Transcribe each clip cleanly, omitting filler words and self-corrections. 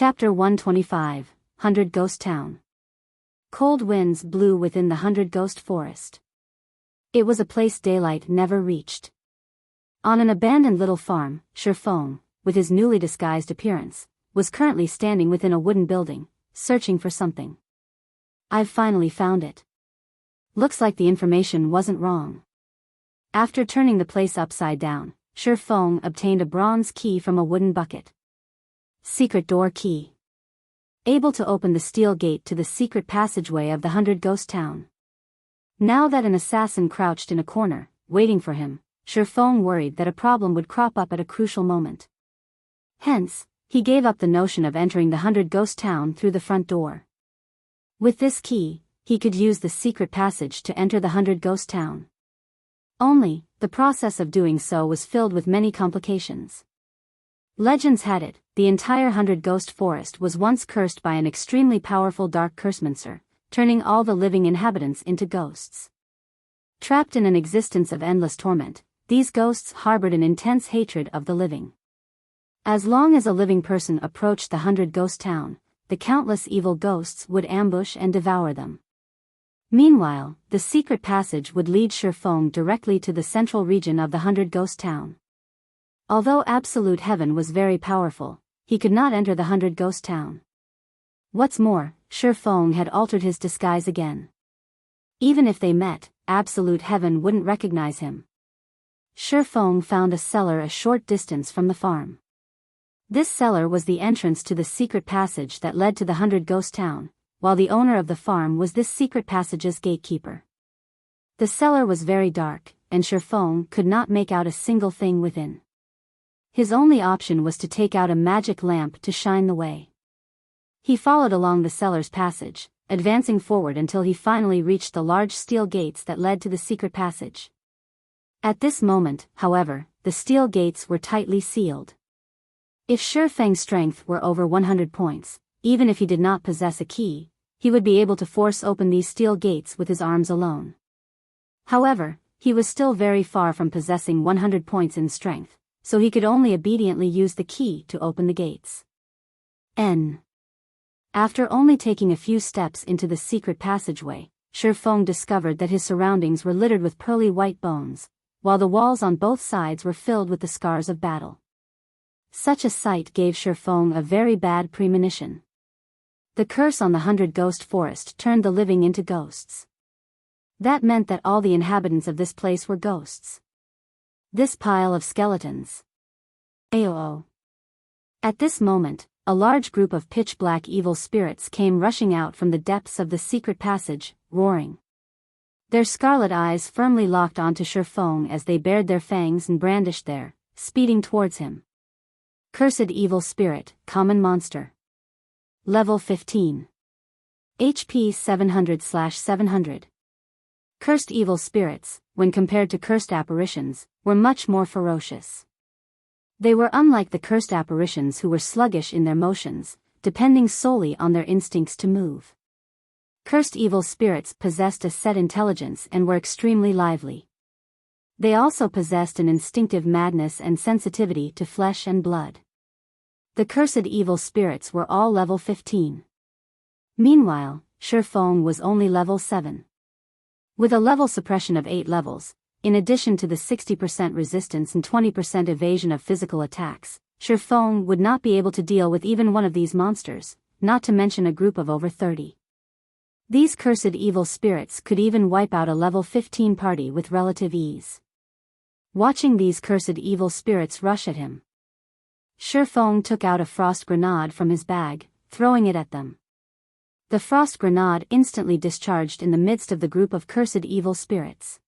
Chapter 125, 100 Ghost Town. Cold winds blew within the 100 Ghost Forest. It was a place daylight never reached. On an abandoned little farm, Ye Feng, with his newly disguised appearance, was currently standing within a wooden building, searching for something. "I've finally found it. Looks like the information wasn't wrong." After turning the place upside down, Ye Feng obtained a bronze key from a wooden bucket. Secret door key. Able to open the steel gate to the secret passageway of the 100 Ghost Town. Now that an assassin crouched in a corner, waiting for him, Ye Feng worried that a problem would crop up at a crucial moment. Hence, he gave up the notion of entering the 100 Ghost Town through the front door. With this key, he could use the secret passage to enter the 100 Ghost Town. Only, the process of doing so was filled with many complications. Legends had it, the entire 100 Ghost Forest was once cursed by an extremely powerful dark cursemonster, turning all the living inhabitants into ghosts. Trapped in an existence of endless torment, these ghosts harbored an intense hatred of the living. As long as a living person approached the 100 Ghost Town, the countless evil ghosts would ambush and devour them. Meanwhile, the secret passage would lead Ye Feng directly to the central region of the 100 Ghost Town. Although absolute heaven was very powerful, he could not enter the 100 Ghost Town. What's more, Ye Feng had altered his disguise again. Even if they met, absolute heaven wouldn't recognize him. Ye Feng found a cellar a short distance from the farm. This cellar was the entrance to the secret passage that led to the 100 Ghost Town, while the owner of the farm was this secret passage's gatekeeper. The cellar was very dark, and Ye Feng could not make out a single thing within. His only option was to take out a magic lamp to shine the way. He followed along the cellar's passage, advancing forward until he finally reached the large steel gates that led to the secret passage. At this moment, however, the steel gates were tightly sealed. If Ye Feng's strength were over 100 points, even if he did not possess a key, he would be able to force open these steel gates with his arms alone. However, he was still very far from possessing 100 points in strength, so he could only obediently use the key to open the gates. After only taking a few steps into the secret passageway, Ye Feng discovered that his surroundings were littered with pearly white bones, while the walls on both sides were filled with the scars of battle. Such a sight gave Ye Feng a very bad premonition. The curse on the 100 Ghost Forest turned the living into ghosts. That meant that all the inhabitants of this place were ghosts. This pile of skeletons. Aoo. At this moment, a large group of pitch-black evil spirits came rushing out from the depths of the secret passage, roaring. Their scarlet eyes firmly locked onto Ye Feng as they bared their fangs and brandished their, speeding towards him. Cursed evil spirit, common monster. Level 15. HP 700/700. Cursed evil spirits, when compared to cursed apparitions, were much more ferocious. They were unlike the cursed apparitions who were sluggish in their motions, depending solely on their instincts to move. Cursed evil spirits possessed a set intelligence and were extremely lively. They also possessed an instinctive madness and sensitivity to flesh and blood. The cursed evil spirits were all level 15. Meanwhile, Ye Feng was only level 7. With a level suppression of 8 levels, in addition to the 60% resistance and 20% evasion of physical attacks, Ye Feng would not be able to deal with even one of these monsters, not to mention a group of over 30. These cursed evil spirits could even wipe out a level 15 party with relative ease. Watching these cursed evil spirits rush at him, Ye Feng took out a frost grenade from his bag, throwing it at them. The frost grenade instantly discharged in the midst of the group of cursed evil spirits.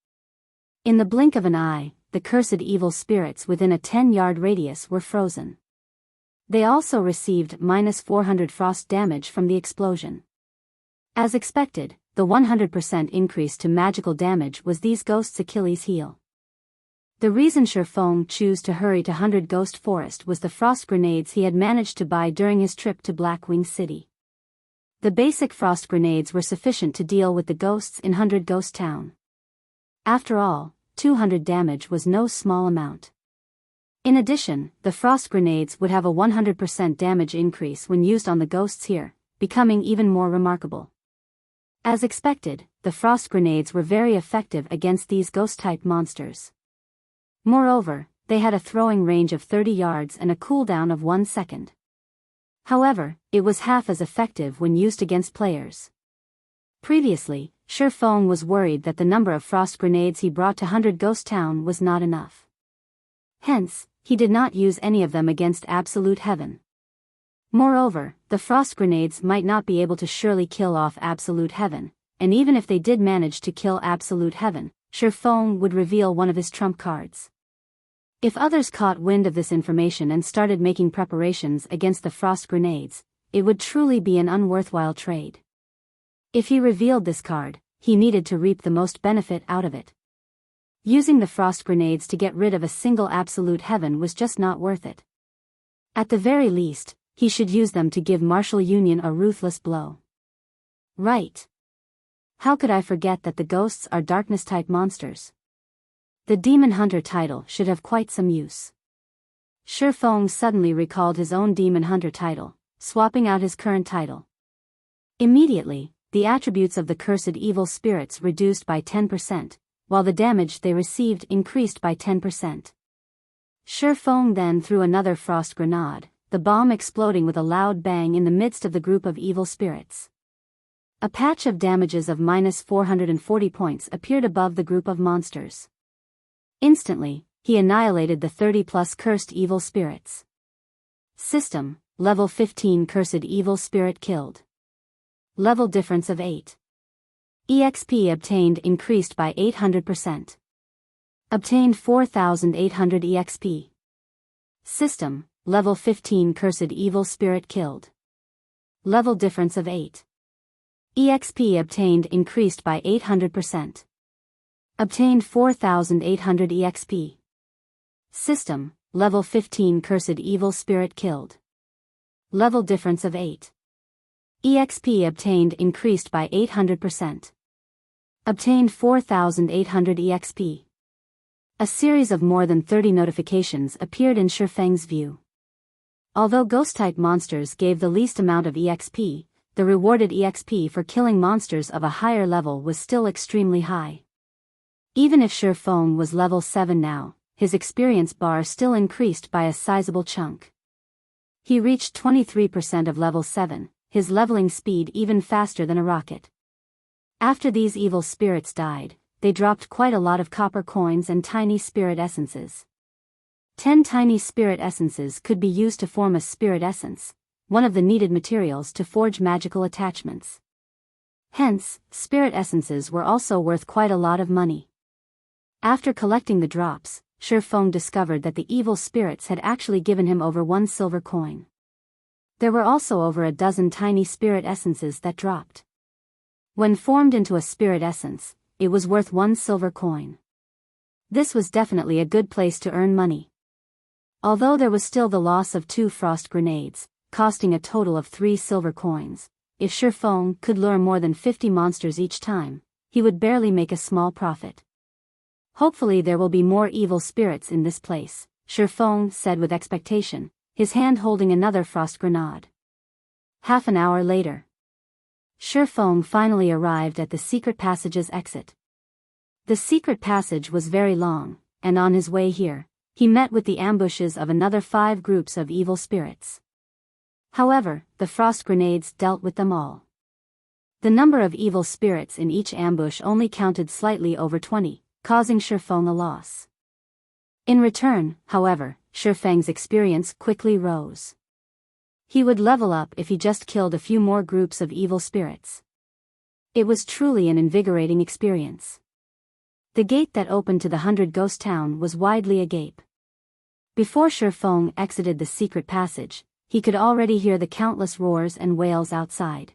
In the blink of an eye, the cursed evil spirits within a 10-yard radius were frozen. They also received -400 frost damage from the explosion. As expected, the 100% increase to magical damage was these ghosts' Achilles' heel. The reason Ye Feng chose to hurry to 100 Ghost Forest was the frost grenades he had managed to buy during his trip to Blackwing City. The basic frost grenades were sufficient to deal with the ghosts in 100 Ghost Town. After all, 200 damage was no small amount. In addition, the frost grenades would have a 100% damage increase when used on the ghosts here, becoming even more remarkable. As expected, the frost grenades were very effective against these ghost-type monsters. Moreover, they had a throwing range of 30 yards and a cooldown of 1 second. However, it was half as effective when used against players. Previously, Ye Feng was worried that the number of frost grenades he brought to 100 Ghost Town was not enough. Hence, he did not use any of them against Absolute Heaven. Moreover, the frost grenades might not be able to surely kill off Absolute Heaven, and even if they did manage to kill Absolute Heaven, Ye Feng would reveal one of his trump cards. If others caught wind of this information and started making preparations against the frost grenades, it would truly be an unworthwhile trade. If he revealed this card, he needed to reap the most benefit out of it. Using the frost grenades to get rid of a single Absolute Heaven was just not worth it. At the very least, he should use them to give Martial Union a ruthless blow. Right. How could I forget that the ghosts are darkness-type monsters? The Demon Hunter title should have quite some use. Ye Feng suddenly recalled his own Demon Hunter title, swapping out his current title. Immediately, the attributes of the cursed evil spirits reduced by 10%, while the damage they received increased by 10%. Ye Feng then threw another frost grenade, the bomb exploding with a loud bang in the midst of the group of evil spirits. A patch of damages of minus 440 points appeared above the group of monsters. Instantly, he annihilated the 30+ cursed evil spirits. System, level 15 cursed evil spirit killed. Level difference of 8. EXP obtained increased by 800%. Obtained 4,800 EXP. System, level 15 cursed evil spirit killed. Level difference of 8. EXP obtained increased by 800%. Obtained 4,800 EXP. System, level 15 cursed evil spirit killed. Level difference of 8. EXP obtained increased by 800%. Obtained 4,800 EXP. A series of more than 30 notifications appeared in Ye Feng's view. Although ghost-type monsters gave the least amount of EXP, the rewarded EXP for killing monsters of a higher level was still extremely high. Even if Ye Feng was level 7 now, his experience bar still increased by a sizable chunk. He reached 23% of level 7, his leveling speed even faster than a rocket. After these evil spirits died, they dropped quite a lot of copper coins and tiny spirit essences. 10 tiny spirit essences could be used to form a spirit essence, one of the needed materials to forge magical attachments. Hence, spirit essences were also worth quite a lot of money. After collecting the drops, Ye Feng discovered that the evil spirits had actually given him over 1 silver coin. There were also over a dozen tiny spirit essences that dropped. When formed into a spirit essence, it was worth 1 silver coin. This was definitely a good place to earn money. Although there was still the loss of 2 frost grenades, costing a total of 3 silver coins, if Ye Feng could lure more than 50 monsters each time, he would barely make a small profit. Hopefully there will be more evil spirits in this place, Ye Feng said with expectation, his hand holding another frost grenade. Half an hour later, Ye Feng finally arrived at the secret passage's exit. The secret passage was very long, and on his way here, he met with the ambushes of another 5 groups of evil spirits. However, the frost grenades dealt with them all. The number of evil spirits in each ambush only counted slightly over 20, causing Ye Feng a loss. In return, however, Ye Feng's experience quickly rose. He would level up if he just killed a few more groups of evil spirits. It was truly an invigorating experience. The gate that opened to the 100 Ghost Town was widely agape. Before Ye Feng exited the secret passage, he could already hear the countless roars and wails outside.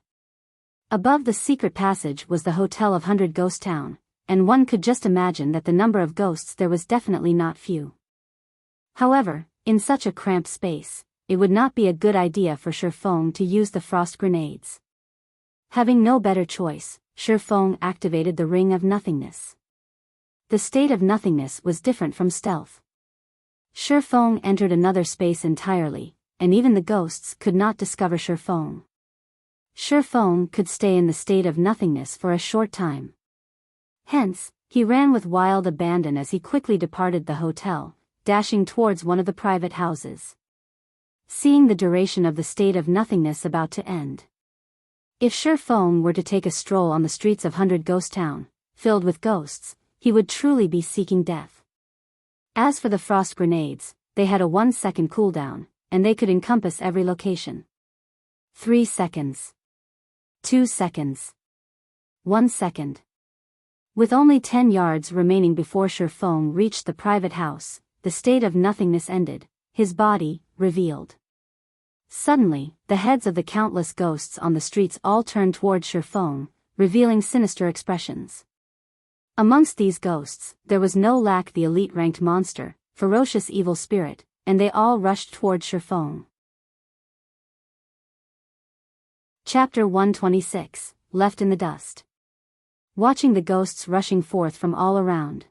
Above the secret passage was the hotel of 100 Ghost Town, and one could just imagine that the number of ghosts there was definitely not few. However, in such a cramped space, it would not be a good idea for Ye Feng to use the frost grenades. Having no better choice, Ye Feng activated the Ring of Nothingness. The state of nothingness was different from stealth. Shi Feng entered another space entirely, and even the ghosts could not discover Shi Feng. Shi Feng could stay in the state of nothingness for a short time. Hence, he ran with wild abandon as he quickly departed the hotel, dashing towards one of the private houses. Seeing the duration of the state of nothingness about to end. If Shi Feng were to take a stroll on the streets of 100 Ghost Town, filled with ghosts, he would truly be seeking death. As for the frost grenades, they had a 1-second cooldown, and they could encompass every location. 3 seconds. 2 seconds. 1 second. With only 10 yards remaining before Shi Feng reached the private house, the state of nothingness ended, his body, revealed. Suddenly, the heads of the countless ghosts on the streets all turned toward Shi Feng, revealing sinister expressions. Amongst these ghosts, there was no lack the elite-ranked monster, ferocious evil spirit, and they all rushed toward Shi Feng. Chapter 126, Left in the Dust. Watching the ghosts rushing forth from all around.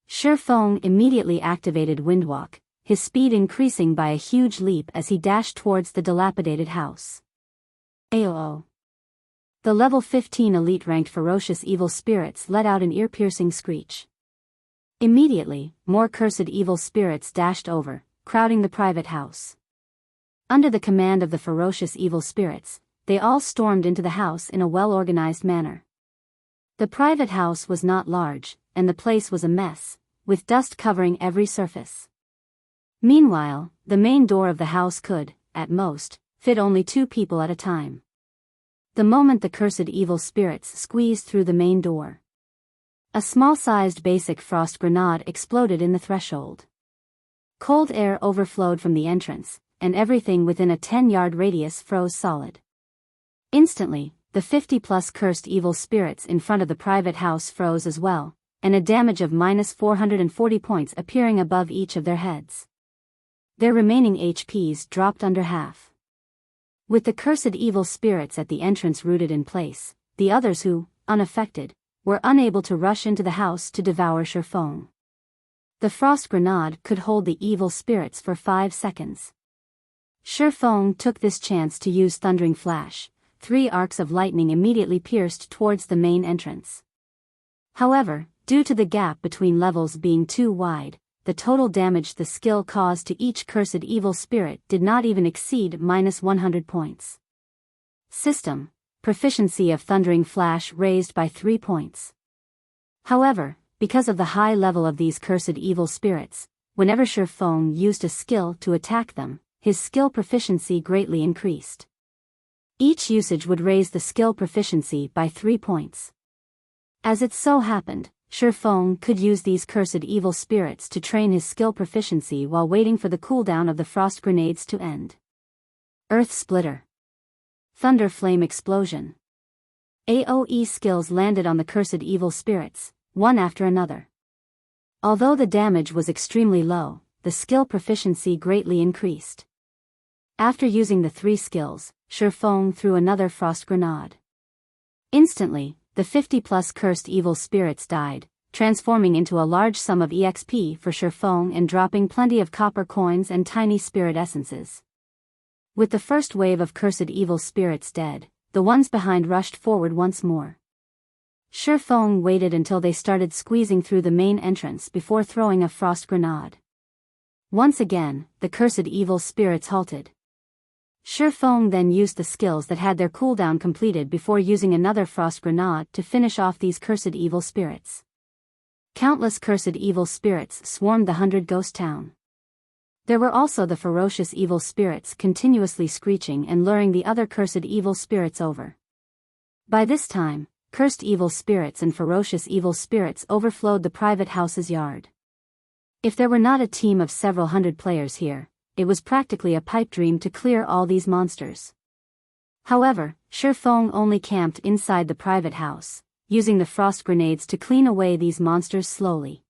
Shi Feng immediately activated Windwalk, his speed increasing by a huge leap as he dashed towards the dilapidated house. Aoo. The level 15 elite-ranked ferocious evil spirits let out an ear-piercing screech. Immediately, more cursed evil spirits dashed over, crowding the private house. Under the command of the ferocious evil spirits, they all stormed into the house in a well-organized manner. The private house was not large, and the place was a mess, with dust covering every surface. Meanwhile, the main door of the house could, at most, fit only 2 people at a time. The moment the cursed evil spirits squeezed through the main door, a small-sized basic frost grenade exploded in the threshold. Cold air overflowed from the entrance, and everything within a 10-yard radius froze solid. Instantly, the 50-plus cursed evil spirits in front of the private house froze as well, and a damage of -440 points appearing above each of their heads. Their remaining HPs dropped under half. With the cursed evil spirits at the entrance rooted in place, the others who, unaffected, were unable to rush into the house to devour Shi Feng. The frost grenade could hold the evil spirits for 5 seconds. Shi Feng took this chance to use Thundering Flash. 3 arcs of lightning immediately pierced towards the main entrance. However, due to the gap between levels being too wide, the total damage the skill caused to each cursed evil spirit did not even exceed -100 points. System: proficiency of Thundering Flash raised by 3 points. However, because of the high level of these cursed evil spirits, whenever Shi Feng used a skill to attack them, his skill proficiency greatly increased. Each usage would raise the skill proficiency by 3 points. As it so happened, Shi Feng could use these cursed evil spirits to train his skill proficiency while waiting for the cooldown of the frost grenades to end. Earth Splitter. Thunder Flame Explosion. AoE skills landed on the cursed evil spirits, one after another. Although the damage was extremely low, the skill proficiency greatly increased. After using the 3 skills, Shi Feng threw another frost grenade. Instantly, the 50-plus cursed evil spirits died, transforming into a large sum of EXP for Shi Feng and dropping plenty of copper coins and tiny spirit essences. With the first wave of cursed evil spirits dead, the ones behind rushed forward once more. Shi Feng waited until they started squeezing through the main entrance before throwing a frost grenade. Once again, the cursed evil spirits halted. Shi Feng then used the skills that had their cooldown completed before using another frost grenade to finish off these cursed evil spirits. Countless cursed evil spirits swarmed the 100 Ghost Town. There were also the ferocious evil spirits continuously screeching and luring the other cursed evil spirits over. By this time, cursed evil spirits and ferocious evil spirits overflowed the private house's yard. If there were not a team of several hundred players here, it was practically a pipe dream to clear all these monsters. However, Shi Feng only camped inside the private house, using the frost grenades to clean away these monsters slowly.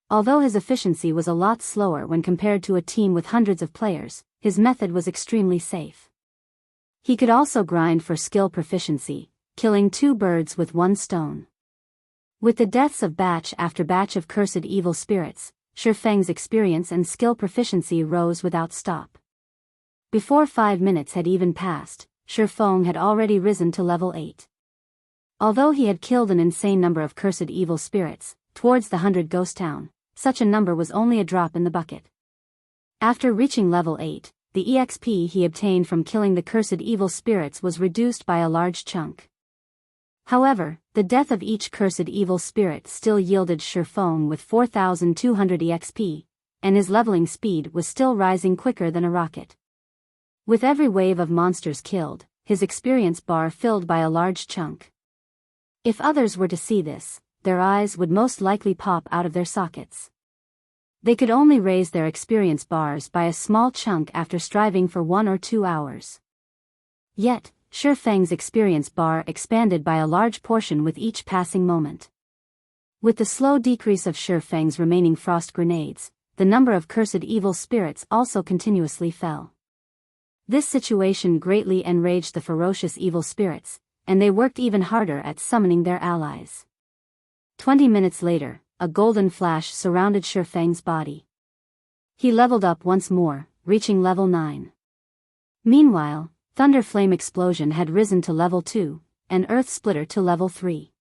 Although his efficiency was a lot slower when compared to a team with hundreds of players, his method was extremely safe. He could also grind for skill proficiency, killing 2 birds with 1 stone. With the deaths of batch after batch of cursed evil spirits, Shi Feng's experience and skill proficiency rose without stop. Before 5 minutes had even passed, Shi Feng had already risen to level 8. Although he had killed an insane number of cursed evil spirits, towards the 100 Ghost Town, such a number was only a drop in the bucket. After reaching level 8, the EXP he obtained from killing the cursed evil spirits was reduced by a large chunk. However, the death of each cursed evil spirit still yielded Shi Feng with 4,200 EXP, and his leveling speed was still rising quicker than a rocket. With every wave of monsters killed, his experience bar filled by a large chunk. If others were to see this, their eyes would most likely pop out of their sockets. They could only raise their experience bars by a small chunk after striving for 1 or 2 hours. Yet, Shi Feng's experience bar expanded by a large portion with each passing moment. With the slow decrease of Shi Feng's remaining frost grenades, the number of cursed evil spirits also continuously fell. This situation greatly enraged the ferocious evil spirits, and they worked even harder at summoning their allies. 20 minutes later, a golden flash surrounded Shi Feng's body. He leveled up once more, reaching level 9. Meanwhile, Thunder Flame Explosion had risen to level 2, and Earth Splitter to level 3.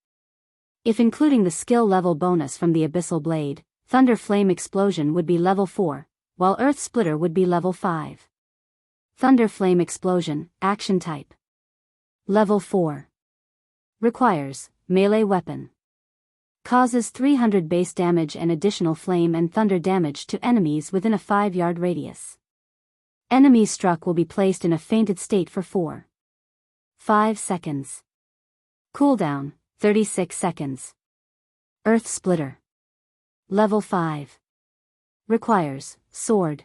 If including the skill level bonus from the Abyssal Blade, Thunder Flame Explosion would be level 4, while Earth Splitter would be level 5. Thunder Flame Explosion, Action Type. Level 4. Requires melee weapon. Causes 300 base damage and additional flame and thunder damage to enemies within a 5-yard radius. Enemies struck will be placed in a fainted state for 4.5 seconds. Cooldown, 36 seconds. Earth Splitter. Level 5. Requires sword.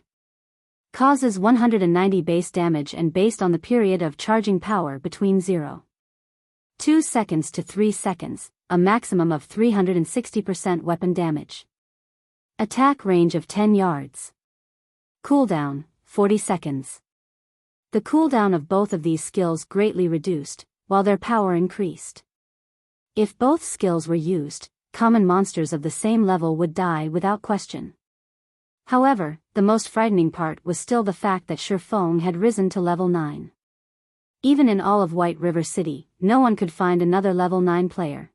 Causes 190 base damage and based on the period of charging power between 0.2 seconds to 3 seconds, a maximum of 360% weapon damage. Attack range of 10 yards. Cooldown, 40 seconds. The cooldown of both of these skills greatly reduced, while their power increased. If both skills were used, common monsters of the same level would die without question. However, the most frightening part was still the fact that Shi Feng had risen to level 9. Even in all of White River City, no one could find another level 9 player.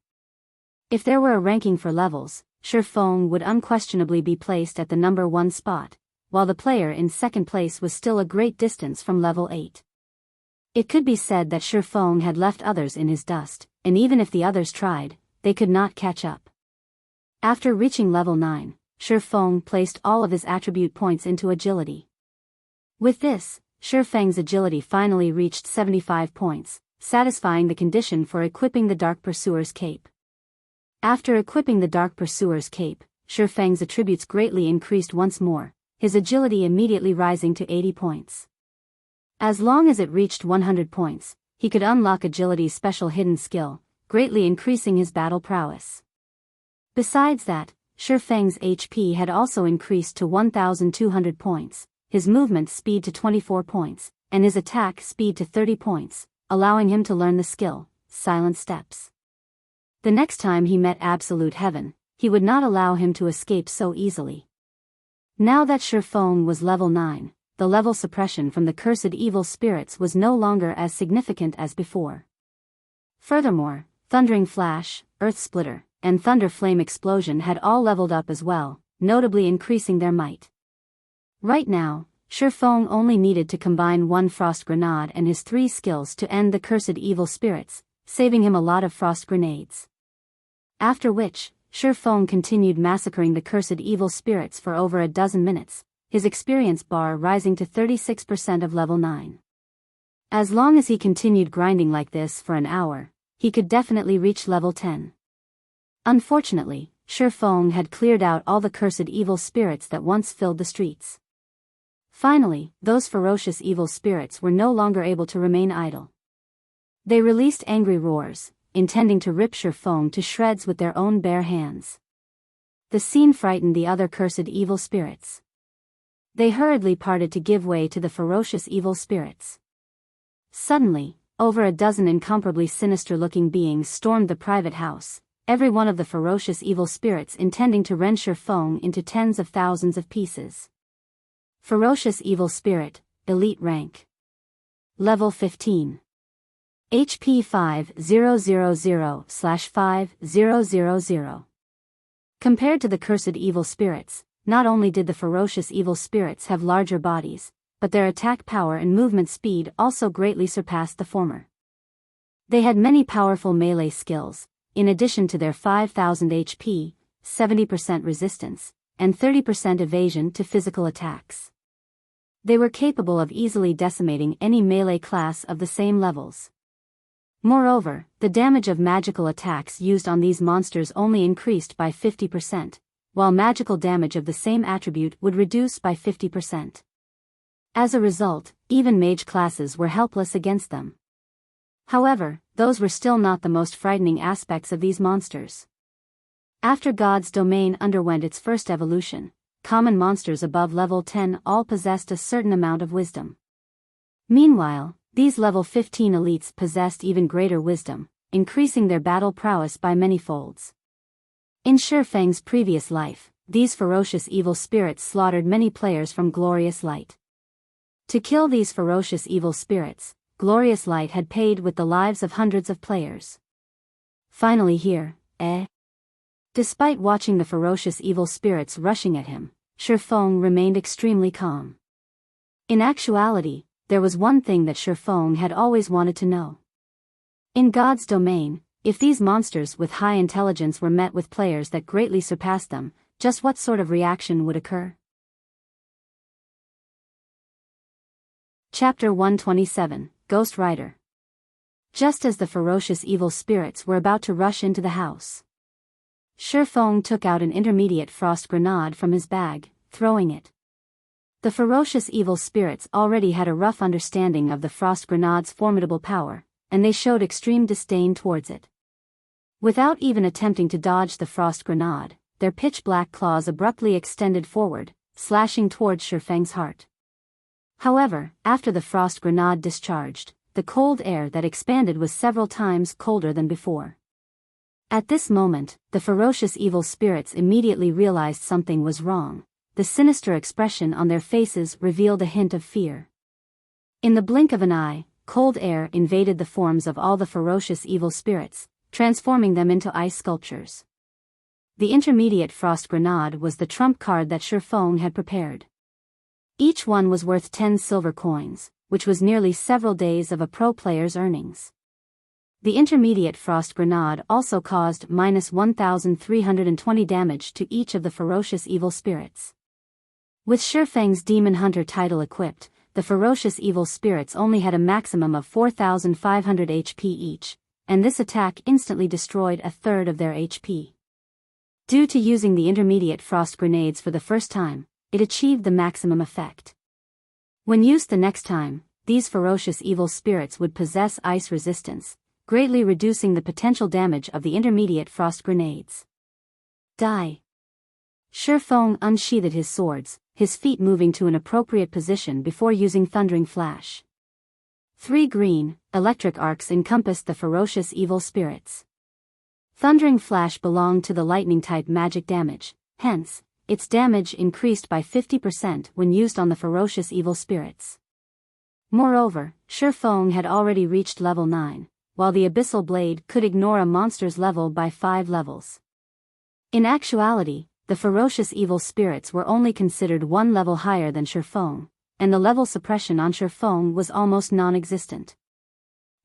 If there were a ranking for levels, Shi Feng would unquestionably be placed at the number 1 spot, while the player in second place was still a great distance from level 8. It could be said that Shi Feng had left others in his dust, and even if the others tried, they could not catch up. After reaching level 9, Shi Feng placed all of his attribute points into agility. With this, Shi Feng's agility finally reached 75 points, satisfying the condition for equipping the Dark Pursuer's cape. After equipping the Dark Pursuer's cape, Shi Feng's attributes greatly increased once more, his agility immediately rising to 80 points. As long as it reached 100 points, he could unlock agility's special hidden skill, greatly increasing his battle prowess. Besides that, Shi Feng's HP had also increased to 1,200 points, his movement speed to 24 points, and his attack speed to 30 points, allowing him to learn the skill, Silent Steps. The next time he met Absolute Heaven, he would not allow him to escape so easily. Now that Shi Feng was level 9, the level suppression from the cursed evil spirits was no longer as significant as before. Furthermore, Thundering Flash, Earth Splitter, and Thunder Flame Explosion had all leveled up as well, notably increasing their might. Right now, Shi Feng only needed to combine 1 Frost Grenade and his 3 skills to end the cursed evil spirits, saving him a lot of frost grenades. After which, Shi Feng continued massacring the cursed evil spirits for over a dozen minutes, his experience bar rising to 36% of level 9. As long as he continued grinding like this for an hour, he could definitely reach level 10. Unfortunately, Shi Feng had cleared out all the cursed evil spirits that once filled the streets. Finally, those ferocious evil spirits were no longer able to remain idle. They released angry roars, intending to rip Shi Feng to shreds with their own bare hands. The scene frightened the other cursed evil spirits. They hurriedly parted to give way to the ferocious evil spirits. Suddenly, over a dozen incomparably sinister-looking beings stormed the private house, every one of the ferocious evil spirits intending to rend Shi Feng into tens of thousands of pieces. Ferocious Evil Spirit, Elite Rank. Level 15. HP 5000/5000. Compared to the cursed evil spirits, not only did the ferocious evil spirits have larger bodies, but their attack power and movement speed also greatly surpassed the former. They had many powerful melee skills, in addition to their 5000 HP, 70% resistance, and 30% evasion to physical attacks. They were capable of easily decimating any melee class of the same levels. Moreover, the damage of magical attacks used on these monsters only increased by 50%, while magical damage of the same attribute would reduce by 50%. As a result, even mage classes were helpless against them. However, those were still not the most frightening aspects of these monsters. After God's domain underwent its first evolution, common monsters above level 10 all possessed a certain amount of wisdom. Meanwhile, these level 15 elites possessed even greater wisdom, increasing their battle prowess by many folds. In Shi Feng's previous life, these ferocious evil spirits slaughtered many players from Glorious Light. To kill these ferocious evil spirits, Glorious Light had paid with the lives of hundreds of players. Finally here, Despite watching the ferocious evil spirits rushing at him, Shi Feng remained extremely calm. In actuality, there was one thing that Shi Feng had always wanted to know. In God's domain, if these monsters with high intelligence were met with players that greatly surpassed them, just what sort of reaction would occur? Chapter 127, Ghost Rider. Just as the ferocious evil spirits were about to rush into the house, Shi Feng took out an intermediate frost grenade from his bag, throwing it. The ferocious evil spirits already had a rough understanding of the frost grenade's formidable power, and they showed extreme disdain towards it. Without even attempting to dodge the frost grenade, their pitch-black claws abruptly extended forward, slashing towards Shi Feng's heart. However, after the frost grenade discharged, the cold air that expanded was several times colder than before. At this moment, the ferocious evil spirits immediately realized something was wrong. The sinister expression on their faces revealed a hint of fear. In the blink of an eye, cold air invaded the forms of all the ferocious evil spirits, transforming them into ice sculptures. The intermediate frost grenade was the trump card that Shi Feng had prepared. Each one was worth 10 silver coins, which was nearly several days of a pro player's earnings. The intermediate frost grenade also caused -1,320 damage to each of the ferocious evil spirits. With Shi Feng's Demon Hunter title equipped, the ferocious evil spirits only had a maximum of 4,500 HP each, and this attack instantly destroyed a third of their HP. Due to using the intermediate frost grenades for the first time, it achieved the maximum effect. When used the next time, these ferocious evil spirits would possess ice resistance, greatly reducing the potential damage of the intermediate frost grenades. Die! Shi Feng unsheathed his swords, his feet moving to an appropriate position before using Thundering Flash. 3 green, electric arcs encompassed the ferocious evil spirits. Thundering Flash belonged to the lightning-type magic damage, hence, its damage increased by 50% when used on the ferocious evil spirits. Moreover, Shi Feng had already reached level 9, while the Abyssal Blade could ignore a monster's level by 5 levels. In actuality, the ferocious evil spirits were only considered 1 level higher than Shi Feng, and the level suppression on Shi Feng was almost non-existent.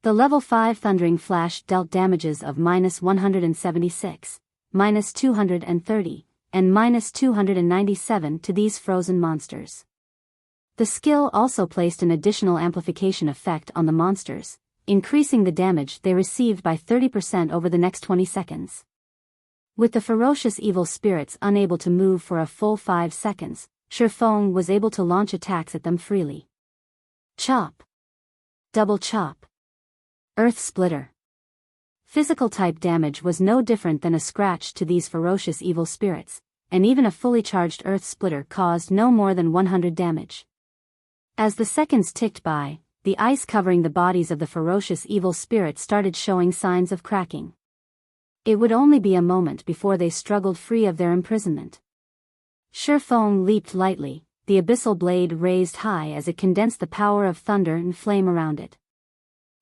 The level 5 Thundering Flash dealt damages of -176, -230, and -297 to these frozen monsters. The skill also placed an additional amplification effect on the monsters, increasing the damage they received by 30% over the next 20 seconds. With the ferocious evil spirits unable to move for a full 5 seconds, Shi Feng was able to launch attacks at them freely. Chop. Double chop. Earth Splitter. Physical type damage was no different than a scratch to these ferocious evil spirits, and even a fully charged Earth Splitter caused no more than 100 damage. As the seconds ticked by, the ice covering the bodies of the ferocious evil spirits started showing signs of cracking. It would only be a moment before they struggled free of their imprisonment. Ye Feng leaped lightly, the abyssal blade raised high as it condensed the power of thunder and flame around it.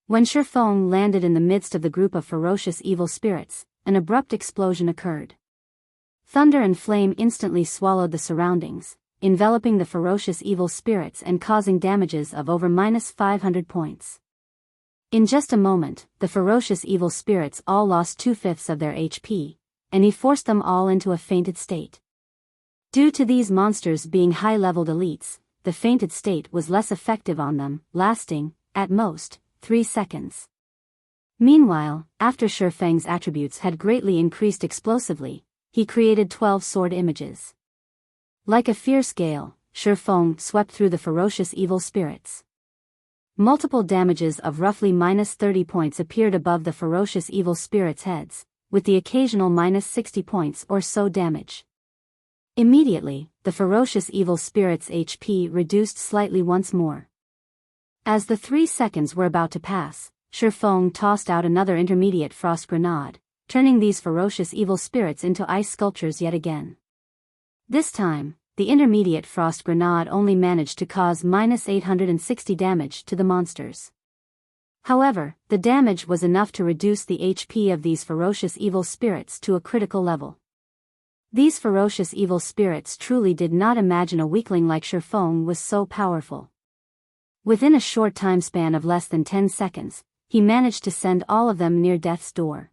When Ye Feng landed in the midst of the group of ferocious evil spirits, an abrupt explosion occurred. Thunder and flame instantly swallowed the surroundings, enveloping the ferocious evil spirits and causing damages of over -500 points. In just a moment, the ferocious evil spirits all lost 2/5 of their HP, and he forced them all into a fainted state. Due to these monsters being high-leveled elites, the fainted state was less effective on them, lasting, at most, 3 seconds. Meanwhile, after Ye Feng's attributes had greatly increased explosively, he created 12 sword images. Like a fierce gale, Ye Feng swept through the ferocious evil spirits. Multiple damages of roughly -30 points appeared above the ferocious evil spirits' heads, with the occasional -60 points or so damage. Immediately, the ferocious evil spirits' HP reduced slightly once more. As the 3 seconds were about to pass, Ye Feng tossed out another intermediate frost grenade, turning these ferocious evil spirits into ice sculptures yet again. This time, the intermediate frost grenade only managed to cause -860 damage to the monsters. However, the damage was enough to reduce the HP of these ferocious evil spirits to a critical level. These ferocious evil spirits truly did not imagine a weakling like Ye Feng was so powerful. Within a short time span of less than 10 seconds, he managed to send all of them near death's door.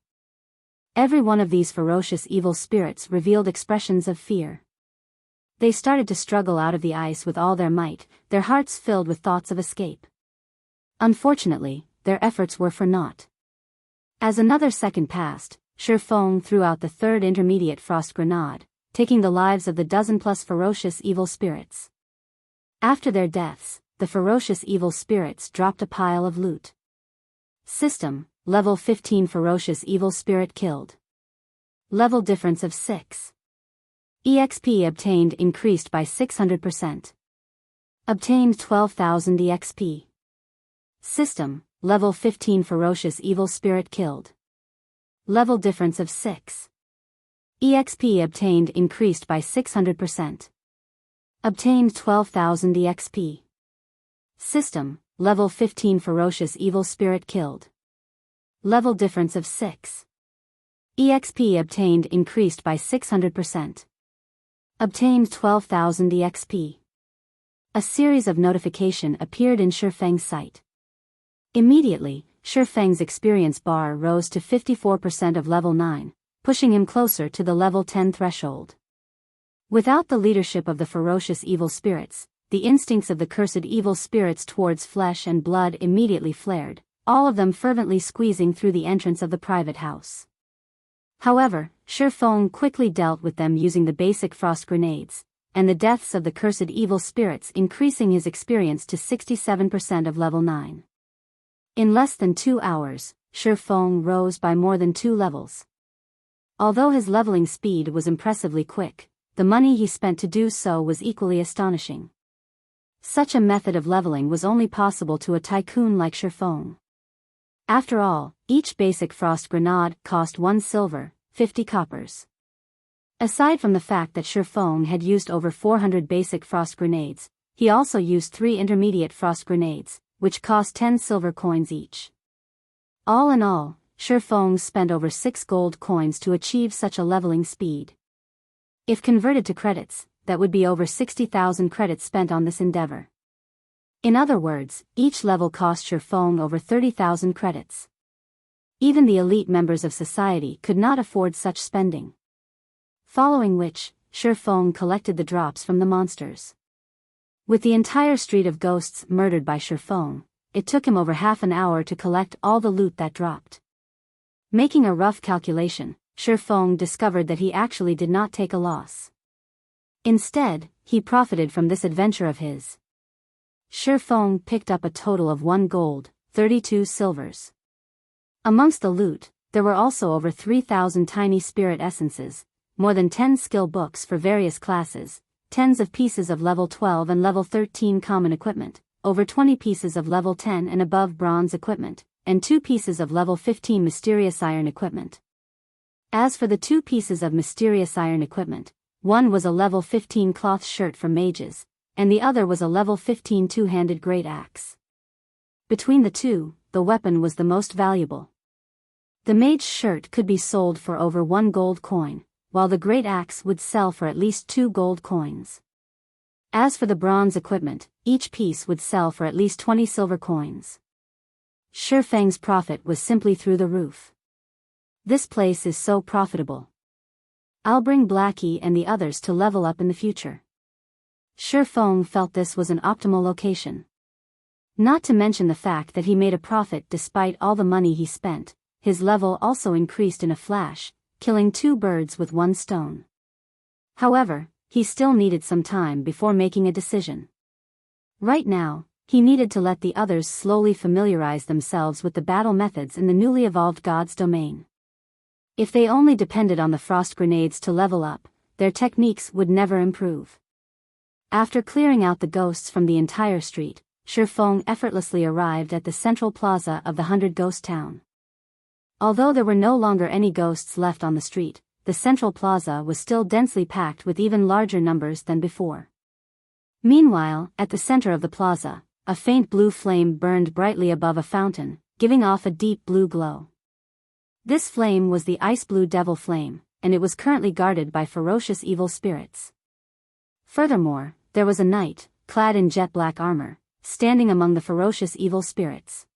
Every one of these ferocious evil spirits revealed expressions of fear. They started to struggle out of the ice with all their might, their hearts filled with thoughts of escape. Unfortunately, their efforts were for naught. As another second passed, Ye Feng threw out the third intermediate frost grenade, taking the lives of the dozen-plus ferocious evil spirits. After their deaths, the ferocious evil spirits dropped a pile of loot. System: Level 15 ferocious evil spirit killed. Level difference of 6. EXP obtained increased by 600%. Obtained 12,000 EXP. System: Level 15 ferocious evil spirit killed. Level difference of 6. EXP obtained increased by 600%. Obtained 12,000 EXP. System: Level 15 ferocious evil spirit killed. Level difference of 6. EXP obtained increased by 600%. Obtained 12,000 EXP. A series of notification appeared in Ye Feng's sight. Immediately, Ye Feng's experience bar rose to 54% of level 9, pushing him closer to the level 10 threshold. Without the leadership of the ferocious evil spirits, the instincts of the cursed evil spirits towards flesh and blood immediately flared, all of them fervently squeezing through the entrance of the private house. However, Ye Feng quickly dealt with them using the basic frost grenades, and the deaths of the cursed evil spirits increasing his experience to 67% of level 9. In less than 2 hours, Ye Feng rose by more than 2 levels. Although his leveling speed was impressively quick, the money he spent to do so was equally astonishing. Such a method of leveling was only possible to a tycoon like Ye Feng. After all, each basic frost grenade cost 1 silver, 50 coppers. Aside from the fact that Ye Feng had used over 400 basic frost grenades, he also used 3 intermediate frost grenades, which cost 10 silver coins each. All in all, Ye Feng spent over 6 gold coins to achieve such a leveling speed. If converted to credits, that would be over 60,000 credits spent on this endeavor. In other words, each level cost Ye Feng over 30,000 credits. Even the elite members of society could not afford such spending. Following which, Ye Feng collected the drops from the monsters. With the entire street of ghosts murdered by Ye Feng, it took him over half an hour to collect all the loot that dropped. Making a rough calculation, Ye Feng discovered that he actually did not take a loss. Instead, he profited from this adventure of his. Ye Feng picked up a total of 1 gold, 32 silvers. Amongst the loot, there were also over 3,000 tiny spirit essences, more than 10 skill books for various classes, tens of pieces of level 12 and level 13 common equipment, over 20 pieces of level 10 and above bronze equipment, and 2 pieces of level 15 mysterious iron equipment. As for the two pieces of mysterious iron equipment, one was a level 15 cloth shirt for mages, and the other was a level 15 two-handed great axe. Between the two, the weapon was the most valuable. The mage's shirt could be sold for over 1 gold coin, while the great axe would sell for at least 2 gold coins. As for the bronze equipment, each piece would sell for at least 20 silver coins. Ye Feng's profit was simply through the roof. This place is so profitable. I'll bring Blackie and the others to level up in the future. Ye Feng felt this was an optimal location. Not to mention the fact that he made a profit despite all the money he spent. His level also increased in a flash, killing 2 birds with 1 stone. However, he still needed some time before making a decision. Right now, he needed to let the others slowly familiarize themselves with the battle methods in the newly evolved God's domain. If they only depended on the frost grenades to level up, their techniques would never improve. After clearing out the ghosts from the entire street, Ye Feng effortlessly arrived at the central plaza of the 100 Ghost Town. Although there were no longer any ghosts left on the street, the central plaza was still densely packed with even larger numbers than before. Meanwhile, at the center of the plaza, a faint blue flame burned brightly above a fountain, giving off a deep blue glow. This flame was the ice blue devil flame, and it was currently guarded by ferocious evil spirits. Furthermore, there was a knight, clad in jet black armor, standing among the ferocious evil spirits.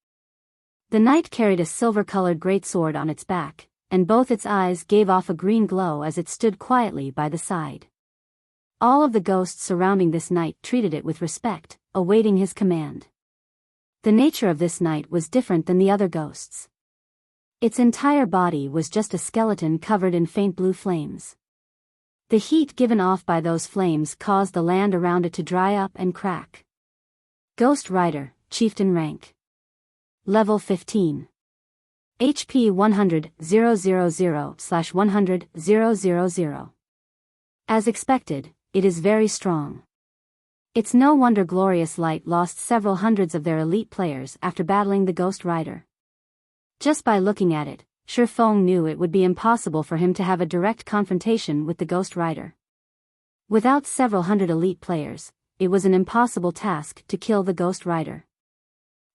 The knight carried a silver-colored greatsword on its back, and both its eyes gave off a green glow as it stood quietly by the side. All of the ghosts surrounding this knight treated it with respect, awaiting his command. The nature of this knight was different than the other ghosts. Its entire body was just a skeleton covered in faint blue flames. The heat given off by those flames caused the land around it to dry up and crack. Ghost Rider, Chieftain Rank. Level 15. HP 100,000/100,000. As expected, it is very strong. It's no wonder Glorious Light lost several hundreds of their elite players after battling the Ghost Rider. Just by looking at it, Ye Feng knew it would be impossible for him to have a direct confrontation with the Ghost Rider. Without several hundred elite players, it was an impossible task to kill the Ghost Rider.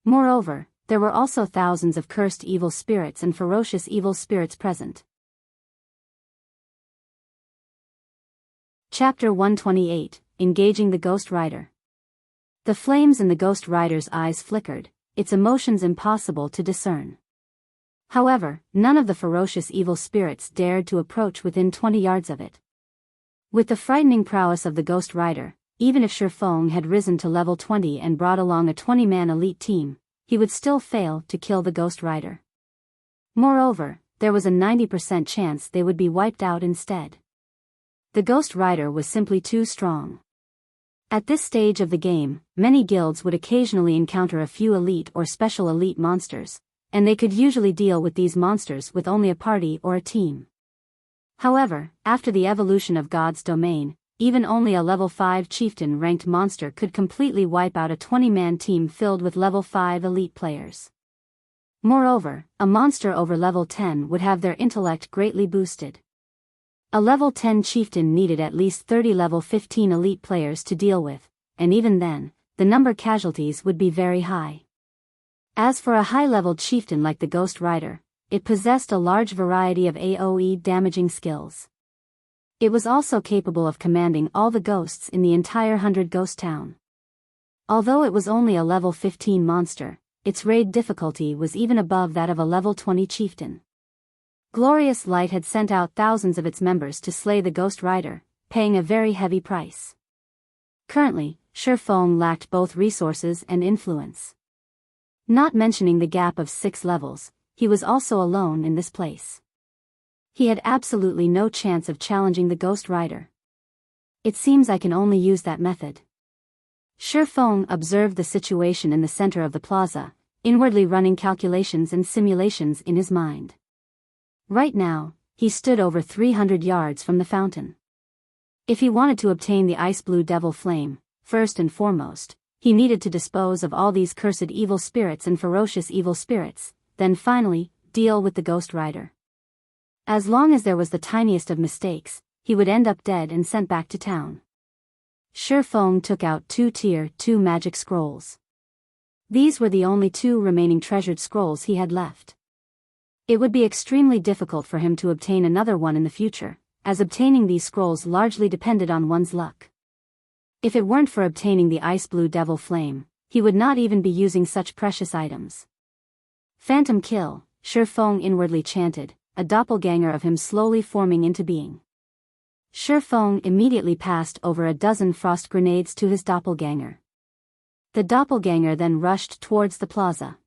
Moreover, there were also thousands of cursed evil spirits and ferocious evil spirits present. Chapter 128, Engaging the Ghost Rider. The flames in the Ghost Rider's eyes flickered, its emotions impossible to discern. However, none of the ferocious evil spirits dared to approach within 20 yards of it. With the frightening prowess of the Ghost Rider, even if Ye Feng had risen to level 20 and brought along a 20-man elite team, he would still fail to kill the Ghost Rider. Moreover, there was a 90% chance they would be wiped out instead. The Ghost Rider was simply too strong. At this stage of the game, many guilds would occasionally encounter a few elite or special elite monsters, and they could usually deal with these monsters with only a party or a team. However, after the evolution of God's domain, even only a level 5 chieftain-ranked monster could completely wipe out a 20-man team filled with level 5 elite players. Moreover, a monster over level 10 would have their intellect greatly boosted. A level 10 chieftain needed at least 30 level 15 elite players to deal with, and even then, the number casualties would be very high. As for a high-leveled chieftain like the Ghost Rider, it possessed a large variety of AoE damaging skills. It was also capable of commanding all the ghosts in the entire 100 Ghost Town. Although it was only a level 15 monster, its raid difficulty was even above that of a level 20 chieftain. Glorious Light had sent out thousands of its members to slay the Ghost Rider, paying a very heavy price. Currently, Ye Feng lacked both resources and influence. Not mentioning the gap of 6 levels, he was also alone in this place. He had absolutely no chance of challenging the Ghost Rider. It seems I can only use that method. Ye Feng observed the situation in the center of the plaza, inwardly running calculations and simulations in his mind. Right now, he stood over 300 yards from the fountain. If he wanted to obtain the ice blue devil flame, first and foremost, he needed to dispose of all these cursed evil spirits and ferocious evil spirits, then finally, deal with the Ghost Rider. As long as there was the tiniest of mistakes, he would end up dead and sent back to town. Ye Feng took out 2 Tier 2 magic scrolls. These were the only 2 remaining treasured scrolls he had left. It would be extremely difficult for him to obtain another one in the future, as obtaining these scrolls largely depended on one's luck. If it weren't for obtaining the ice blue devil flame, he would not even be using such precious items. Phantom kill, Ye Feng inwardly chanted, a doppelganger of him slowly forming into being. Ye Feng immediately passed over a dozen frost grenades to his doppelganger. The doppelganger then rushed towards the plaza.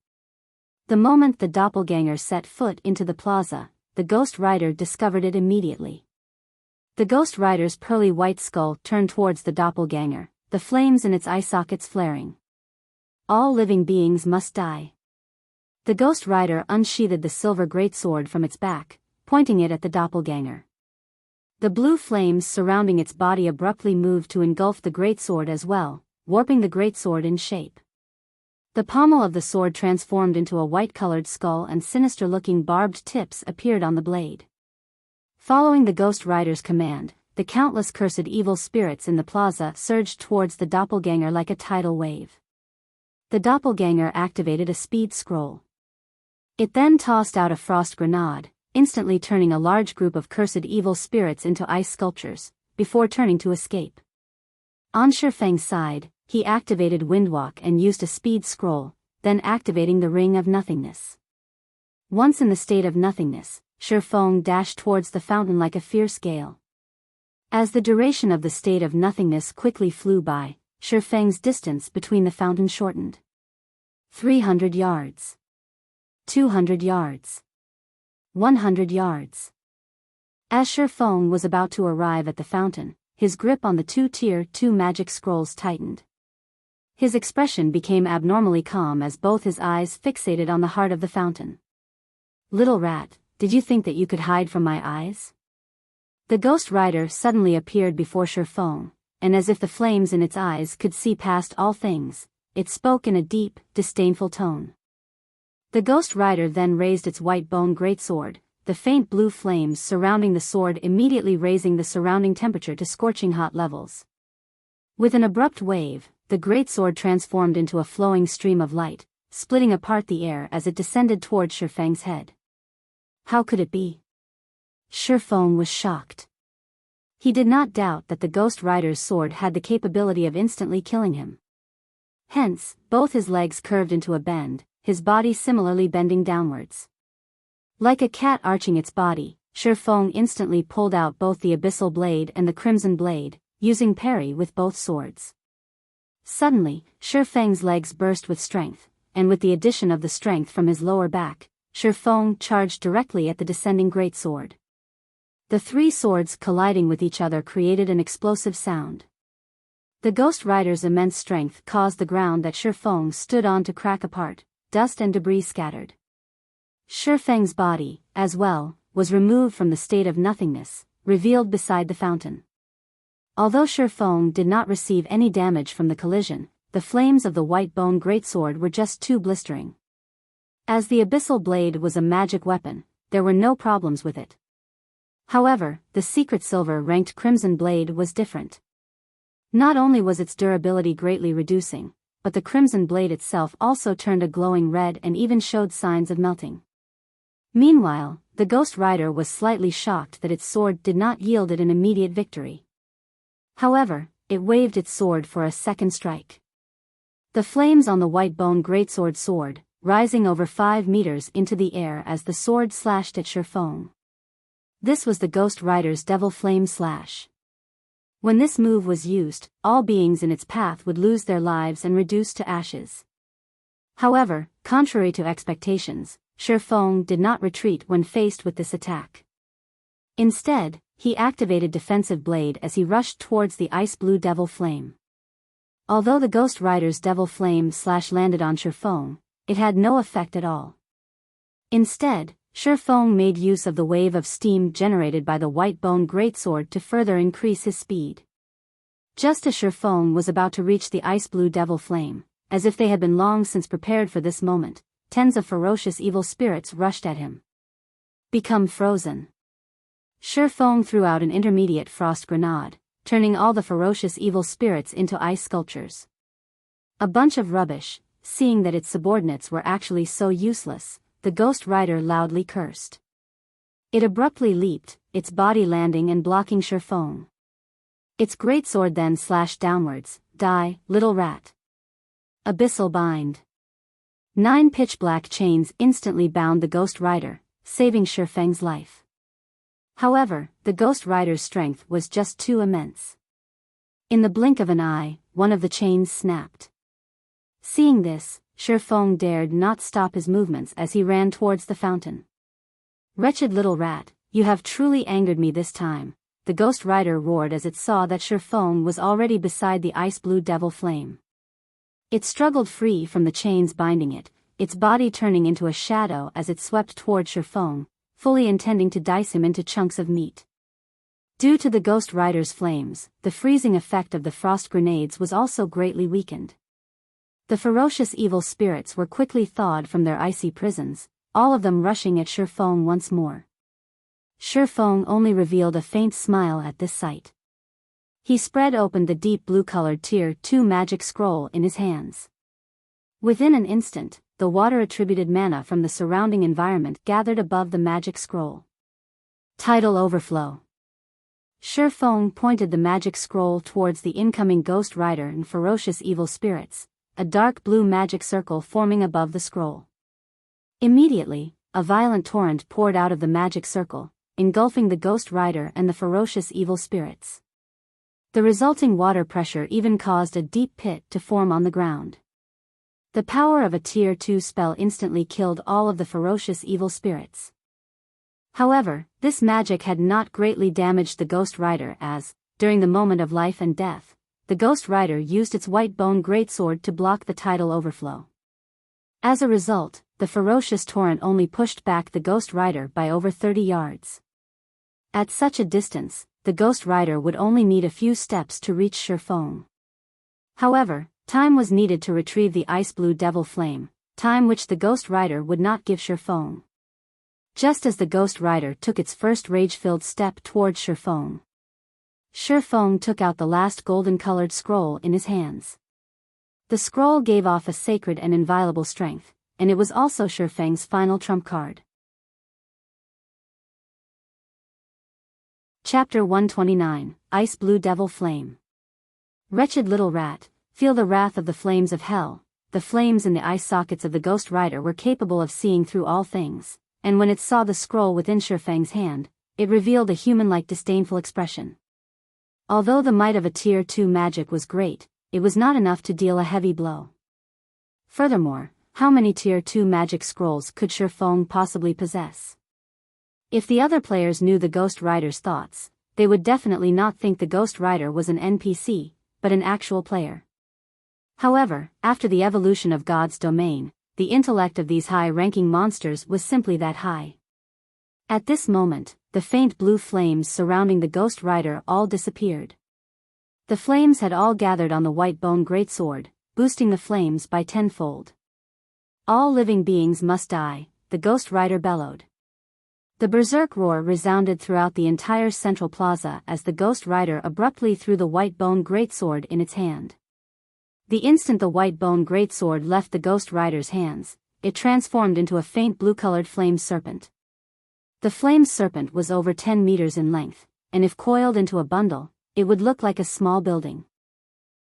The moment the doppelganger set foot into the plaza, the Ghost Rider discovered it immediately. The Ghost Rider's pearly white skull turned towards the doppelganger, the flames in its eye sockets flaring. All living beings must die. The Ghost Rider unsheathed the silver greatsword from its back, pointing it at the doppelganger. The blue flames surrounding its body abruptly moved to engulf the greatsword as well, warping the greatsword in shape. The pommel of the sword transformed into a white-colored skull and sinister-looking barbed tips appeared on the blade. Following the Ghost Rider's command, the countless cursed evil spirits in the plaza surged towards the doppelganger like a tidal wave. The doppelganger activated a speed scroll. It then tossed out a frost grenade, instantly turning a large group of cursed evil spirits into ice sculptures, before turning to escape. On Ye Feng's side, he activated Windwalk and used a speed scroll, then activating the Ring of Nothingness. Once in the state of nothingness, Ye Feng dashed towards the fountain like a fierce gale. As the duration of the state of nothingness quickly flew by, Ye Feng's distance between the fountain shortened. 300 yards. 200 yards. 100 yards. As Ye Feng was about to arrive at the fountain, his grip on the 2 Tier 2 magic scrolls tightened. His expression became abnormally calm as both his eyes fixated on the heart of the fountain. Little rat, did you think that you could hide from my eyes? The Ghost Rider suddenly appeared before Ye Feng, and as if the flames in its eyes could see past all things, it spoke in a deep, disdainful tone. The Ghost Rider then raised its white bone greatsword, the faint blue flames surrounding the sword immediately raising the surrounding temperature to scorching hot levels. With an abrupt wave, the greatsword transformed into a flowing stream of light, splitting apart the air as it descended towards Ye Feng's head. How could it be? Ye Feng was shocked. He did not doubt that the Ghost Rider's sword had the capability of instantly killing him. Hence, both his legs curved into a bend, his body similarly bending downwards. Like a cat arching its body, Ye Feng instantly pulled out both the Abyssal Blade and the Crimson Blade, using parry with both swords. Suddenly, Ye Feng's legs burst with strength, and with the addition of the strength from his lower back, Ye Feng charged directly at the descending greatsword. The 3 swords colliding with each other created an explosive sound. The Ghost Rider's immense strength caused the ground that Ye Feng stood on to crack apart, dust and debris scattered. Ye Feng's body, as well, was removed from the state of nothingness, revealed beside the fountain. Although Ye Feng did not receive any damage from the collision, the flames of the white bone greatsword were just too blistering. As the Abyssal Blade was a magic weapon, there were no problems with it. However, the secret silver-ranked Crimson Blade was different. Not only was its durability greatly reducing, but the Crimson Blade itself also turned a glowing red and even showed signs of melting. Meanwhile, the Ghost Rider was slightly shocked that its sword did not yield it an immediate victory. However, it waved its sword for a second strike. The flames on the white bone greatsword soared, rising over 5 meters into the air as the sword slashed at Ye Feng. This was the Ghost Rider's Devil Flame Slash. When this move was used, all beings in its path would lose their lives and reduce to ashes. However, contrary to expectations, Ye Feng did not retreat when faced with this attack. Instead, he activated Defensive Blade as he rushed towards the ice blue Devil Flame. Although the Ghost Rider's Devil Flame Slash landed on Ye Feng, it had no effect at all. Instead, Ye Feng made use of the wave of steam generated by the white bone greatsword to further increase his speed. Just as Ye Feng was about to reach the ice blue Devil Flame, as if they had been long since prepared for this moment, tens of ferocious evil spirits rushed at him. Become frozen. Ye Feng threw out an intermediate frost grenade, turning all the ferocious evil spirits into ice sculptures. A bunch of rubbish. Seeing that its subordinates were actually so useless, the Ghost Rider loudly cursed. It abruptly leaped, its body landing and blocking Ye Feng. Its greatsword then slashed downwards. Die, little rat. Abyssal bind. 9 pitch-black chains instantly bound the Ghost Rider, saving Ye Feng's life. However, the Ghost Rider's strength was just too immense. In the blink of an eye, one of the chains snapped. Seeing this, Ye Feng dared not stop his movements as he ran towards the fountain. Wretched little rat, you have truly angered me this time, the Ghost Rider roared as it saw that Ye Feng was already beside the ice-blue devil flame. It struggled free from the chains binding it, its body turning into a shadow as it swept towards Ye Feng, fully intending to dice him into chunks of meat. Due to the Ghost Rider's flames, the freezing effect of the frost grenades was also greatly weakened. The ferocious evil spirits were quickly thawed from their icy prisons, all of them rushing at Ye Feng once more. Ye Feng only revealed a faint smile at this sight. He spread open the deep blue-colored Tier 2 magic scroll in his hands. Within an instant, the water-attributed mana from the surrounding environment gathered above the magic scroll. Tidal overflow. Ye Feng pointed the magic scroll towards the incoming Ghost Rider and ferocious evil spirits, a dark blue magic circle forming above the scroll. Immediately, a violent torrent poured out of the magic circle, engulfing the Ghost Rider and the ferocious evil spirits. The resulting water pressure even caused a deep pit to form on the ground. The power of a Tier 2 spell instantly killed all of the ferocious evil spirits. However, this magic had not greatly damaged the Ghost Rider as, during the moment of life and death, the Ghost Rider used its white bone greatsword to block the tidal overflow. As a result, the ferocious torrent only pushed back the Ghost Rider by over 30 yards. At such a distance, the Ghost Rider would only need a few steps to reach Ye Feng. However, time was needed to retrieve the ice-blue devil flame, time which the Ghost Rider would not give Ye Feng. Just as the Ghost Rider took its first rage-filled step towards Ye Feng, Ye Feng took out the last golden-colored scroll in his hands. The scroll gave off a sacred and inviolable strength, and it was also Ye Feng's final trump card. Chapter 129, Ice Blue Devil Flame. Wretched little rat, feel the wrath of the flames of hell. The flames in the eye sockets of the Ghost Rider were capable of seeing through all things, and when it saw the scroll within Ye Feng's hand, it revealed a human-like disdainful expression. Although the might of a Tier 2 magic was great, it was not enough to deal a heavy blow. Furthermore, how many Tier 2 magic scrolls could Ye Feng possibly possess? If the other players knew the Ghost Rider's thoughts, they would definitely not think the Ghost Rider was an NPC, but an actual player. However, after the evolution of God's domain, the intellect of these high-ranking monsters was simply that high. At this moment, the faint blue flames surrounding the Ghost Rider all disappeared. The flames had all gathered on the white bone greatsword, boosting the flames by tenfold. All living beings must die, the Ghost Rider bellowed. The berserk roar resounded throughout the entire central plaza as the Ghost Rider abruptly threw the white bone greatsword in its hand. The instant the white bone greatsword left the Ghost Rider's hands, it transformed into a faint blue-colored flame serpent. The flame serpent was over 10 meters in length, and if coiled into a bundle, it would look like a small building.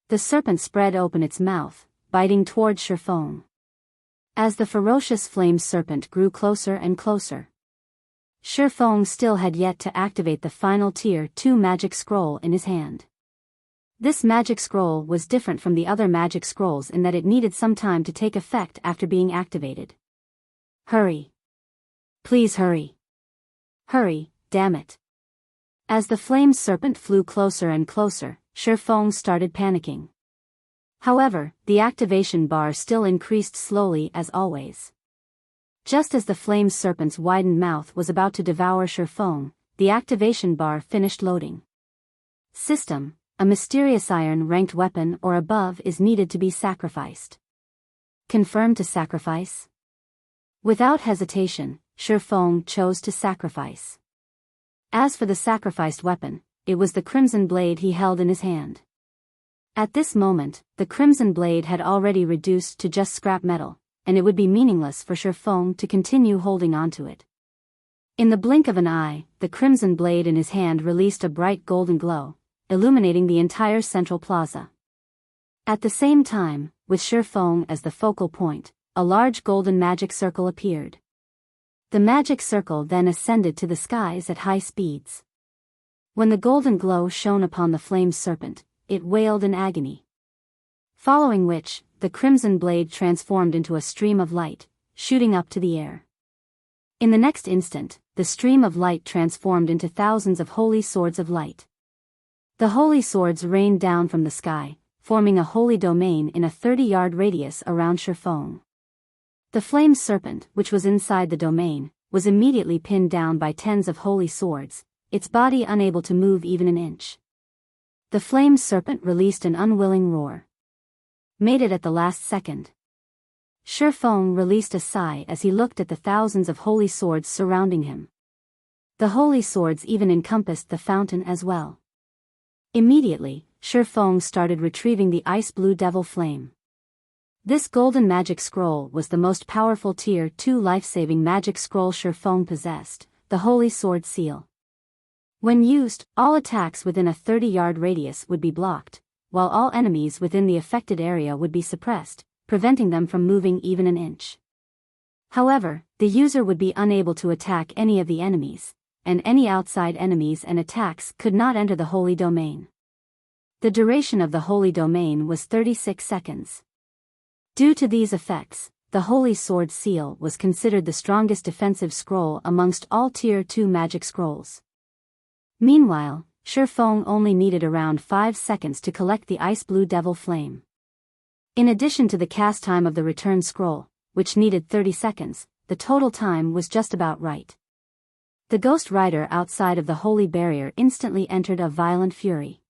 The serpent spread open its mouth, biting towards Ye Feng. As the ferocious flame serpent grew closer and closer, Ye Feng still had yet to activate the final Tier 2 magic scroll in his hand. This magic scroll was different from the other magic scrolls in that it needed some time to take effect after being activated. Hurry. Please hurry. Hurry, damn it. As the flame serpent flew closer and closer, Ye Feng started panicking. However, the activation bar still increased slowly as always. Just as the flame serpent's widened mouth was about to devour Ye Feng, the activation bar finished loading. System: a mysterious iron-ranked weapon or above is needed to be sacrificed. Confirm to sacrifice? Without hesitation, Ye Feng chose to sacrifice. As for the sacrificed weapon, it was the crimson blade he held in his hand. At this moment, the crimson blade had already reduced to just scrap metal, and it would be meaningless for Ye Feng to continue holding onto it. In the blink of an eye, the crimson blade in his hand released a bright golden glow, illuminating the entire central plaza. At the same time, with Ye Feng as the focal point, a large golden magic circle appeared. The magic circle then ascended to the skies at high speeds. When the golden glow shone upon the flame serpent, it wailed in agony. Following which, the crimson blade transformed into a stream of light, shooting up to the air. In the next instant, the stream of light transformed into thousands of holy swords of light. The holy swords rained down from the sky, forming a holy domain in a 30-yard radius around Ye Feng. The flame serpent, which was inside the domain, was immediately pinned down by tens of holy swords, its body unable to move even an inch. The flame serpent released an unwilling roar. Made it at the last second. Ye Feng released a sigh as he looked at the thousands of holy swords surrounding him. The holy swords even encompassed the fountain as well. Immediately, Ye Feng started retrieving the ice blue devil flame. This golden magic scroll was the most powerful Tier 2 life-saving magic scroll Ye Feng possessed, the Holy Sword Seal. When used, all attacks within a 30-yard radius would be blocked, while all enemies within the affected area would be suppressed, preventing them from moving even an inch. However, the user would be unable to attack any of the enemies, and any outside enemies and attacks could not enter the holy domain. The duration of the holy domain was 36 seconds. Due to these effects, the Holy Sword Seal was considered the strongest defensive scroll amongst all Tier 2 magic scrolls. Meanwhile, Ye Feng only needed around 5 seconds to collect the ice blue devil flame. In addition to the cast time of the return scroll, which needed 30 seconds, the total time was just about right. The Ghost Rider outside of the holy barrier instantly entered a violent fury.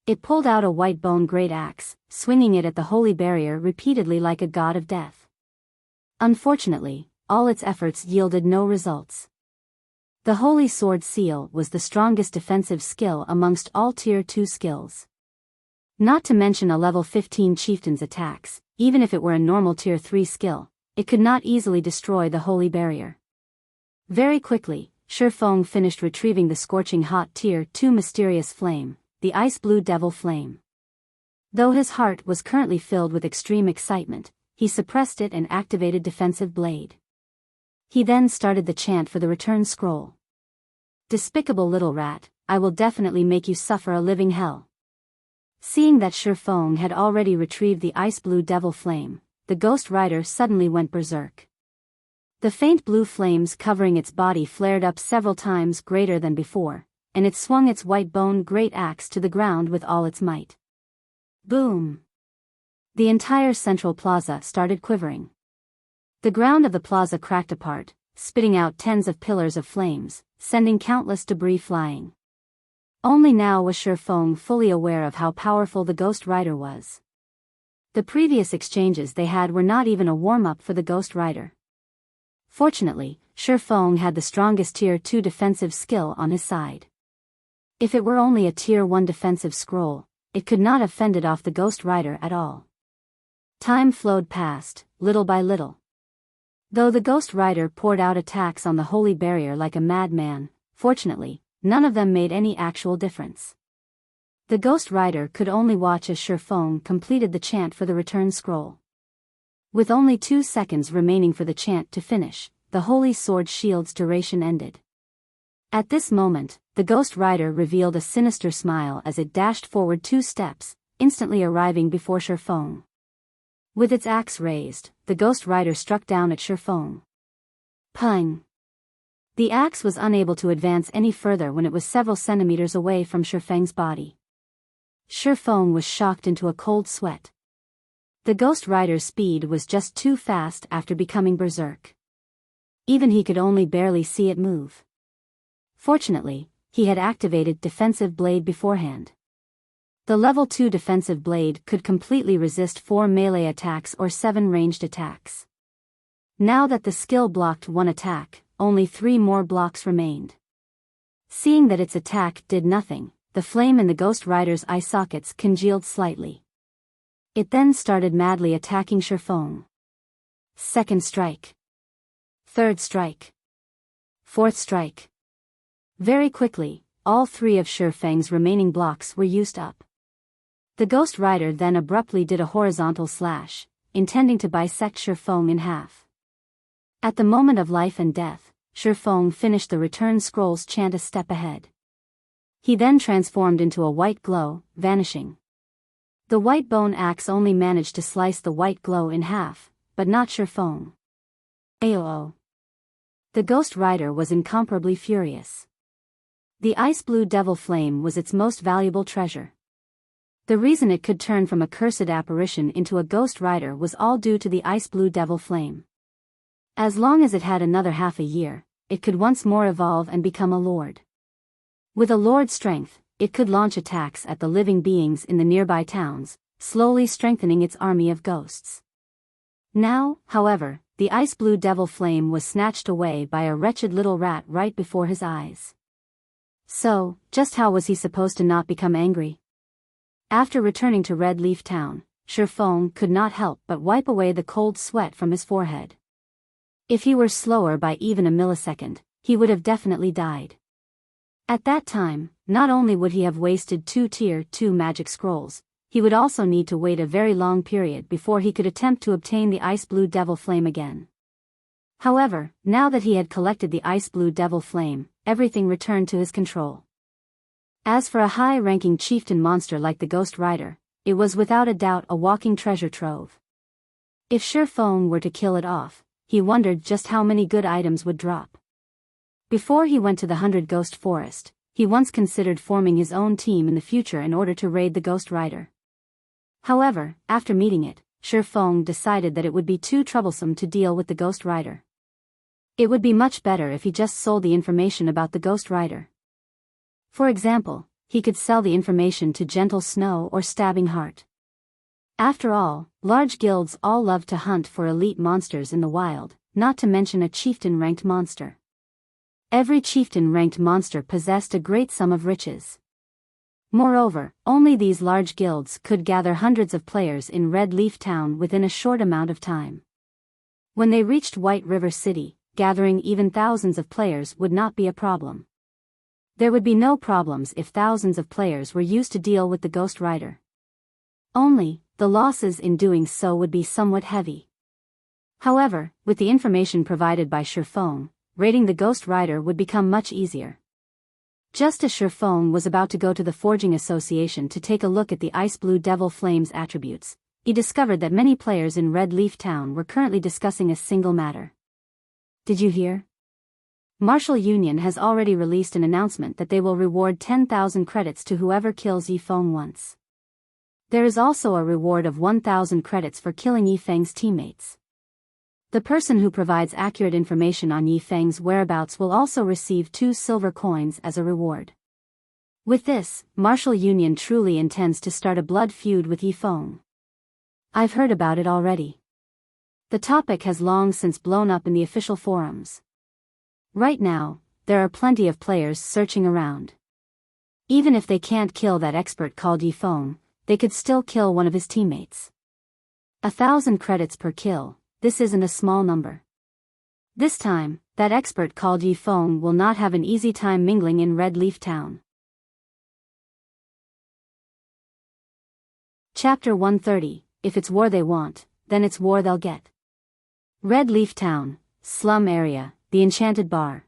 It pulled out a white bone great axe, swinging it at the holy barrier repeatedly like a god of death. Unfortunately, all its efforts yielded no results. The Holy Sword Seal was the strongest defensive skill amongst all Tier 2 skills. Not to mention a level 15 chieftain's attacks, even if it were a normal Tier 3 skill, it could not easily destroy the holy barrier. Very quickly, Ye Feng finished retrieving the scorching hot Tier 2 mysterious flame, the ice blue devil flame. Though his heart was currently filled with extreme excitement, he suppressed it and activated defensive blade. He then started the chant for the return scroll. Despicable little rat, I will definitely make you suffer a living hell. Seeing that Ye Feng had already retrieved the ice blue devil flame, the Ghost Rider suddenly went berserk. The faint blue flames covering its body flared up several times greater than before, and it swung its white bone great axe to the ground with all its might. Boom! The entire central plaza started quivering. The ground of the plaza cracked apart, spitting out tens of pillars of flames, sending countless debris flying. Only now was Ye Feng fully aware of how powerful the Ghost Rider was. The previous exchanges they had were not even a warm-up for the Ghost Rider. Fortunately, Ye Feng had the strongest Tier 2 defensive skill on his side. If it were only a Tier 1 defensive scroll, it could not have fended off the Ghost Rider at all. Time flowed past, little by little. Though the Ghost Rider poured out attacks on the holy barrier like a madman, fortunately, none of them made any actual difference. The Ghost Rider could only watch as Ye Feng completed the chant for the return scroll. With only 2 seconds remaining for the chant to finish, the Holy Sword Shield's duration ended. At this moment, the Ghost Rider revealed a sinister smile as it dashed forward 2 steps, instantly arriving before Ye Feng. With its axe raised, the Ghost Rider struck down at Ye Feng. Pung! The axe was unable to advance any further when it was several centimeters away from Ye Feng's body. Ye Feng was shocked into a cold sweat. The Ghost Rider's speed was just too fast after becoming berserk. Even he could only barely see it move. Fortunately, he had activated Defensive Blade beforehand. The level 2 defensive blade could completely resist 4 melee attacks or 7 ranged attacks. Now that the skill blocked 1 attack, only 3 more blocks remained. Seeing that its attack did nothing, the flame in the Ghost Rider's eye sockets congealed slightly. It then started madly attacking Ye Feng. Second strike. Third strike. Fourth strike. Very quickly, all 3 of Ye Feng's remaining blocks were used up. The Ghost Rider then abruptly did a horizontal slash, intending to bisect Ye Feng in half. At the moment of life and death, Ye Feng finished the Return Scroll's chant a step ahead. He then transformed into a white glow, vanishing. The white bone axe only managed to slice the white glow in half, but not Ye Feng. Aoo. The Ghost Rider was incomparably furious. The ice blue devil flame was its most valuable treasure. The reason it could turn from a cursed apparition into a Ghost Rider was all due to the ice blue devil flame. As long as it had another half a year, it could once more evolve and become a lord. With a lord's strength, it could launch attacks at the living beings in the nearby towns, slowly strengthening its army of ghosts. Now, however, the ice blue devil flame was snatched away by a wretched little rat right before his eyes. So, just how was he supposed to not become angry? After returning to Red Leaf Town, Ye Feng could not help but wipe away the cold sweat from his forehead. If he were slower by even a millisecond, he would have definitely died. At that time, not only would he have wasted 2 Tier 2 magic scrolls, he would also need to wait a very long period before he could attempt to obtain the ice blue devil flame again. However, now that he had collected the ice blue devil flame, everything returned to his control. As for a high-ranking chieftain monster like the Ghost Rider, it was without a doubt a walking treasure trove. If Ye Feng were to kill it off, he wondered just how many good items would drop. Before he went to the 100 Ghost Forest, he once considered forming his own team in the future in order to raid the Ghost Rider. However, after meeting it, Ye Feng decided that it would be too troublesome to deal with the Ghost Rider. It would be much better if he just sold the information about the Ghost Rider. For example, he could sell the information to Gentle Snow or Stabbing Heart. After all, large guilds all love to hunt for elite monsters in the wild, not to mention a chieftain-ranked monster. Every chieftain-ranked monster possessed a great sum of riches. Moreover, only these large guilds could gather hundreds of players in Red Leaf Town within a short amount of time. When they reached White River City, gathering even thousands of players would not be a problem. There would be no problems if thousands of players were used to deal with the Ghost Rider. Only, the losses in doing so would be somewhat heavy. However, with the information provided by Ye Feng, raiding the Ghost Rider would become much easier. Just as Ye Feng was about to go to the Forging Association to take a look at the Ice Blue Devil Flame's attributes, he discovered that many players in Red Leaf Town were currently discussing a single matter. Did you hear? Martial Union has already released an announcement that they will reward 10,000 credits to whoever kills Ye Feng once. There is also a reward of 1,000 credits for killing Ye Feng's teammates. The person who provides accurate information on Ye Feng's whereabouts will also receive 2 silver coins as a reward. With this, Martial Union truly intends to start a blood feud with Ye Feng. I've heard about it already. The topic has long since blown up in the official forums. Right now, there are plenty of players searching around. Even if they can't kill that expert called Ye Feng, they could still kill one of his teammates. 1,000 credits per kill, this isn't a small number. This time, that expert called Ye Feng will not have an easy time mingling in Red Leaf Town. Chapter 130, If it's war they want, then it's war they'll get. Red Leaf Town, slum area, the Enchanted Bar.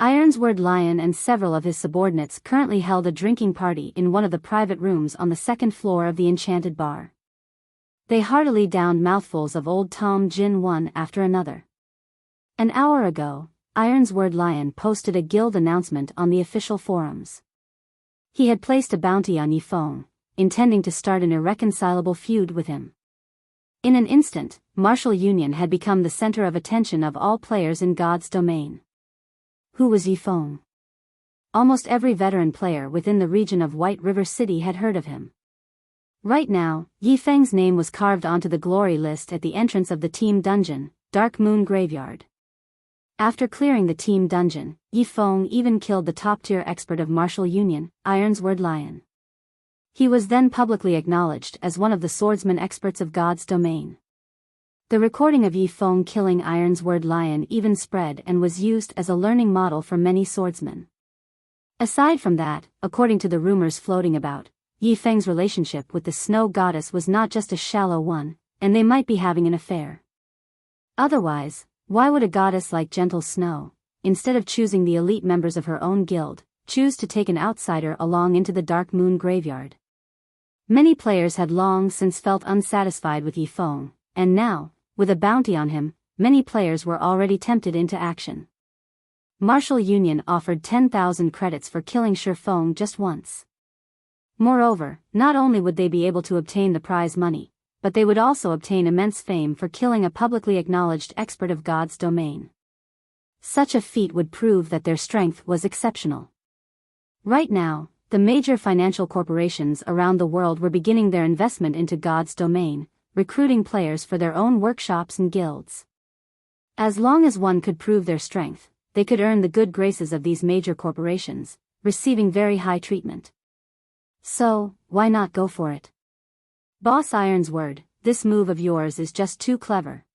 Ironsword Lion and several of his subordinates currently held a drinking party in one of the private rooms on the 2nd floor of the Enchanted Bar. They heartily downed mouthfuls of Old Tom Gin one after another. An hour ago, Ironsword Lion posted a guild announcement on the official forums. He had placed a bounty on Ye Feng, intending to start an irreconcilable feud with him. In an instant, Martial Union had become the center of attention of all players in God's domain. Who was Ye Feng? Almost every veteran player within the region of White River City had heard of him. Right now, Ye Feng's name was carved onto the glory list at the entrance of the team dungeon, Dark Moon Graveyard. After clearing the team dungeon, Ye Feng even killed the top-tier expert of martial union, Iron's Word Lion. He was then publicly acknowledged as one of the swordsman experts of God's domain. The recording of Ye Feng killing Iron's Word Lion even spread and was used as a learning model for many swordsmen. Aside from that, according to the rumors floating about, Ye Feng's relationship with the snow goddess was not just a shallow one, and they might be having an affair. Otherwise, why would a goddess like Gentle Snow, instead of choosing the elite members of her own guild, choose to take an outsider along into the Dark Moon graveyard? Many players had long since felt unsatisfied with Ye Feng, and now, with a bounty on him, many players were already tempted into action. Martial Union offered 10,000 credits for killing Shi Feng just once. Moreover, not only would they be able to obtain the prize money, but they would also obtain immense fame for killing a publicly acknowledged expert of God's domain. Such a feat would prove that their strength was exceptional. Right now, the major financial corporations around the world were beginning their investment into God's domain, recruiting players for their own workshops and guilds. As long as one could prove their strength, they could earn the good graces of these major corporations, receiving very high treatment. So, why not go for it? Boss Iron's Word, this move of yours is just too clever.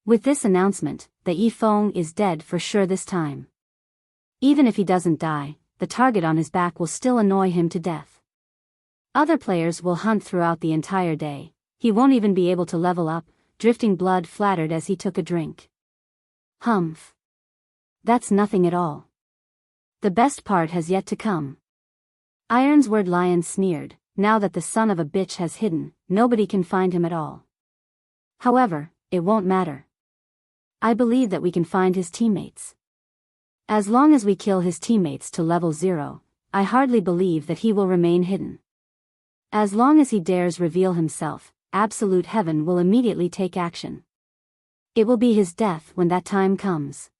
With this announcement, that Ye Feng is dead for sure this time. Even if he doesn't die, the target on his back will still annoy him to death. Other players will hunt throughout the entire day. He won't even be able to level up, drifting blood flattered as he took a drink. Humph. That's nothing at all. The best part has yet to come. Iron's Word Lion sneered, now that the son of a bitch has hidden, nobody can find him at all. However, it won't matter. I believe that we can find his teammates. As long as we kill his teammates to level 0, I hardly believe that he will remain hidden. As long as he dares reveal himself, absolute heaven will immediately take action. It will be his death when that time comes.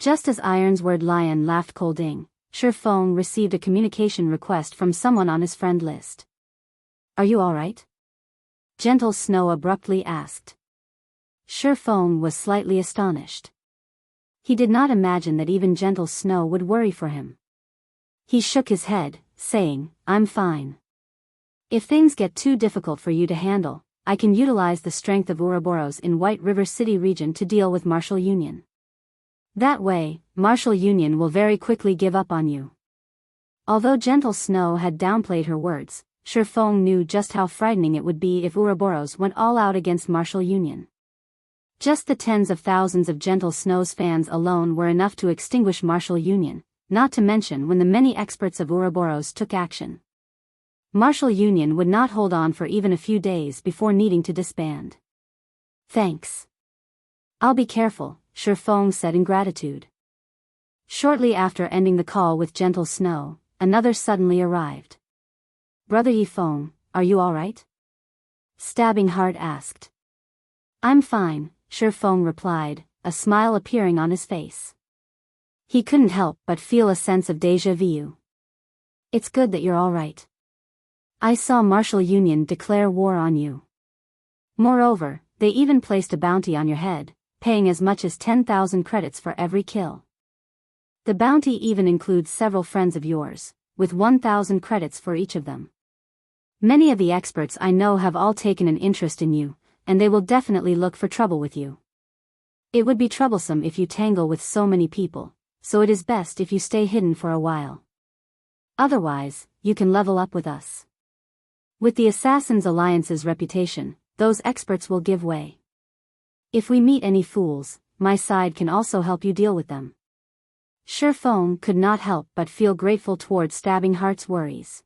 Just as Iron's Word Lion laughed colding, Shi Feng received a communication request from someone on his friend list. Are you alright? Gentle Snow abruptly asked. Shi Feng was slightly astonished. He did not imagine that even Gentle Snow would worry for him. He shook his head, saying, I'm fine. If things get too difficult for you to handle, I can utilize the strength of Ouroboros in White River City region to deal with Martial Union. That way, Martial Union will very quickly give up on you. Although Gentle Snow had downplayed her words, Shi Feng knew just how frightening it would be if Ouroboros went all out against Martial Union. Just the tens of thousands of Gentle Snow's fans alone were enough to extinguish Martial Union, not to mention when the many experts of Ouroboros took action. Martial Union would not hold on for even a few days before needing to disband. Thanks. I'll be careful, Shi Feng said in gratitude. Shortly after ending the call with Gentle Snow, another suddenly arrived. Brother Ye Feng, are you alright? Stabbing Heart asked. I'm fine, Shi Feng replied, a smile appearing on his face. He couldn't help but feel a sense of déjà vu. It's good that you're alright. I saw Martial Union declare war on you. Moreover, they even placed a bounty on your head, paying as much as 10,000 credits for every kill. The bounty even includes several friends of yours, with 1,000 credits for each of them. Many of the experts I know have all taken an interest in you, and they will definitely look for trouble with you. It would be troublesome if you tangle with so many people, so it is best if you stay hidden for a while. Otherwise, you can level up with us. With the Assassin's Alliance's reputation, those experts will give way. If we meet any fools, my side can also help you deal with them. Shi Feng could not help but feel grateful towards Stabbing Heart's worries.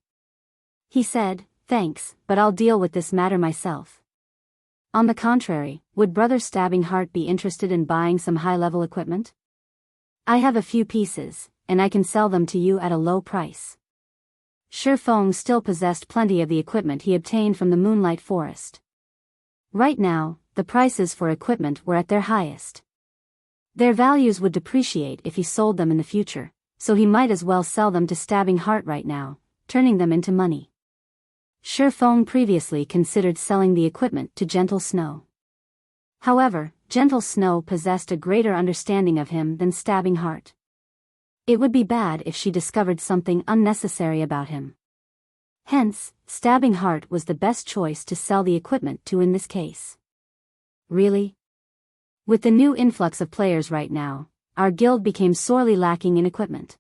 He said, thanks, but I'll deal with this matter myself. On the contrary, would Brother Stabbing Heart be interested in buying some high-level equipment? I have a few pieces, and I can sell them to you at a low price. Shi Feng still possessed plenty of the equipment he obtained from the Moonlight Forest. Right now, the prices for equipment were at their highest. Their values would depreciate if he sold them in the future, so he might as well sell them to Stabbing Heart right now, turning them into money. Shi Feng previously considered selling the equipment to Gentle Snow. However, Gentle Snow possessed a greater understanding of him than Stabbing Heart. It would be bad if she discovered something unnecessary about him. Hence, Stabbing Heart was the best choice to sell the equipment to in this case. Really? With the new influx of players right now, our guild became sorely lacking in equipment.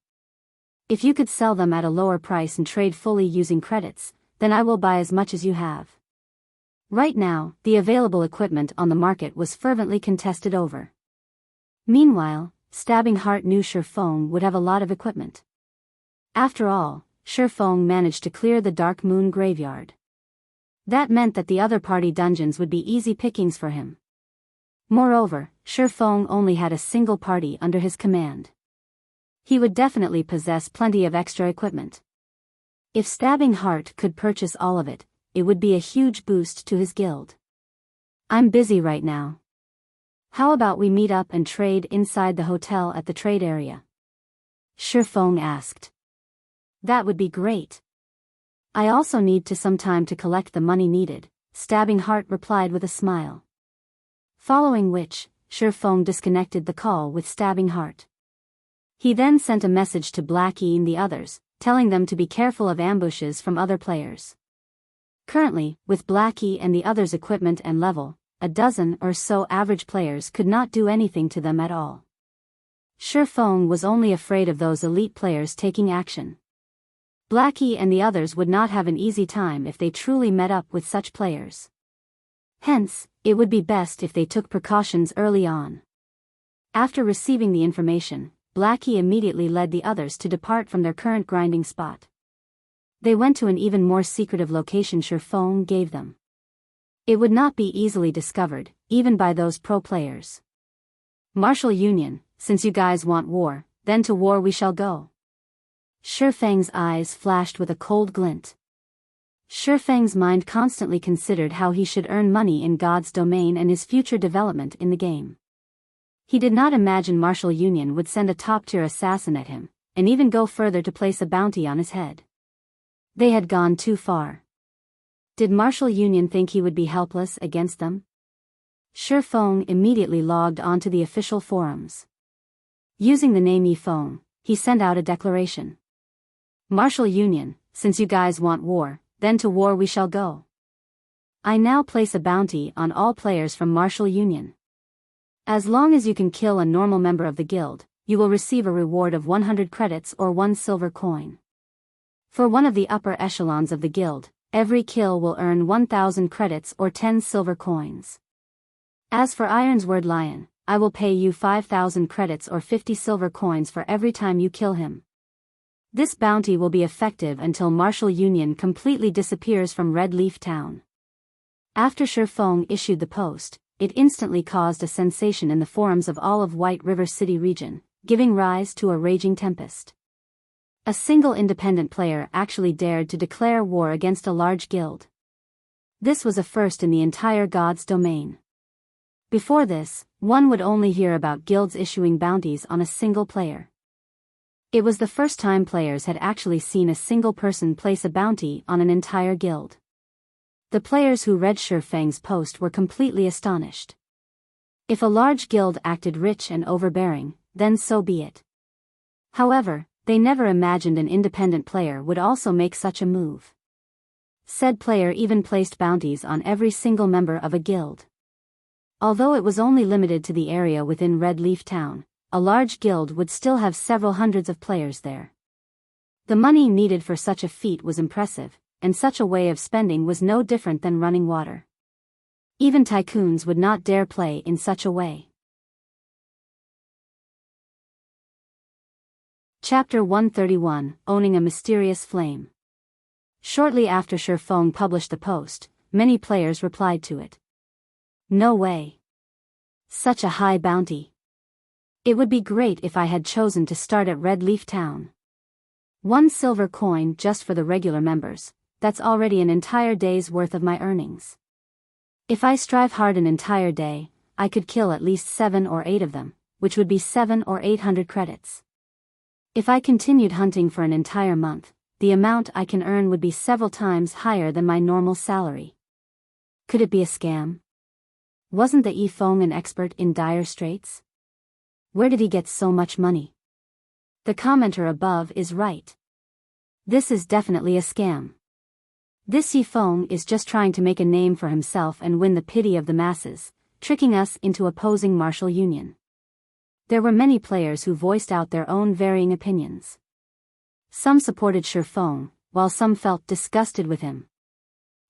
If you could sell them at a lower price and trade fully using credits, then I will buy as much as you have. Right now, the available equipment on the market was fervently contested over. Meanwhile, Stabbing Heart knew Ye Feng would have a lot of equipment. After all, Ye Feng managed to clear the Dark Moon graveyard. That meant that the other party dungeons would be easy pickings for him. Moreover, Ye Feng only had a single party under his command. He would definitely possess plenty of extra equipment. If Stabbing Heart could purchase all of it, it would be a huge boost to his guild. I'm busy right now. How about we meet up and trade inside the hotel at the trade area? Ye Feng asked. That would be great. I also need some time to collect the money needed, Stabbing Heart replied with a smile. Following which, Ye Feng disconnected the call with Stabbing Heart. He then sent a message to Blackie and the others, telling them to be careful of ambushes from other players. Currently, with Blackie and the others' equipment and level, a dozen or so average players could not do anything to them at all. Ye Feng was only afraid of those elite players taking action. Blackie and the others would not have an easy time if they truly met up with such players. Hence, it would be best if they took precautions early on. After receiving the information, Blackie immediately led the others to depart from their current grinding spot. They went to an even more secretive location Ye Feng gave them. It would not be easily discovered, even by those pro players. Martial Union, since you guys want war, then to war we shall go. Ye Feng's eyes flashed with a cold glint. Ye Feng's mind constantly considered how he should earn money in God's domain and his future development in the game. He did not imagine Martial Union would send a top-tier assassin at him, and even go further to place a bounty on his head. They had gone too far. Did Martial Union think he would be helpless against them? Ye Feng immediately logged onto the official forums. Using the name Ye Feng, he sent out a declaration. Martial Union, since you guys want war, then to war we shall go. I now place a bounty on all players from Martial Union. As long as you can kill a normal member of the guild, you will receive a reward of 100 credits or 1 silver coin. For one of the upper echelons of the guild, every kill will earn 1,000 credits or 10 silver coins. As for Ironsword Lion, I will pay you 5,000 credits or 50 silver coins for every time you kill him. This bounty will be effective until Martial Union completely disappears from Red Leaf Town. After Ye Feng issued the post, it instantly caused a sensation in the forums of all of White River City region, giving rise to a raging tempest. A single independent player actually dared to declare war against a large guild. This was a first in the entire God's domain. Before this, one would only hear about guilds issuing bounties on a single player. It was the first time players had actually seen a single person place a bounty on an entire guild. The players who read Ye Feng's post were completely astonished. If a large guild acted rich and overbearing, then so be it. However, they never imagined an independent player would also make such a move. Said player even placed bounties on every single member of a guild. Although it was only limited to the area within Red Leaf Town, a large guild would still have several hundreds of players there. The money needed for such a feat was impressive, and such a way of spending was no different than running water. Even tycoons would not dare play in such a way. Chapter 131, Owning a Mysterious Flame. Shortly after Ye Feng published the post, many players replied to it. No way. Such a high bounty. It would be great if I had chosen to start at Red Leaf Town. 1 silver coin just for the regular members, that's already an entire day's worth of my earnings. If I strive hard an entire day, I could kill at least 7 or 8 of them, which would be 700 or 800 credits. If I continued hunting for an entire month, the amount I can earn would be several times higher than my normal salary. Could it be a scam? Wasn't the Ye Feng an expert in dire straits? Where did he get so much money? The commenter above is right. This is definitely a scam. This Ye Feng is just trying to make a name for himself and win the pity of the masses, tricking us into opposing martial union. There were many players who voiced out their own varying opinions. Some supported Ye Feng, while some felt disgusted with him.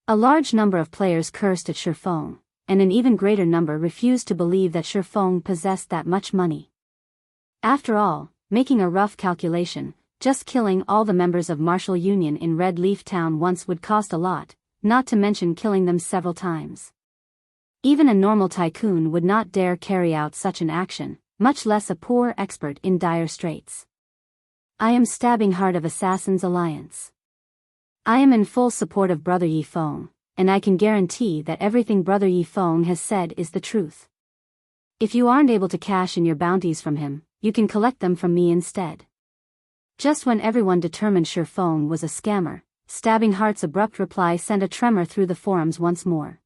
A large number of players cursed at Ye Feng, and an even greater number refused to believe that Ye Feng possessed that much money. After all, making a rough calculation, just killing all the members of Martial Union in Red Leaf Town once would cost a lot, not to mention killing them several times. Even a normal tycoon would not dare carry out such an action, much less a poor expert in dire straits. I am stabbing heart of Assassins Alliance. I am in full support of Brother Ye Feng, and I can guarantee that everything Brother Ye Feng has said is the truth. If you aren't able to cash in your bounties from him, you can collect them from me instead. Just when everyone determined Ye Feng was a scammer, Stabbing Heart's abrupt reply sent a tremor through the forums once more.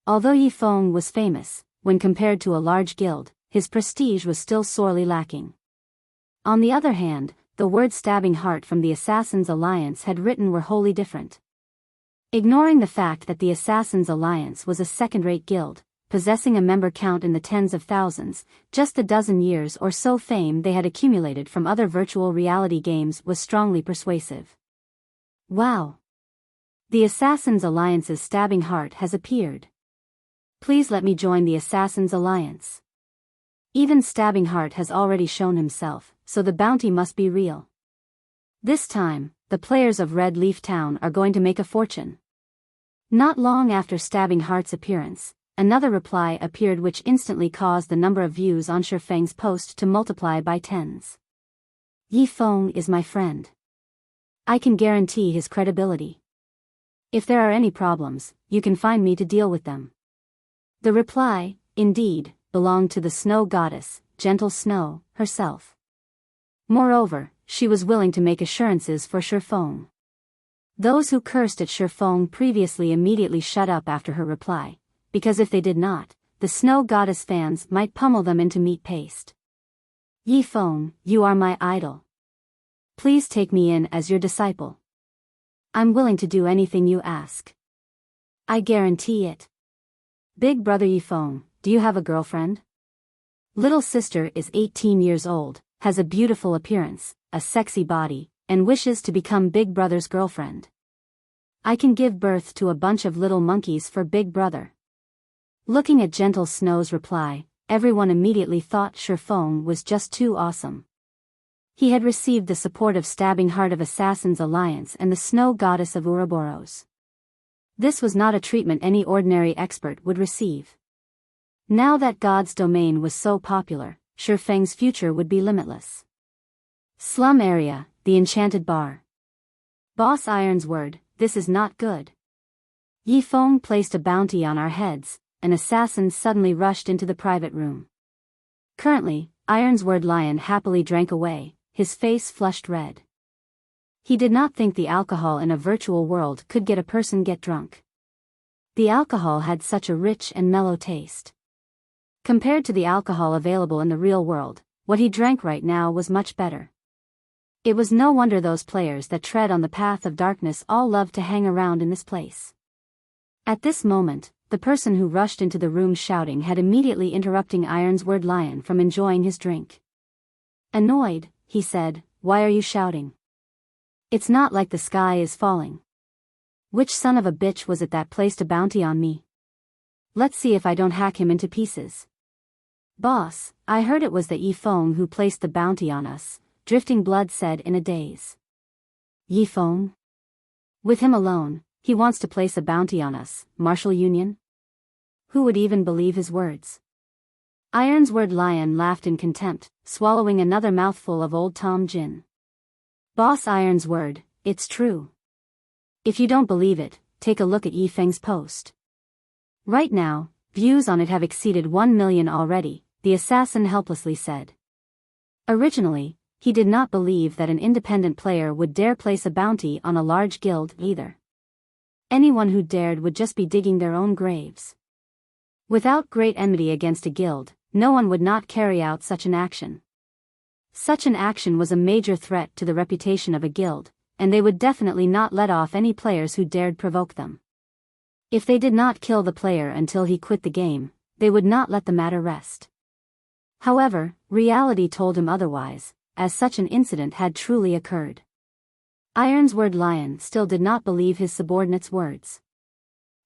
Although Ye Feng was famous, when compared to a large guild, his prestige was still sorely lacking. On the other hand, the words Stabbing Heart from the Assassins Alliance had written were wholly different. Ignoring the fact that the Assassins Alliance was a second-rate guild, possessing a member count in the tens of thousands, just the dozen years or so fame they had accumulated from other virtual reality games was strongly persuasive. Wow! The Assassins Alliance's Stabbing Heart has appeared. Please let me join the Assassins Alliance. Even Stabbing Heart has already shown himself, so the bounty must be real. This time, the players of Red Leaf Town are going to make a fortune. Not long after Stabbing Heart's appearance, another reply appeared which instantly caused the number of views on Ye Feng's post to multiply by tens. Ye Feng is my friend. I can guarantee his credibility. If there are any problems, you can find me to deal with them. The reply, indeed, belonged to the snow goddess, Gentle Snow, herself. Moreover, she was willing to make assurances for Ye Feng. Those who cursed at Ye Feng previously immediately shut up after her reply, because if they did not, the snow goddess fans might pummel them into meat paste. Ye Feng, you are my idol. Please take me in as your disciple. I'm willing to do anything you ask. I guarantee it. Big brother Ye Feng, do you have a girlfriend? Little sister is 18 years old, has a beautiful appearance, a sexy body, and wishes to become Big Brother's girlfriend. I can give birth to a bunch of little monkeys for Big Brother. Looking at Gentle Snow's reply, everyone immediately thought Ye Feng was just too awesome. He had received the support of Stabbing Heart of Assassins Alliance and the Snow Goddess of Ouroboros. This was not a treatment any ordinary expert would receive. Now that God's domain was so popular, Ye Feng's future would be limitless. Slum area, the enchanted bar. Boss Iron's word, this is not good. Ye Feng placed a bounty on our heads. An assassin suddenly rushed into the private room. Currently, Iron's word Lion happily drank away, his face flushed red. He did not think the alcohol in a virtual world could get a person get drunk. The alcohol had such a rich and mellow taste. Compared to the alcohol available in the real world, what he drank right now was much better. It was no wonder those players that tread on the path of darkness all loved to hang around in this place. At this moment, the person who rushed into the room shouting had immediately interrupting Iron's word Lion from enjoying his drink. Annoyed, he said, "Why are you shouting? It's not like the sky is falling. Which son of a bitch was it that placed a bounty on me? Let's see if I don't hack him into pieces." "Boss, I heard it was the Ye Feng who placed the bounty on us," Drifting Blood said in a daze. Ye Feng? With him alone, he wants to place a bounty on us, Martial Union? Who would even believe his words? Iron's word Lion laughed in contempt, swallowing another mouthful of Old Tom Gin. Boss Iron's word, it's true. If you don't believe it, take a look at Ye Feng's post. Right now, views on it have exceeded 1 million already, the assassin helplessly said. Originally, he did not believe that an independent player would dare place a bounty on a large guild either. Anyone who dared would just be digging their own graves. Without great enmity against a guild, no one would not carry out such an action. Such an action was a major threat to the reputation of a guild, and they would definitely not let off any players who dared provoke them. If they did not kill the player until he quit the game, they would not let the matter rest. However, reality told him otherwise, as such an incident had truly occurred. Ironsword Lion still did not believe his subordinates' words.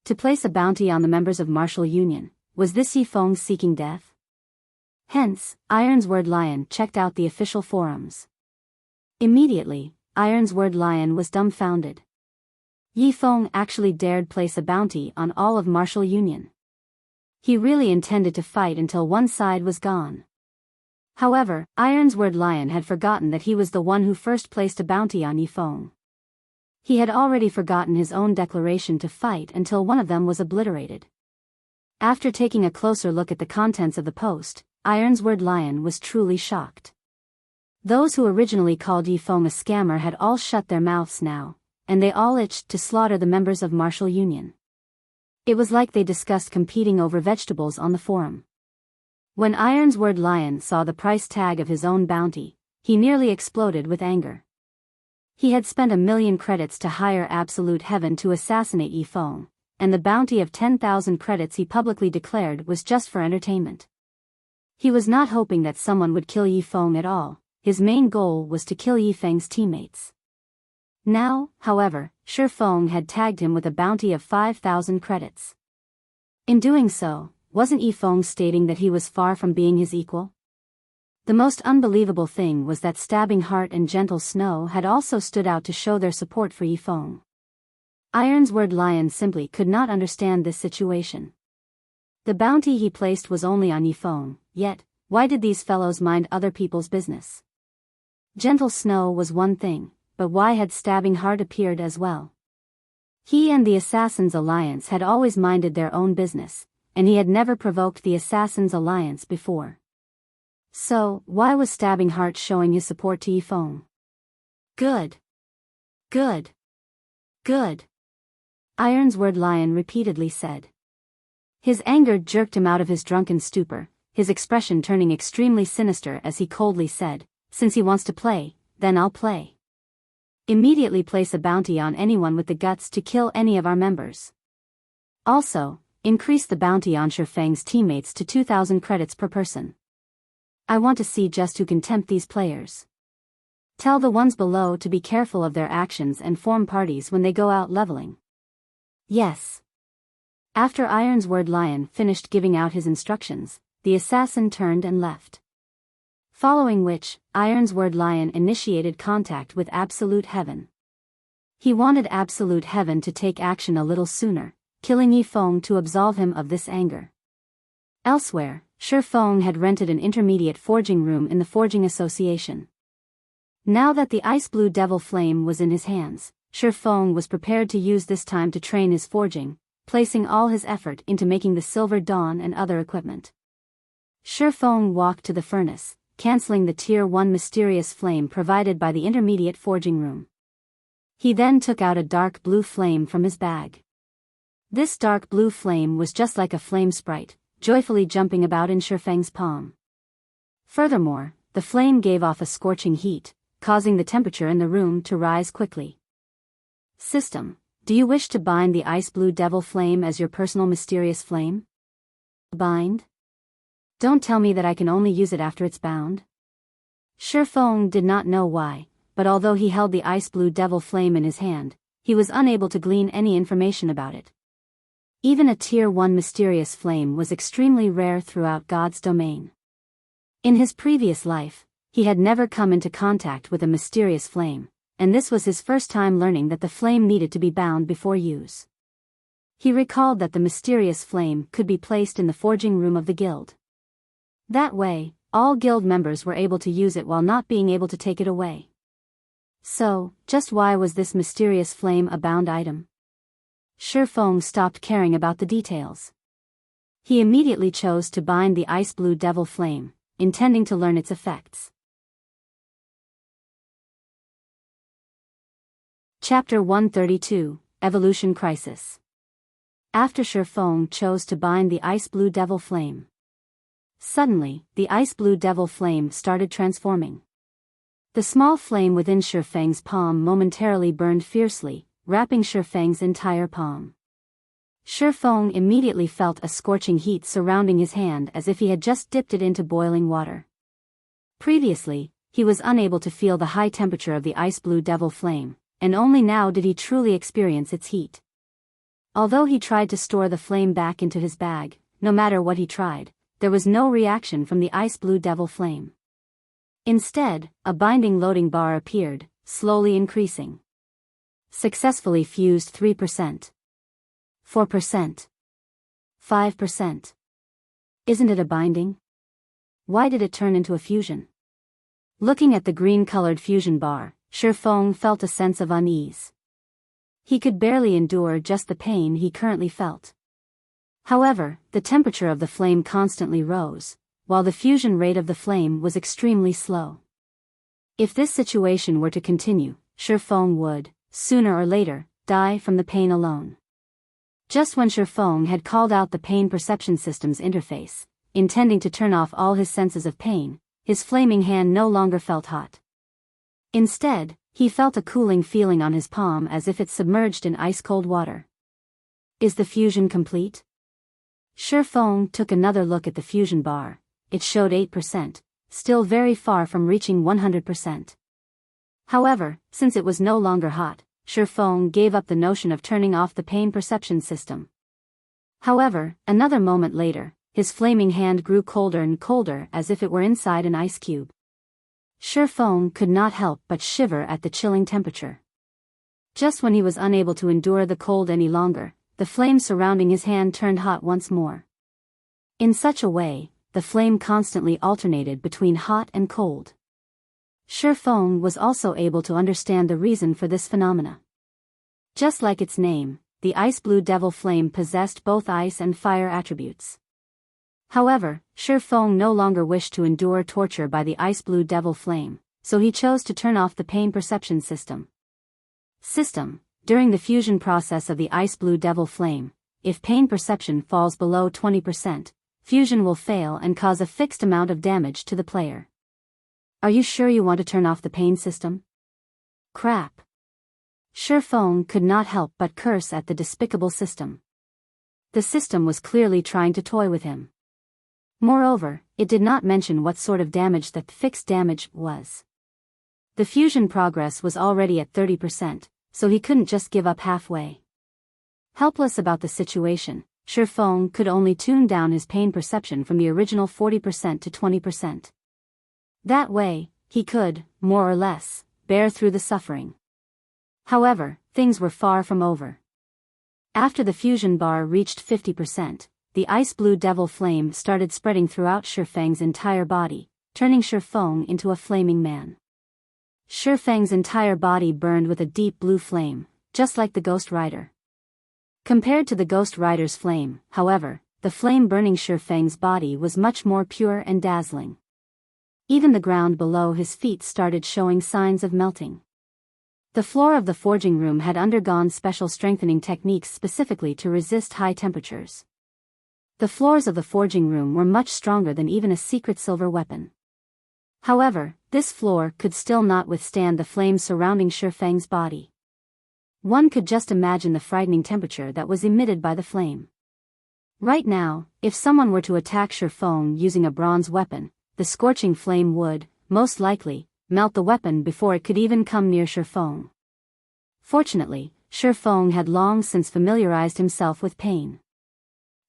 To place a bounty on the members of Martial Union, was this Ye Feng seeking death? Hence, Ironsword Lion checked out the official forums. Immediately, Ironsword Lion was dumbfounded. Ye Feng actually dared place a bounty on all of Martial Union. He really intended to fight until one side was gone. However, Ironsword Lion had forgotten that he was the one who first placed a bounty on Ye Feng. He had already forgotten his own declaration to fight until one of them was obliterated. After taking a closer look at the contents of the post, Ironsword Lion was truly shocked. Those who originally called Ye Feng a scammer had all shut their mouths now, and they all itched to slaughter the members of Martial Union. It was like they discussed competing over vegetables on the forum. When Ironsword Lion saw the price tag of his own bounty, he nearly exploded with anger. He had spent 1,000,000 credits to hire Absolute Heaven to assassinate Ye Feng, and the bounty of 10,000 credits he publicly declared was just for entertainment. He was not hoping that someone would kill Ye Feng at all. His main goal was to kill Ye Feng's teammates. Now, however, Ye Feng had tagged him with a bounty of 5,000 credits. In doing so, wasn't Ye Feng stating that he was far from being his equal? The most unbelievable thing was that Stabbing Heart and Gentle Snow had also stood out to show their support for Ye Feng. Ironsword Lion simply could not understand this situation. The bounty he placed was only on Ye Feng, yet, why did these fellows mind other people's business? Gentle Snow was one thing, but why had Stabbing Heart appeared as well? He and the Assassins' Alliance had always minded their own business, and he had never provoked the Assassins' Alliance before. So, why was Stabbing Heart showing his support to Ye Feng? Good. Good. Good. Ironsword Lion repeatedly said. His anger jerked him out of his drunken stupor, his expression turning extremely sinister as he coldly said, "Since he wants to play, then I'll play. Immediately place a bounty on anyone with the guts to kill any of our members. Also, increase the bounty on Ye Feng's teammates to 2,000 credits per person. I want to see just who can tempt these players. Tell the ones below to be careful of their actions and form parties when they go out leveling." Yes. After Ironsword Lion finished giving out his instructions, the assassin turned and left. Following which, Ironsword Lion initiated contact with Absolute Heaven. He wanted Absolute Heaven to take action a little sooner, killing Ye Feng to absolve him of this anger. Elsewhere, Ye Feng had rented an intermediate forging room in the Forging Association. Now that the Ice Blue Devil Flame was in his hands, Ye Feng was prepared to use this time to train his forging, placing all his effort into making the Silver Dawn and other equipment. Ye Feng walked to the furnace, cancelling the Tier 1 mysterious flame provided by the intermediate forging room. He then took out a dark blue flame from his bag. This dark blue flame was just like a flame sprite, joyfully jumping about in Ye Feng's palm. Furthermore, the flame gave off a scorching heat, causing the temperature in the room to rise quickly. System, do you wish to bind the Ice Blue Devil Flame as your personal mysterious flame? Bind? Don't tell me that I can only use it after it's bound. Ye Feng did not know why, but although he held the Ice Blue Devil Flame in his hand, he was unable to glean any information about it. Even a Tier 1 mysterious flame was extremely rare throughout God's domain. In his previous life, he had never come into contact with a mysterious flame, and this was his first time learning that the flame needed to be bound before use. He recalled that the mysterious flame could be placed in the forging room of the guild. That way, all guild members were able to use it while not being able to take it away. So, just why was this mysterious flame a bound item? Ye Feng stopped caring about the details. He immediately chose to bind the Ice Blue Devil Flame, intending to learn its effects. Chapter 132, Evolution Crisis. After Ye Feng chose to bind the Ice Blue Devil Flame, suddenly, the Ice Blue Devil Flame started transforming. The small flame within Shi Feng's palm momentarily burned fiercely, wrapping Shi Feng's entire palm. Shi Feng immediately felt a scorching heat surrounding his hand as if he had just dipped it into boiling water. Previously, he was unable to feel the high temperature of the ice blue devil flame, and only now did he truly experience its heat. Although he tried to store the flame back into his bag, no matter what he tried, there was no reaction from the ice blue devil flame. Instead, a binding loading bar appeared, slowly increasing. Successfully fused 3%. 4%. 5%. Isn't it a binding? Why did it turn into a fusion? Looking at the green-colored fusion bar, Shi Feng felt a sense of unease. He could barely endure just the pain he currently felt. However, the temperature of the flame constantly rose, while the fusion rate of the flame was extremely slow. If this situation were to continue, Shi Feng would, sooner or later, die from the pain alone. Just when Shi Feng had called out the pain perception system's interface, intending to turn off all his senses of pain, his flaming hand no longer felt hot. Instead, he felt a cooling feeling on his palm as if it submerged in ice-cold water. Is the fusion complete? Shi Feng took another look at the fusion bar. It showed 8%, still very far from reaching 100%. However, since it was no longer hot, Shi Feng gave up the notion of turning off the pain perception system. However, another moment later, his flaming hand grew colder and colder as if it were inside an ice cube. Shi Feng could not help but shiver at the chilling temperature. Just when he was unable to endure the cold any longer, the flame surrounding his hand turned hot once more. In such a way, the flame constantly alternated between hot and cold. Shi Feng was also able to understand the reason for this phenomena. Just like its name, the ice blue devil flame possessed both ice and fire attributes. However, Shi Feng no longer wished to endure torture by the ice blue devil flame, so he chose to turn off the pain perception system. During the fusion process of the ice blue devil flame, if pain perception falls below 20%, fusion will fail and cause a fixed amount of damage to the player. Are you sure you want to turn off the pain system? Crap. Shi Feng could not help but curse at the despicable system. The system was clearly trying to toy with him. Moreover, it did not mention what sort of damage that fixed damage was. The fusion progress was already at 30%, so he couldn't just give up halfway. Helpless about the situation, Shi Feng could only tune down his pain perception from the original 40% to 20%. That way, he could, more or less, bear through the suffering. However, things were far from over. After the fusion bar reached 50%, the ice blue devil flame started spreading throughout Shi Feng's entire body, turning Shi Feng into a flaming man. Shi Feng's entire body burned with a deep blue flame, just like the Ghost Rider. Compared to the Ghost Rider's flame, however, the flame burning Shi Feng's body was much more pure and dazzling. Even the ground below his feet started showing signs of melting. The floor of the forging room had undergone special strengthening techniques specifically to resist high temperatures. The floors of the forging room were much stronger than even a secret silver weapon. However, this floor could still not withstand the flames surrounding Shi Feng's body. One could just imagine the frightening temperature that was emitted by the flame. Right now, if someone were to attack Shi Feng using a bronze weapon, the scorching flame would, most likely, melt the weapon before it could even come near Shi Feng. Fortunately, Shi Feng had long since familiarized himself with pain.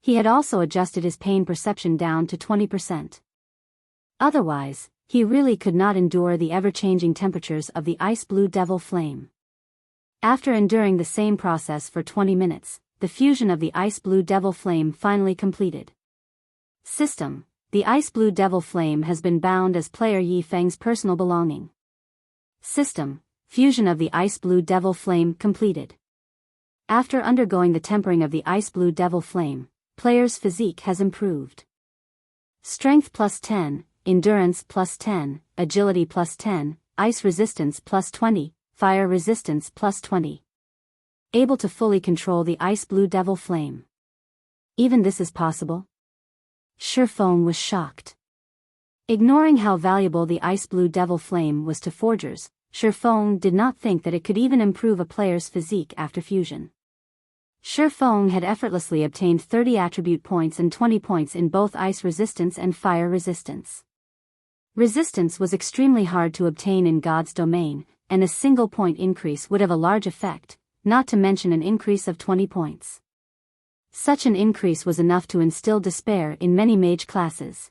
He had also adjusted his pain perception down to 20%. Otherwise, he really could not endure the ever-changing temperatures of the ice blue devil flame. After enduring the same process for 20 minutes, the fusion of the ice blue devil flame finally completed. The ice blue devil flame has been bound as player Ye Feng's personal belonging. Fusion of the ice blue devil flame completed. After undergoing the tempering of the ice blue devil flame, player's physique has improved. Strength plus 10, endurance plus 10, agility plus 10, ice resistance plus 20, fire resistance plus 20. Able to fully control the ice blue devil flame. Even this is possible? Shi Feng was shocked. Ignoring how valuable the ice blue devil flame was to forgers, Ye Feng did not think that it could even improve a player's physique after fusion. Ye Feng had effortlessly obtained 30 attribute points and 20 points in both ice resistance and fire resistance. Resistance was extremely hard to obtain in God's domain, and a single point increase would have a large effect, not to mention an increase of 20 points. Such an increase was enough to instill despair in many mage classes.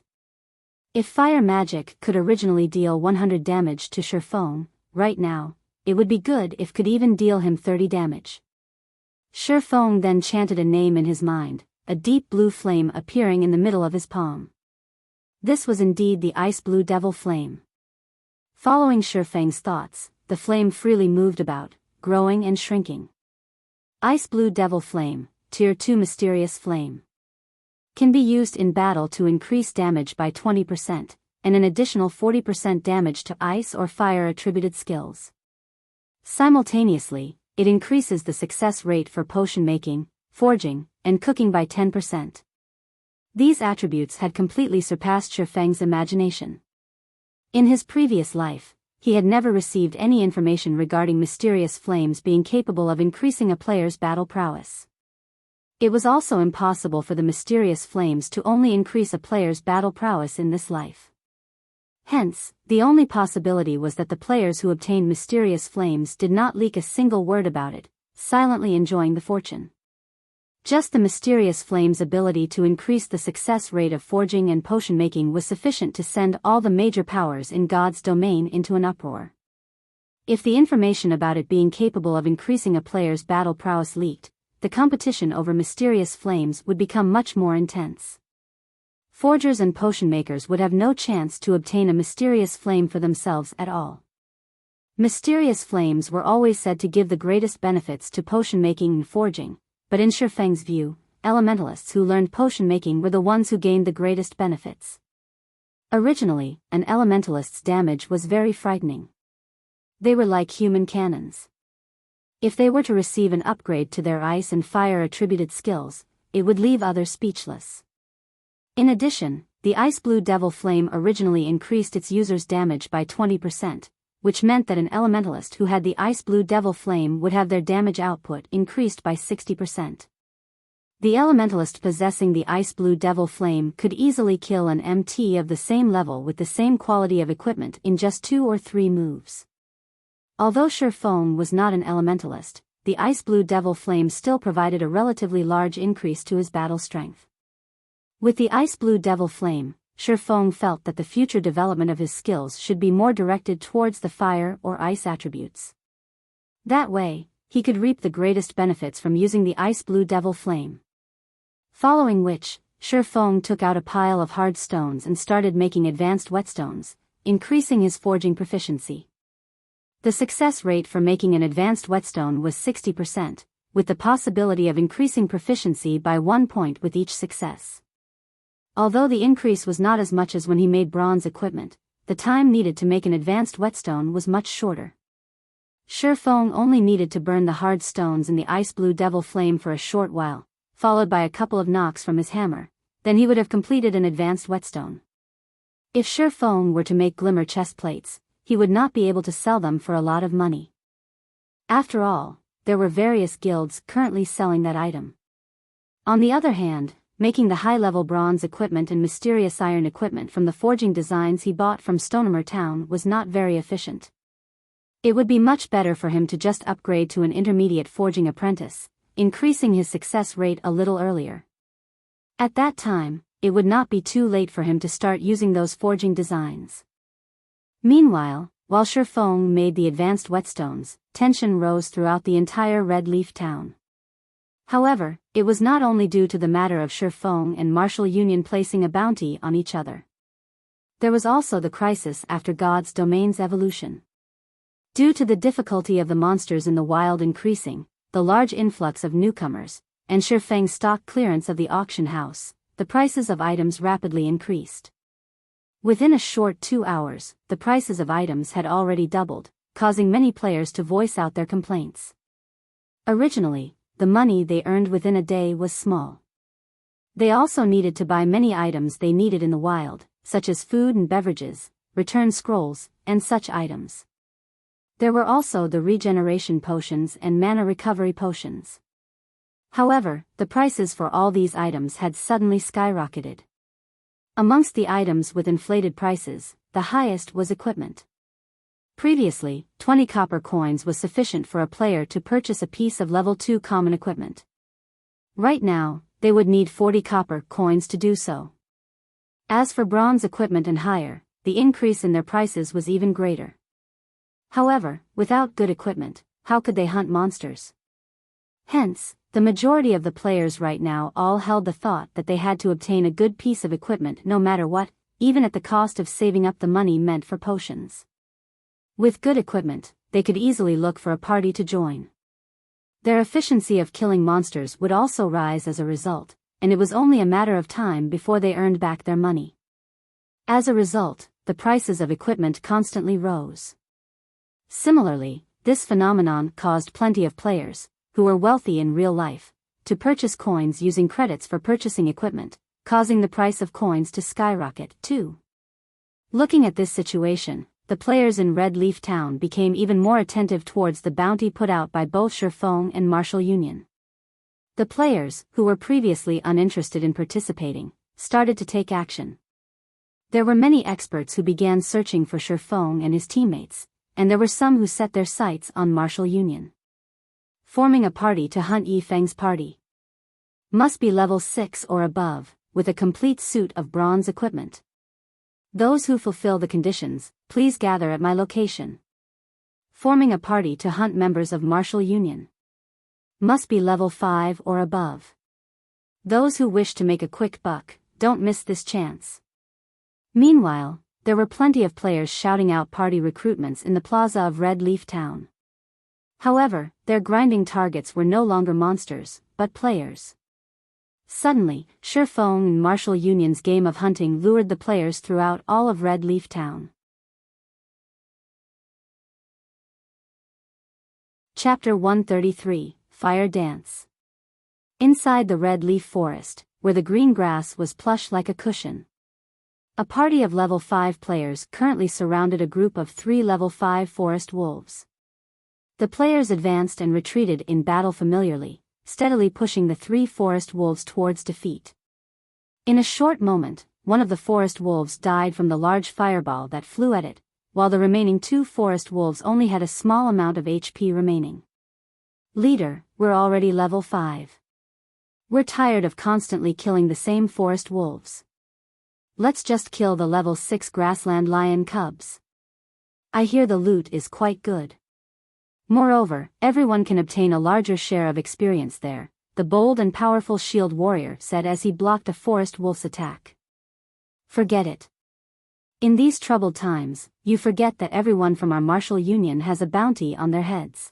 If fire magic could originally deal 100 damage to Ye Feng, right now, it would be good if could even deal him 30 damage. Ye Feng then chanted a name in his mind, a deep blue flame appearing in the middle of his palm. This was indeed the ice blue devil flame. Following Ye Feng's thoughts, the flame freely moved about, growing and shrinking. Ice blue devil flame, tier 2 mysterious flame. Can be used in battle to increase damage by 20%, and an additional 40% damage to ice or fire attributed skills. Simultaneously, it increases the success rate for potion making, forging, and cooking by 10%. These attributes had completely surpassed Ye Feng's imagination. In his previous life, he had never received any information regarding mysterious flames being capable of increasing a player's battle prowess. It was also impossible for the mysterious flames to only increase a player's battle prowess in this life. Hence, the only possibility was that the players who obtained mysterious flames did not leak a single word about it, silently enjoying the fortune. Just the mysterious flame's ability to increase the success rate of forging and potion making was sufficient to send all the major powers in God's domain into an uproar. If the information about it being capable of increasing a player's battle prowess leaked, the competition over mysterious flames would become much more intense. Forgers and potion makers would have no chance to obtain a mysterious flame for themselves at all. Mysterious flames were always said to give the greatest benefits to potion making and forging, but in Ye Feng's view, elementalists who learned potion making were the ones who gained the greatest benefits. Originally, an elementalist's damage was very frightening. They were like human cannons. If they were to receive an upgrade to their ice and fire attributed skills, it would leave others speechless. In addition, the ice blue devil flame originally increased its user's damage by 20%, which meant that an elementalist who had the ice blue devil flame would have their damage output increased by 60%. The elementalist possessing the ice blue devil flame could easily kill an MT of the same level with the same quality of equipment in just 2 or 3 moves. Although Ye Feng was not an elementalist, the ice blue devil flame still provided a relatively large increase to his battle strength. With the ice blue devil flame, Ye Feng felt that the future development of his skills should be more directed towards the fire or ice attributes. That way, he could reap the greatest benefits from using the ice blue devil flame. Following which, Ye Feng took out a pile of hard stones and started making advanced whetstones, increasing his forging proficiency. The success rate for making an advanced whetstone was 60%, with the possibility of increasing proficiency by 1 point with each success. Although the increase was not as much as when he made bronze equipment, the time needed to make an advanced whetstone was much shorter. Ye Feng only needed to burn the hard stones in the ice blue devil flame for a short while, followed by a couple of knocks from his hammer, then he would have completed an advanced whetstone. If Ye Feng were to make glimmer chest plates, he would not be able to sell them for a lot of money. After all, there were various guilds currently selling that item. On the other hand, making the high-level bronze equipment and mysterious iron equipment from the forging designs he bought from Stonemer Town was not very efficient. It would be much better for him to just upgrade to an intermediate forging apprentice, increasing his success rate a little earlier. At that time, it would not be too late for him to start using those forging designs. Meanwhile, while Ye Feng made the advanced whetstones, tension rose throughout the entire Red Leaf town. However, it was not only due to the matter of Ye Feng and Martial Union placing a bounty on each other. There was also the crisis after God's domain's evolution. Due to the difficulty of the monsters in the wild increasing, the large influx of newcomers, and Ye Feng's stock clearance of the auction house, the prices of items rapidly increased. Within a short 2 hours, the prices of items had already doubled, causing many players to voice out their complaints. Originally, the money they earned within a day was small. They also needed to buy many items they needed in the wild, such as food and beverages, return scrolls, and such items. There were also the regeneration potions and mana recovery potions. However, the prices for all these items had suddenly skyrocketed. Amongst the items with inflated prices, the highest was equipment. Previously, 20 copper coins was sufficient for a player to purchase a piece of level 2 common equipment. Right now, they would need 40 copper coins to do so. As for bronze equipment and higher, the increase in their prices was even greater. However, without good equipment, how could they hunt monsters? Hence, the majority of the players right now all held the thought that they had to obtain a good piece of equipment no matter what, even at the cost of saving up the money meant for potions. With good equipment, they could easily look for a party to join. Their efficiency of killing monsters would also rise as a result, and it was only a matter of time before they earned back their money. As a result, the prices of equipment constantly rose. Similarly, this phenomenon caused plenty of players, who were wealthy in real life, to purchase coins using credits for purchasing equipment, causing the price of coins to skyrocket, too. Looking at this situation, the players in Red Leaf Town became even more attentive towards the bounty put out by both Ye Feng and Martial Union. The players, who were previously uninterested in participating, started to take action. There were many experts who began searching for Ye Feng and his teammates, and there were some who set their sights on Martial Union. Forming a party to hunt Ye Feng's party. Must be level 6 or above, with a complete suit of bronze equipment. Those who fulfill the conditions, please gather at my location. Forming a party to hunt members of Martial Union. Must be level 5 or above. Those who wish to make a quick buck, don't miss this chance. Meanwhile, there were plenty of players shouting out party recruitments in the plaza of Red Leaf Town. However, their grinding targets were no longer monsters, but players. Suddenly, Ye Feng and Martial Union's game of hunting lured the players throughout all of Red Leaf Town. Chapter 133, Fire Dance. Inside the Red Leaf Forest, where the green grass was plush like a cushion. A party of level 5 players currently surrounded a group of 3 level 5 forest wolves. The players advanced and retreated in battle familiarly, steadily pushing the 3 forest wolves towards defeat. In a short moment, one of the forest wolves died from the large fireball that flew at it, while the remaining 2 forest wolves only had a small amount of HP remaining. Leader, we're already level 5. We're tired of constantly killing the same forest wolves. Let's just kill the level 6 grassland lion cubs. I hear the loot is quite good. Moreover, everyone can obtain a larger share of experience there, the bold and powerful shield warrior said as he blocked a forest wolf's attack. Forget it. In these troubled times, you forget that everyone from our Martial Union has a bounty on their heads.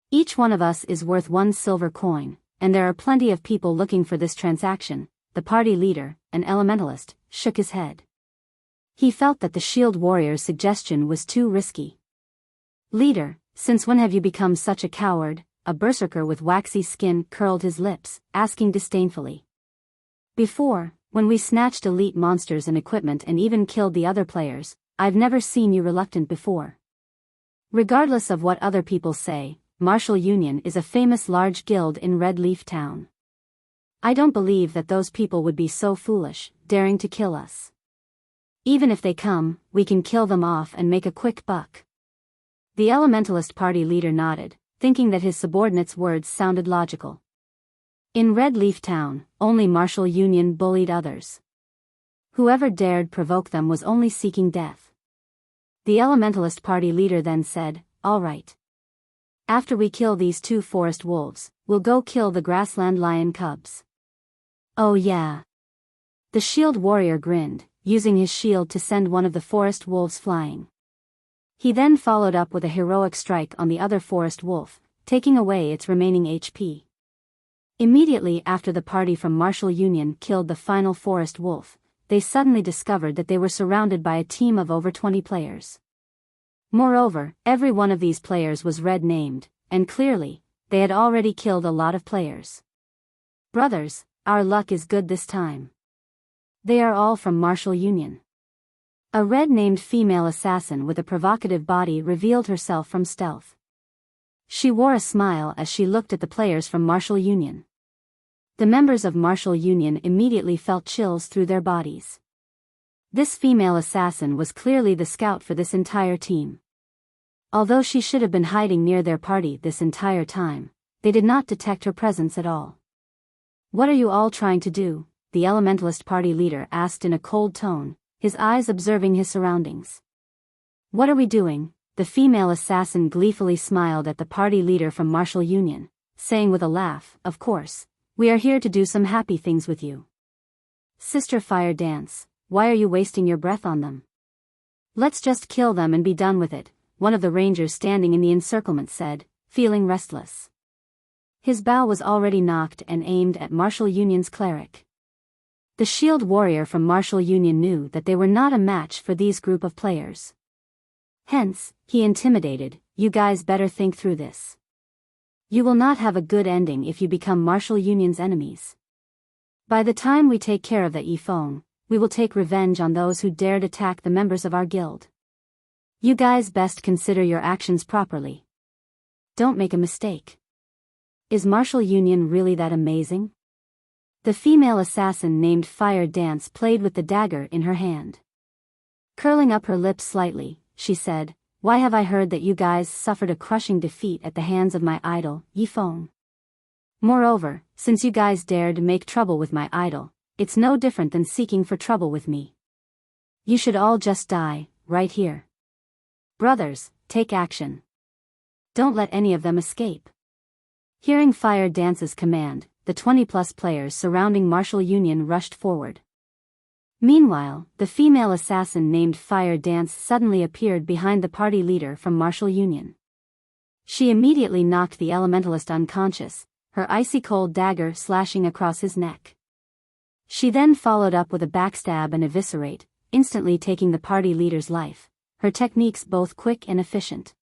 Each one of us is worth 1 silver coin, and there are plenty of people looking for this transaction. The party leader, an elementalist, shook his head. He felt that the shield warrior's suggestion was too risky. Leader, since when have you become such a coward? A berserker with waxy skin curled his lips, asking disdainfully. Before, when we snatched elite monsters and equipment and even killed the other players, I've never seen you reluctant before. Regardless of what other people say, Martial Union is a famous large guild in Red Leaf Town. I don't believe that those people would be so foolish, daring to kill us. Even if they come, we can kill them off and make a quick buck. The Elementalist party leader nodded, thinking that his subordinate's words sounded logical. In Red Leaf Town, only Martial Union bullied others. Whoever dared provoke them was only seeking death. The Elementalist party leader then said, "All right. After we kill these 2 forest wolves, we'll go kill the grassland lion cubs." Oh yeah. The shield warrior grinned, using his shield to send one of the forest wolves flying. He then followed up with a heroic strike on the other forest wolf, taking away its remaining HP. Immediately after the party from Martial Union killed the final forest wolf, they suddenly discovered that they were surrounded by a team of over 20 players. Moreover, every one of these players was red-named, and clearly, they had already killed a lot of players. Brothers, our luck is good this time. They are all from Martial Union. A red-named female assassin with a provocative body revealed herself from stealth. She wore a smile as she looked at the players from Martial Union. The members of Martial Union immediately felt chills through their bodies. This female assassin was clearly the scout for this entire team. Although she should have been hiding near their party this entire time, they did not detect her presence at all. "What are you all trying to do?" the Elementalist party leader asked in a cold tone, his eyes observing his surroundings. "What are we doing?" The female assassin gleefully smiled at the party leader from Martial Union, saying with a laugh, "Of course, we are here to do some happy things with you. Sister Fire Dance, why are you wasting your breath on them? Let's just kill them and be done with it," one of the rangers standing in the encirclement said, feeling restless. His bow was already knocked and aimed at Martial Union's cleric. The shield warrior from Martial Union knew that they were not a match for these group of players. Hence, he intimidated, "You guys better think through this. You will not have a good ending if you become Martial Union's enemies. By the time we take care of the Ye Feng, we will take revenge on those who dared attack the members of our guild. You guys best consider your actions properly. Don't make a mistake. Is Martial Union really that amazing?" The female assassin named Fire Dance played with the dagger in her hand. Curling up her lips slightly, she said, "Why have I heard that you guys suffered a crushing defeat at the hands of my idol, Ye Feng? Moreover, since you guys dared make trouble with my idol, it's no different than seeking for trouble with me. You should all just die, right here. Brothers, take action. Don't let any of them escape." Hearing Fire Dance's command, the 20-plus players surrounding Martial Union rushed forward. Meanwhile, the female assassin named Fire Dance suddenly appeared behind the party leader from Martial Union. She immediately knocked the elementalist unconscious, her icy-cold dagger slashing across his neck. She then followed up with a backstab and eviscerate, instantly taking the party leader's life, her techniques both quick and efficient.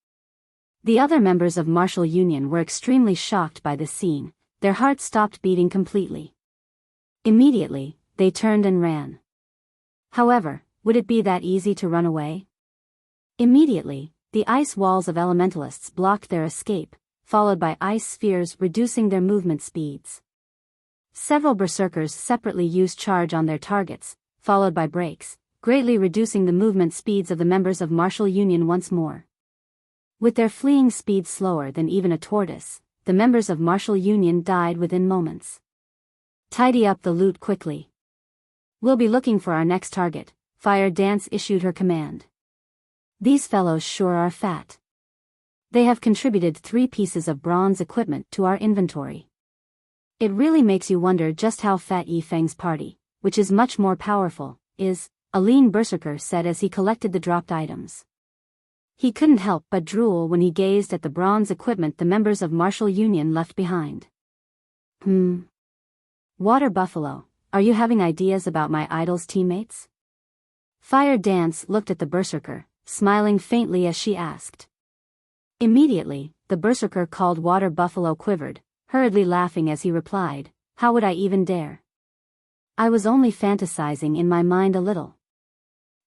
The other members of Martial Union were extremely shocked by this scene, their hearts stopped beating completely. Immediately, they turned and ran. However, would it be that easy to run away? Immediately, the ice walls of elementalists blocked their escape, followed by ice spheres reducing their movement speeds. Several berserkers separately used charge on their targets, followed by breaks, greatly reducing the movement speeds of the members of Martial Union once more. With their fleeing speed slower than even a tortoise, the members of Martial Union died within moments. "Tidy up the loot quickly. We'll be looking for our next target," Fire Dance issued her command. "These fellows sure are fat. They have contributed 3 pieces of bronze equipment to our inventory. It really makes you wonder just how fat Ye Feng's party, which is much more powerful, is," a lean berserker said as he collected the dropped items. He couldn't help but drool when he gazed at the bronze equipment the members of Martial Union left behind. Water Buffalo, are you having ideas about my idol's teammates?" Fire Dance looked at the berserker, smiling faintly as she asked. Immediately, the berserker called Water Buffalo quivered, hurriedly laughing as he replied, "How would I even dare? I was only fantasizing in my mind a little.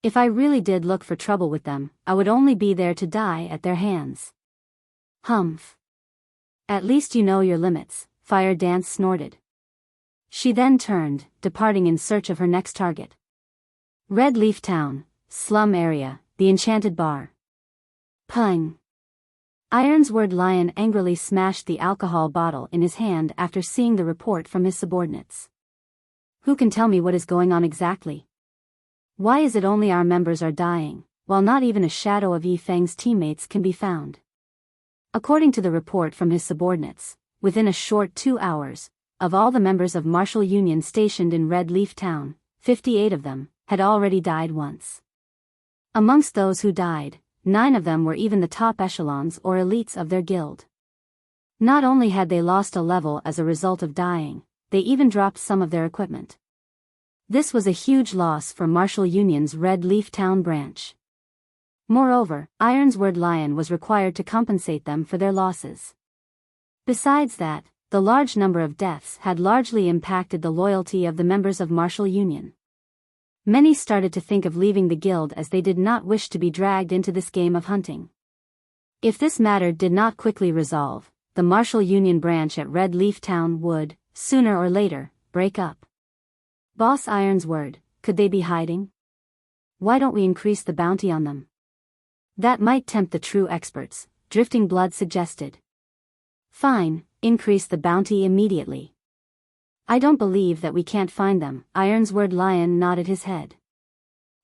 If I really did look for trouble with them, I would only be there to die at their hands." "Humph. At least you know your limits," Fire Dance snorted. She then turned, departing in search of her next target. Red Leaf Town, slum area, the enchanted bar. Pung. Ironsword Lion angrily smashed the alcohol bottle in his hand after seeing the report from his subordinates. "Who can tell me what is going on exactly? Why is it only our members are dying, while not even a shadow of Ye Feng's teammates can be found?" According to the report from his subordinates, within a short 2 hours, of all the members of Martial Union stationed in Red Leaf Town, 58 of them had already died once. Amongst those who died, 9 of them were even the top echelons or elites of their guild. Not only had they lost a level as a result of dying, they even dropped some of their equipment. This was a huge loss for Martial Union's Red Leaf Town branch. Moreover, Ironsword Lion was required to compensate them for their losses. Besides that, the large number of deaths had largely impacted the loyalty of the members of Martial Union. Many started to think of leaving the guild as they did not wish to be dragged into this game of hunting. If this matter did not quickly resolve, the Martial Union branch at Red Leaf Town would, sooner or later, break up. Boss Iron's word, could they be hiding? Why don't we increase the bounty on them? That might tempt the true experts, Drifting Blood suggested. Fine, increase the bounty immediately. I don't believe that we can't find them, Iron's word Lion nodded his head.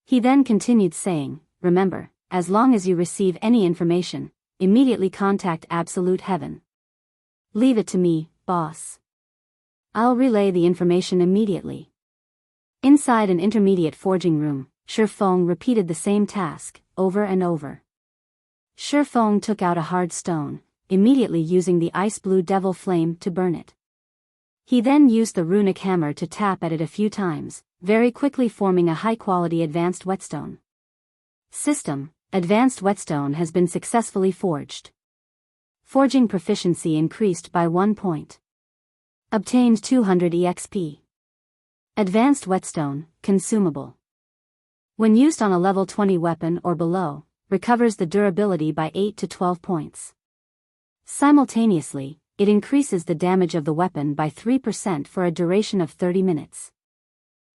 He then continued saying, remember, as long as you receive any information, immediately contact Absolute Heaven. Leave it to me, boss. I'll relay the information immediately. Inside an intermediate forging room, Ye Feng repeated the same task, over and over. Ye Feng took out a hard stone, immediately using the ice blue devil flame to burn it. He then used the runic hammer to tap at it a few times, very quickly forming a high-quality advanced whetstone. System: Advanced whetstone has been successfully forged. Forging proficiency increased by 1 point. Obtained 200 EXP. Advanced whetstone, consumable. When used on a level 20 weapon or below, recovers the durability by 8 to 12 points. Simultaneously, it increases the damage of the weapon by 3% for a duration of 30 minutes.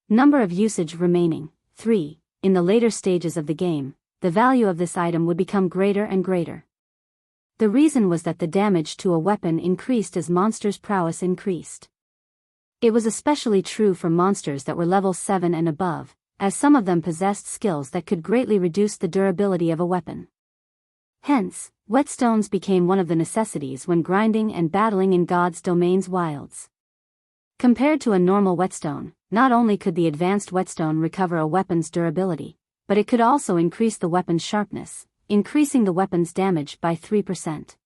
Number of usage remaining, 3. In the later stages of the game, the value of this item would become greater and greater. The reason was that the damage to a weapon increased as monsters' prowess increased. It was especially true for monsters that were level 7 and above, as some of them possessed skills that could greatly reduce the durability of a weapon. Hence, whetstones became one of the necessities when grinding and battling in God's Domain's wilds. Compared to a normal whetstone, not only could the advanced whetstone recover a weapon's durability, but it could also increase the weapon's sharpness, increasing the weapon's damage by 3%.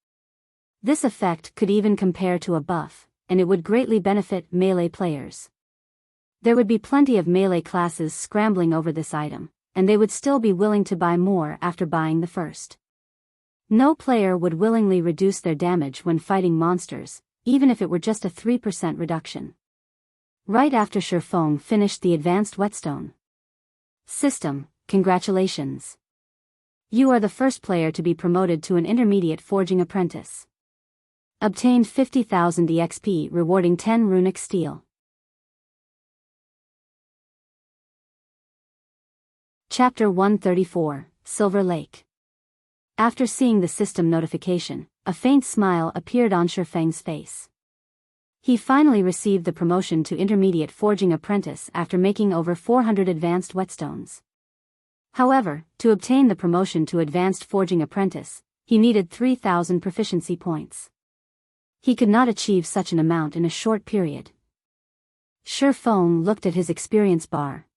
This effect could even compare to a buff, and it would greatly benefit melee players. There would be plenty of melee classes scrambling over this item, and they would still be willing to buy more after buying the first. No player would willingly reduce their damage when fighting monsters, even if it were just a 3% reduction. Right after Ye Feng finished the advanced whetstone. System: Congratulations. You are the first player to be promoted to an intermediate forging apprentice. Obtained 50,000 EXP rewarding 10 runic steel. Chapter 134, Silver Lake. After seeing the system notification, a faint smile appeared on Ye Feng's face. He finally received the promotion to intermediate forging apprentice after making over 400 advanced whetstones. However, to obtain the promotion to advanced forging apprentice, he needed 3,000 proficiency points. He could not achieve such an amount in a short period. Ye Feng looked at his experience bar.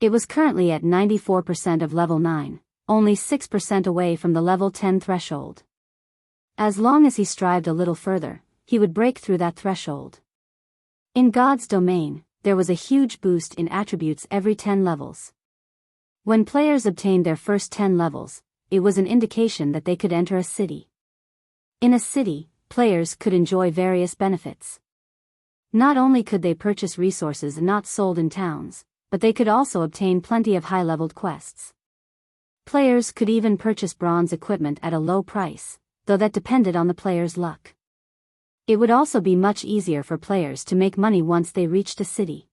It was currently at 94% of level 9, only 6% away from the level 10 threshold. As long as he strived a little further, he would break through that threshold. In God's Domain, there was a huge boost in attributes every 10 levels. When players obtained their first 10 levels, it was an indication that they could enter a city. In a city, players could enjoy various benefits. Not only could they purchase resources not sold in towns, but they could also obtain plenty of high-leveled quests. Players could even purchase bronze equipment at a low price, though that depended on the player's luck. It would also be much easier for players to make money once they reached a city.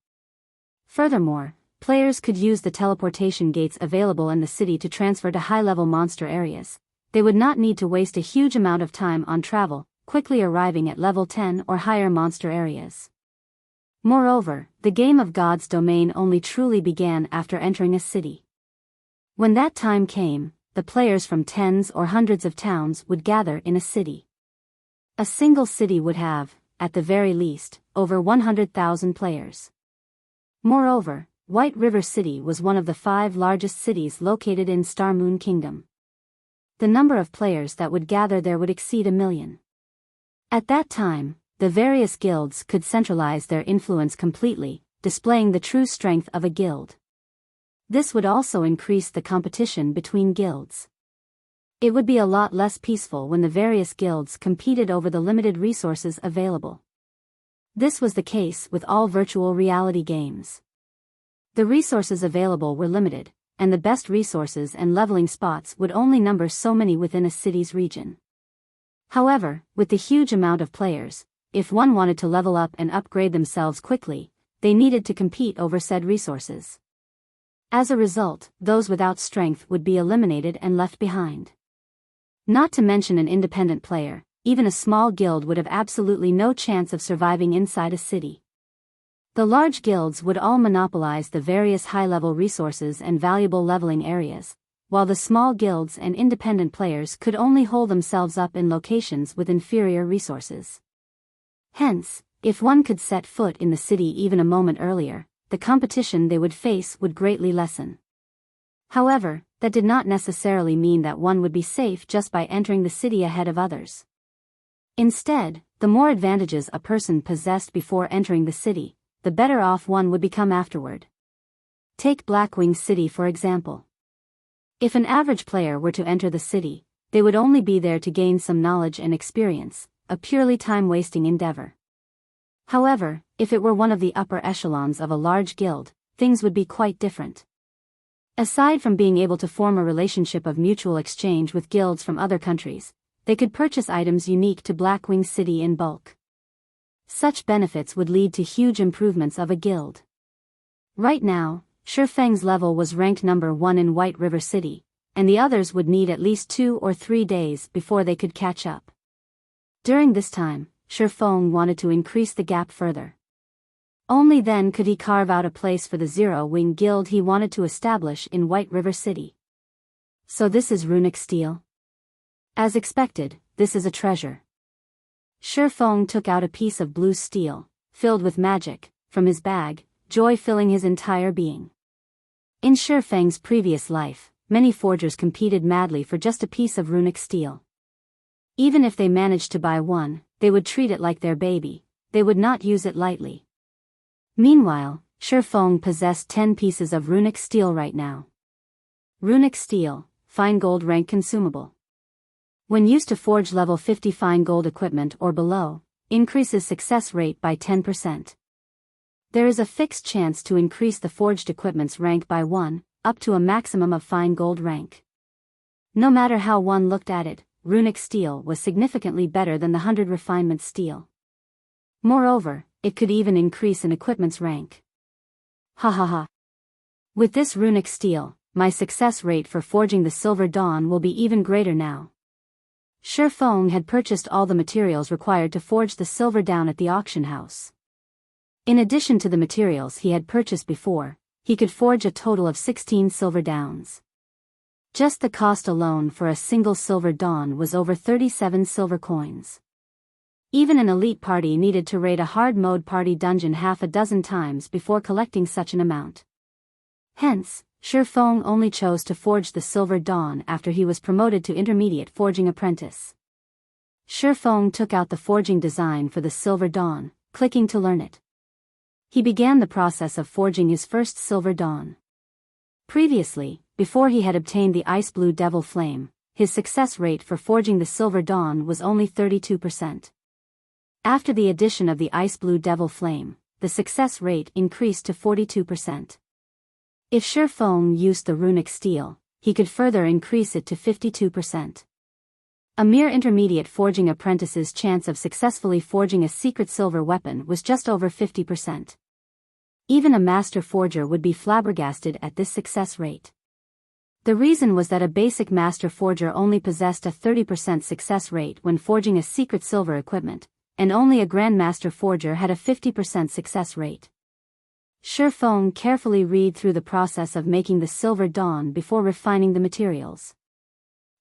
Furthermore, players could use the teleportation gates available in the city to transfer to high-level monster areas. They would not need to waste a huge amount of time on travel, quickly arriving at level 10 or higher monster areas. Moreover, the game of God's Domain only truly began after entering a city. When that time came, the players from tens or hundreds of towns would gather in a city. A single city would have, at the very least, over 100,000 players. Moreover, White River City was one of the 5 largest cities located in Star Moon Kingdom. The number of players that would gather there would exceed 1 million. At that time, the various guilds could centralize their influence completely, displaying the true strength of a guild. This would also increase the competition between guilds. It would be a lot less peaceful when the various guilds competed over the limited resources available. This was the case with all virtual reality games. The resources available were limited, and the best resources and leveling spots would only number so many within a city's region. However, with the huge amount of players, if one wanted to level up and upgrade themselves quickly, they needed to compete over said resources. As a result, those without strength would be eliminated and left behind. Not to mention an independent player, even a small guild would have absolutely no chance of surviving inside a city. The large guilds would all monopolize the various high-level resources and valuable leveling areas, while the small guilds and independent players could only hold themselves up in locations with inferior resources. Hence, if one could set foot in the city even a moment earlier, the competition they would face would greatly lessen. However, that did not necessarily mean that one would be safe just by entering the city ahead of others. Instead, the more advantages a person possessed before entering the city, the better off one would become afterward. Take Blackwing City for example. If an average player were to enter the city, they would only be there to gain some knowledge and experience, a purely time-wasting endeavor. However, if it were one of the upper echelons of a large guild, things would be quite different. Aside from being able to form a relationship of mutual exchange with guilds from other countries, they could purchase items unique to Blackwing City in bulk. Such benefits would lead to huge improvements of a guild. Right now, Ye Feng's level was ranked number 1 in White River City, and the others would need at least 2 or 3 days before they could catch up. During this time, Ye Feng wanted to increase the gap further. Only then could he carve out a place for the Zero-Wing Guild he wanted to establish in White River City. So this is runic steel? As expected, this is a treasure. Ye Feng took out a piece of blue steel, filled with magic, from his bag, joy filling his entire being. In Ye Feng's previous life, many forgers competed madly for just a piece of runic steel. Even if they managed to buy one, they would treat it like their baby, they would not use it lightly. Meanwhile, Ye Feng possessed 10 pieces of runic steel right now. Runic steel, fine gold rank consumable. When used to forge level 50 fine gold equipment or below, increases success rate by 10%. There is a fixed chance to increase the forged equipment's rank by 1, up to a maximum of fine gold rank. No matter how one looked at it, runic steel was significantly better than the 100 refinement steel. Moreover, it could even increase an equipment's rank. Ha ha ha. With this runic steel, my success rate for forging the Silver Dawn will be even greater now. Ye Feng had purchased all the materials required to forge the Silver Dawn at the auction house. In addition to the materials he had purchased before, he could forge a total of 16 Silver Dawns. Just the cost alone for a single Silver Dawn was over 37 silver coins. Even an elite party needed to raid a hard mode party dungeon half a dozen times before collecting such an amount. Hence, Ye Feng only chose to forge the Silver Dawn after he was promoted to intermediate forging apprentice. Ye Feng took out the forging design for the Silver Dawn, clicking to learn it. He began the process of forging his first Silver Dawn. Previously, before he had obtained the Ice Blue Devil Flame, his success rate for forging the Silver Dawn was only 32%. After the addition of the Ice Blue Devil Flame, the success rate increased to 42%. If Ye Feng used the runic steel, he could further increase it to 52%. A mere intermediate forging apprentice's chance of successfully forging a secret silver weapon was just over 50%. Even a master forger would be flabbergasted at this success rate. The reason was that a basic master forger only possessed a 30% success rate when forging a secret silver equipment, and only a grandmaster forger had a 50% success rate. Ye Feng carefully read through the process of making the Silver Dawn before refining the materials.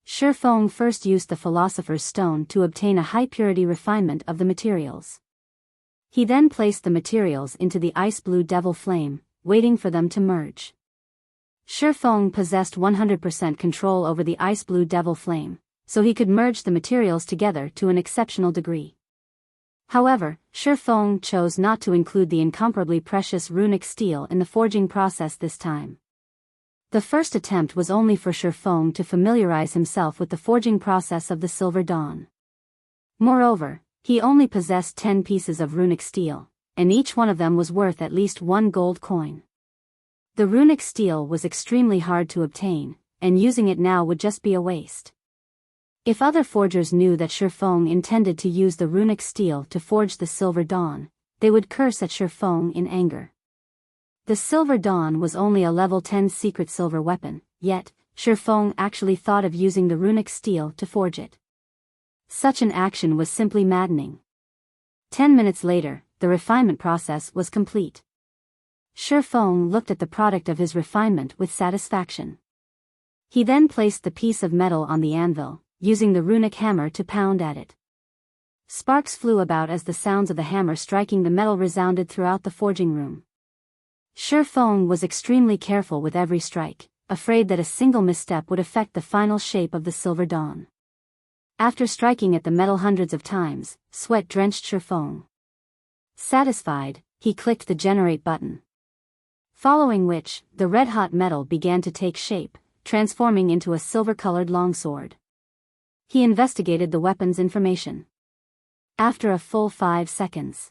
Ye Feng first used the Philosopher's Stone to obtain a high-purity refinement of the materials. He then placed the materials into the Ice Blue Devil Flame, waiting for them to merge. Ye Feng possessed 100% control over the Ice Blue Devil Flame, so he could merge the materials together to an exceptional degree. However, Ye Feng chose not to include the incomparably precious runic steel in the forging process this time. The first attempt was only for Ye Feng to familiarize himself with the forging process of the Silver Dawn. Moreover, he only possessed 10 pieces of runic steel, and each one of them was worth at least 1 gold coin. The runic steel was extremely hard to obtain, and using it now would just be a waste. If other forgers knew that Ye Feng intended to use the runic steel to forge the Silver Dawn, they would curse at Ye Feng in anger. The Silver Dawn was only a level 10 secret silver weapon, yet, Ye Feng actually thought of using the runic steel to forge it. Such an action was simply maddening. 10 minutes later, the refinement process was complete. Ye Feng looked at the product of his refinement with satisfaction. He then placed the piece of metal on the anvil, using the runic hammer to pound at it. Sparks flew about as the sounds of the hammer striking the metal resounded throughout the forging room. Ye Feng was extremely careful with every strike, afraid that a single misstep would affect the final shape of the Silver Dawn. After striking at the metal hundreds of times, sweat drenched Ye Feng. Satisfied, he clicked the generate button. Following which, the red-hot metal began to take shape, transforming into a silver-colored longsword. He investigated the weapon's information. After a full 5 seconds.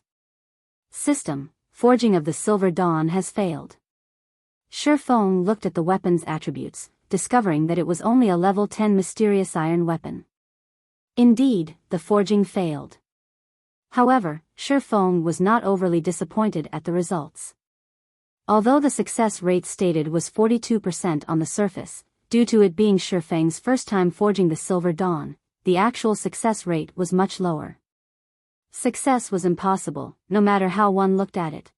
System, forging of the Silver Dawn has failed. Ye Feng looked at the weapon's attributes, discovering that it was only a level 10 mysterious iron weapon. Indeed, the forging failed. However, Ye Feng was not overly disappointed at the results. Although the success rate stated was 42% on the surface, due to it being Ye Feng's first time forging the Silver Dawn, the actual success rate was much lower. Success was impossible, no matter how one looked at it.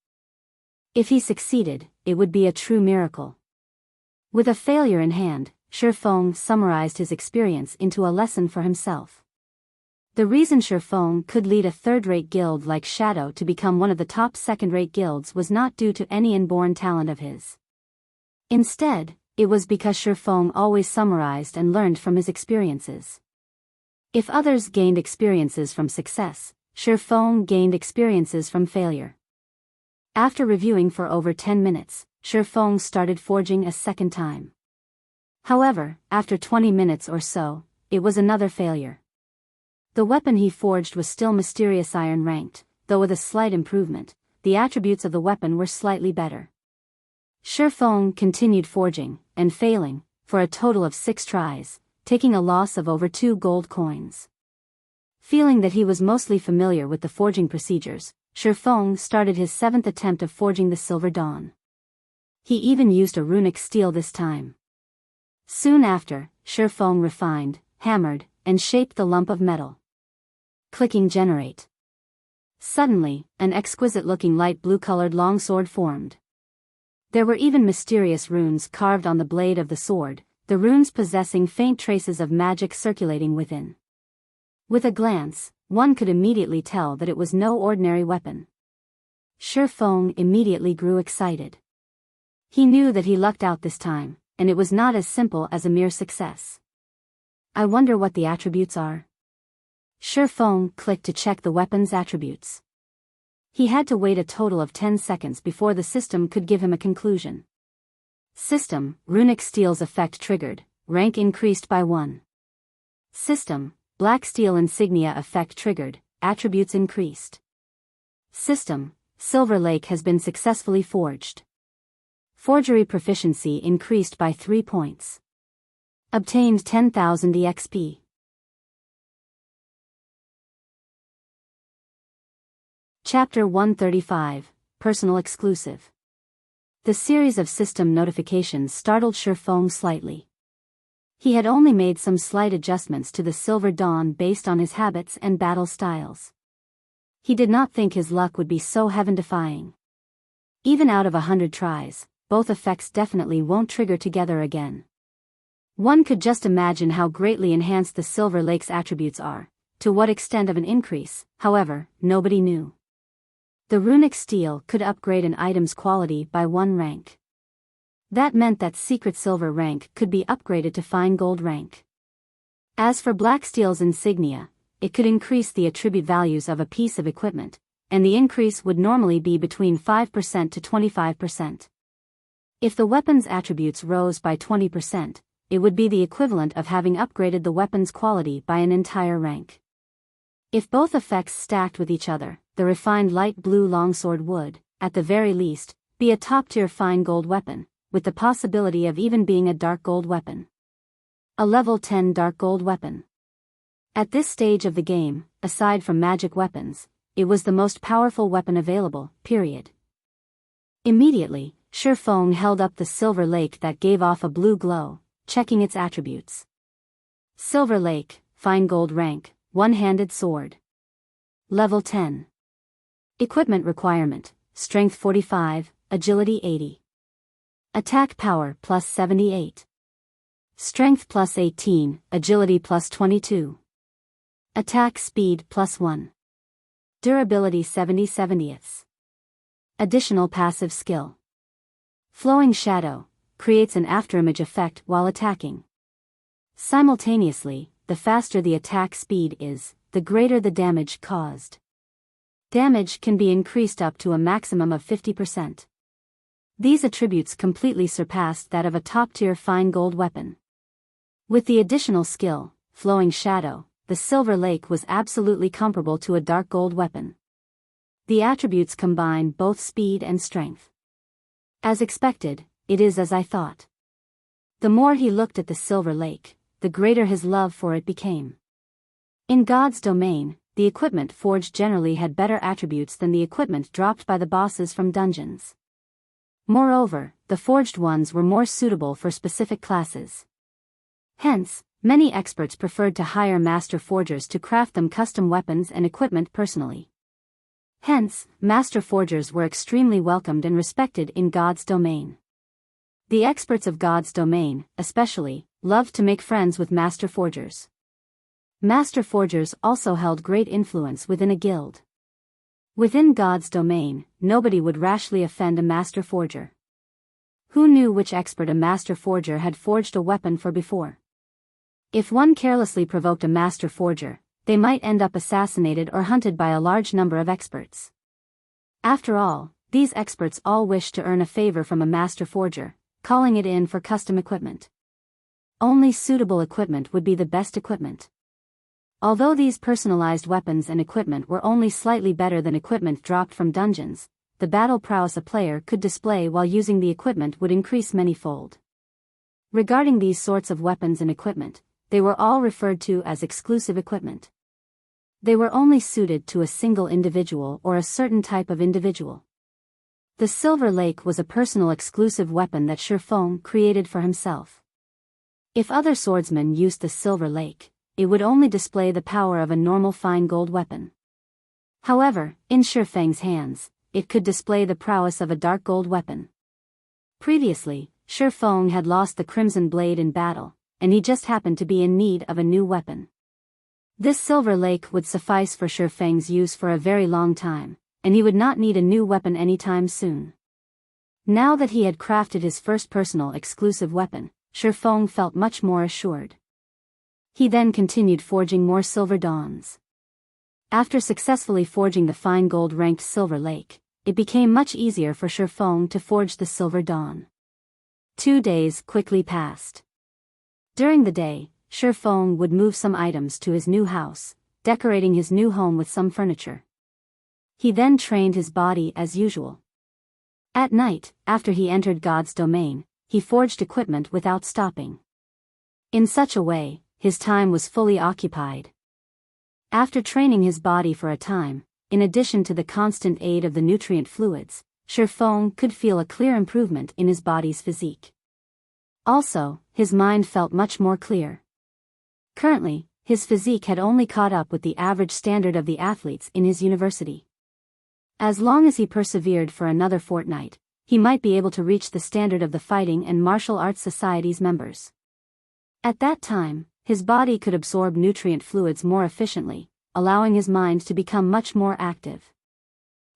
If he succeeded, it would be a true miracle. With a failure in hand, Ye Feng summarized his experience into a lesson for himself. The reason Ye Feng could lead a third-rate guild like Shadow to become one of the top second-rate guilds was not due to any inborn talent of his. Instead, it was because Ye Feng always summarized and learned from his experiences. If others gained experiences from success, Ye Feng gained experiences from failure. After reviewing for over 10 minutes, Ye Feng started forging a second time. However, after 20 minutes or so, it was another failure. The weapon he forged was still mysterious iron ranked, though with a slight improvement, the attributes of the weapon were slightly better. Ye Feng continued forging, and failing, for a total of 6 tries, taking a loss of over 2 gold coins. Feeling that he was mostly familiar with the forging procedures, Ye Feng started his 7th attempt of forging the Silver Dawn. He even used a runic steel this time. Soon after, Ye Feng refined, hammered, and shaped the lump of metal. Clicking generate. Suddenly, an exquisite-looking light blue-colored longsword formed. There were even mysterious runes carved on the blade of the sword, the runes possessing faint traces of magic circulating within. With a glance, one could immediately tell that it was no ordinary weapon. Ye Feng immediately grew excited. He knew that he lucked out this time, and it was not as simple as a mere success. I wonder what the attributes are. Ye Feng clicked to check the weapon's attributes. He had to wait a total of 10 seconds before the system could give him a conclusion. System, runic steel's effect triggered, rank increased by 1. System, black steel insignia effect triggered, attributes increased. System, Silver Lake has been successfully forged. Forgery proficiency increased by 3 points. Obtained 10,000 EXP. Chapter 135, Personal Exclusive. The series of system notifications startled Ye Feng slightly. He had only made some slight adjustments to the Silver Dawn based on his habits and battle styles. He did not think his luck would be so heaven-defying. Even out of 100 tries, both effects definitely won't trigger together again. One could just imagine how greatly enhanced the Silver Lake's attributes are. To what extent of an increase, however, nobody knew. The runic steel could upgrade an item's quality by 1 rank. That meant that secret silver rank could be upgraded to fine gold rank. As for black steel's insignia, it could increase the attribute values of a piece of equipment, and the increase would normally be between 5% to 25%. If the weapon's attributes rose by 20%, it would be the equivalent of having upgraded the weapon's quality by an entire rank. If both effects stacked with each other, the refined light blue longsword would, at the very least, be a top-tier fine gold weapon, with the possibility of even being a dark gold weapon. A level 10 dark gold weapon. At this stage of the game, aside from magic weapons, it was the most powerful weapon available, period. Immediately, Ye Feng held up the silver lake that gave off a blue glow, checking its attributes. Silver lake, fine gold rank, one-handed sword. Level 10. Equipment requirement, strength 45, agility 80. Attack power plus 78. Strength plus 18, agility plus 22. Attack speed plus 1. Durability 70/70ths. Additional passive skill. Flowing shadow, creates an afterimage effect while attacking. Simultaneously, the faster the attack speed is, the greater the damage caused. Damage can be increased up to a maximum of 50%. These attributes completely surpassed that of a top-tier fine gold weapon. With the additional skill, Flowing Shadow, the Silver Lake was absolutely comparable to a dark gold weapon. The attributes combine both speed and strength. As expected, it is as I thought. The more he looked at the Silver Lake, the greater his love for it became. In God's domain, the equipment forged generally had better attributes than the equipment dropped by the bosses from dungeons. Moreover, the forged ones were more suitable for specific classes. Hence, many experts preferred to hire master forgers to craft them custom weapons and equipment personally. Hence, master forgers were extremely welcomed and respected in God's domain. The experts of God's domain, especially, loved to make friends with master forgers. Master forgers also held great influence within a guild. Within God's domain, nobody would rashly offend a master forger. Who knew which expert a master forger had forged a weapon for before? If one carelessly provoked a master forger, they might end up assassinated or hunted by a large number of experts. After all, these experts all wished to earn a favor from a master forger, calling it in for custom equipment. Only suitable equipment would be the best equipment. Although these personalized weapons and equipment were only slightly better than equipment dropped from dungeons, the battle prowess a player could display while using the equipment would increase many-fold. Regarding these sorts of weapons and equipment, they were all referred to as exclusive equipment. They were only suited to a single individual or a certain type of individual. The Silver Lake was a personal exclusive weapon that Ye Feng created for himself. If other swordsmen used the Silver Lake, it would only display the power of a normal fine gold weapon. However, in Ye Feng's hands, it could display the prowess of a dark gold weapon. Previously, Ye Feng had lost the Crimson Blade in battle, and he just happened to be in need of a new weapon. This Silver Lake would suffice for Ye Feng's use for a very long time, and he would not need a new weapon anytime soon. Now that he had crafted his first personal exclusive weapon, Ye Feng felt much more assured. He then continued forging more Silver Dawns. After successfully forging the fine gold-ranked Silver Lake, it became much easier for Ye Feng to forge the Silver Dawn. 2 days quickly passed. During the day, Ye Feng would move some items to his new house, decorating his new home with some furniture. He then trained his body as usual. At night, after he entered God's domain, he forged equipment without stopping. In such a way, his time was fully occupied. After training his body for a time, in addition to the constant aid of the nutrient fluids, Ye Feng could feel a clear improvement in his body's physique. Also, his mind felt much more clear. Currently, his physique had only caught up with the average standard of the athletes in his university. As long as he persevered for another fortnight, he might be able to reach the standard of the Fighting and Martial Arts Society's members. At that time, his body could absorb nutrient fluids more efficiently, allowing his mind to become much more active.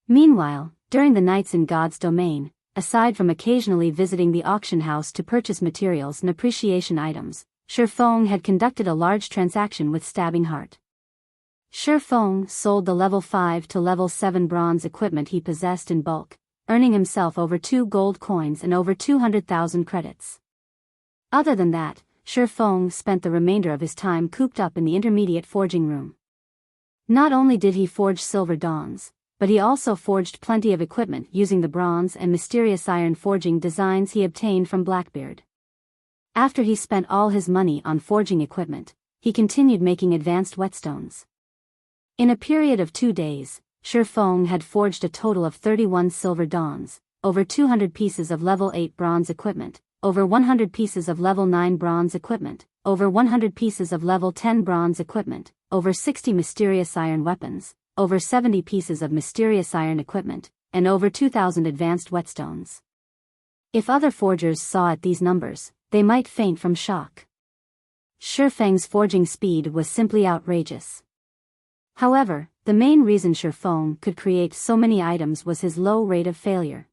Meanwhile, during the nights in God's domain, aside from occasionally visiting the auction house to purchase materials and appreciation items, Ye Feng had conducted a large transaction with Stabbing Heart. Ye Feng sold the level 5 to level 7 bronze equipment he possessed in bulk, earning himself over 2 gold coins and over 200,000 credits. Other than that, Ye Feng spent the remainder of his time cooped up in the intermediate forging room. Not only did he forge Silver Dawns, but he also forged plenty of equipment using the bronze and mysterious iron forging designs he obtained from Blackbeard. After he spent all his money on forging equipment, he continued making advanced whetstones. In a period of 2 days, Ye Feng had forged a total of 31 silver dawns, over 200 pieces of level 8 bronze equipment, over 100 pieces of level 9 bronze equipment, over 100 pieces of level 10 bronze equipment, over 60 mysterious iron weapons, over 70 pieces of mysterious iron equipment, and over 2,000 advanced whetstones. If other forgers saw at these numbers, they might faint from shock. Ye Feng's forging speed was simply outrageous. However, the main reason Ye Feng could create so many items was his low rate of failure.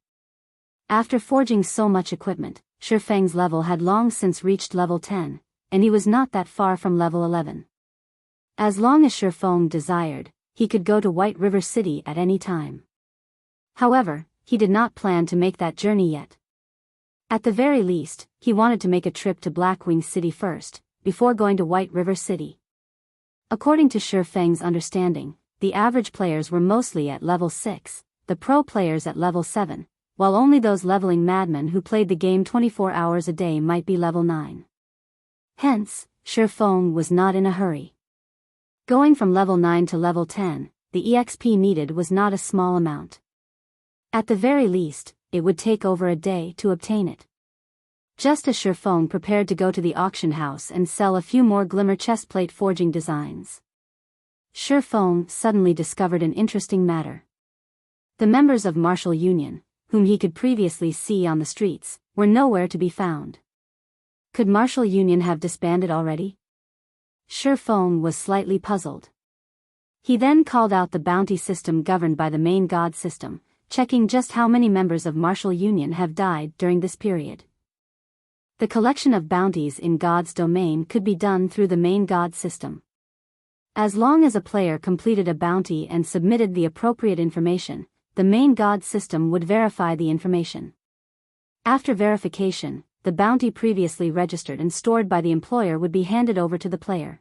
After forging so much equipment, Ye Feng's level had long since reached level 10, and he was not that far from level 11. As long as Ye Feng desired, he could go to White River City at any time. However, he did not plan to make that journey yet. At the very least, he wanted to make a trip to Blackwing City first, before going to White River City. According to Ye Feng's understanding, the average players were mostly at level 6, the pro players at level 7, while only those leveling madmen who played the game 24 hours a day might be level 9. Hence, Ye Feng was not in a hurry. Going from level 9 to level 10, the EXP needed was not a small amount. At the very least, it would take over a day to obtain it. Just as Ye Feng prepared to go to the auction house and sell a few more glimmer chestplate forging designs, Ye Feng suddenly discovered an interesting matter. The members of Martial Union, whom he could previously see on the streets, were nowhere to be found. Could Martial Union have disbanded already? Ye Feng was slightly puzzled. He then called out the bounty system governed by the main god system, checking just how many members of Martial Union have died during this period. The collection of bounties in God's domain could be done through the main god system. As long as a player completed a bounty and submitted the appropriate information, the main god system would verify the information. After verification, the bounty previously registered and stored by the employer would be handed over to the player.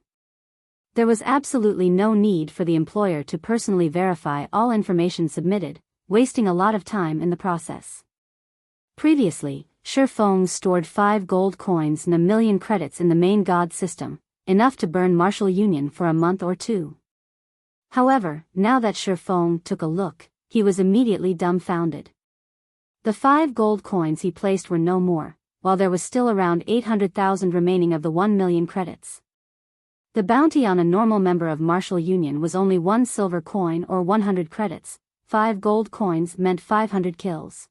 There was absolutely no need for the employer to personally verify all information submitted, wasting a lot of time in the process. Previously, Ye Feng stored 5 gold coins and 1,000,000 credits in the main god system, enough to burn Martial Union for a month or two. However, now that Ye Feng took a look, he was immediately dumbfounded. The 5 gold coins he placed were no more, while there was still around 800,000 remaining of the 1,000,000 credits. The bounty on a normal member of Martial Union was only 1 silver coin or 100 credits, 5 gold coins meant 500 kills.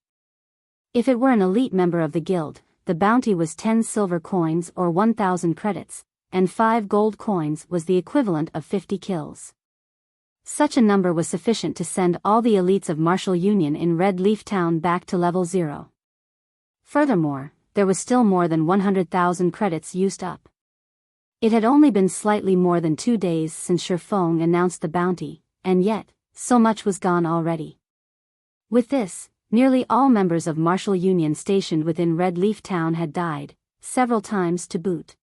If it were an elite member of the guild, the bounty was 10 silver coins or 1,000 credits, and 5 gold coins was the equivalent of 50 kills. Such a number was sufficient to send all the elites of Martial Union in Red Leaf Town back to level 0. Furthermore, there was still more than 100,000 credits used up. It had only been slightly more than 2 days since Ye Feng announced the bounty, and yet, so much was gone already. With this, nearly all members of Martial Union stationed within Red Leaf Town had died, several times to boot.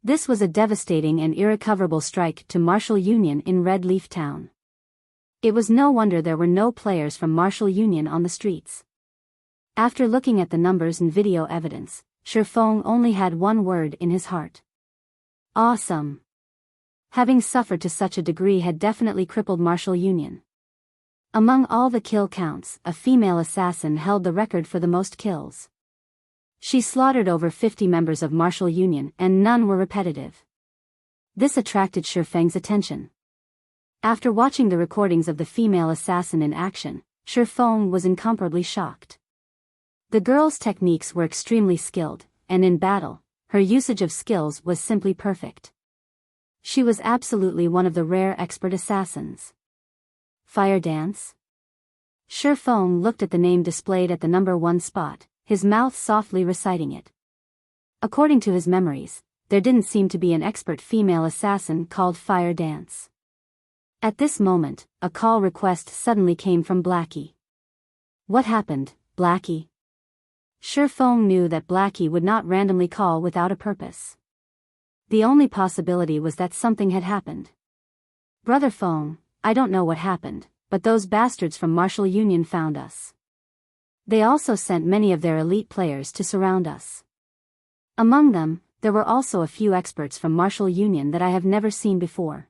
This was a devastating and irrecoverable strike to Martial Union in Red Leaf Town. It was no wonder there were no players from Martial Union on the streets. After looking at the numbers and video evidence, Ye Feng only had one word in his heart. Awesome. Having suffered to such a degree had definitely crippled Martial Union. Among all the kill counts, a female assassin held the record for the most kills. She slaughtered over 50 members of Martial Union and none were repetitive. This attracted Ye Feng's attention. After watching the recordings of the female assassin in action, Ye Feng was incomparably shocked. The girl's techniques were extremely skilled, and in battle, her usage of skills was simply perfect. She was absolutely one of the rare expert assassins. Fire dance? Ye Feng looked at the name displayed at the number 1 spot, his mouth softly reciting it. According to his memories, there didn't seem to be an expert female assassin called Fire Dance. At this moment, a call request suddenly came from Blackie. What happened, Blackie? Ye Feng knew that Blackie would not randomly call without a purpose. The only possibility was that something had happened. Brother Feng, I don't know what happened, but those bastards from Martial Union found us. They also sent many of their elite players to surround us. Among them, there were also a few experts from Martial Union that I have never seen before.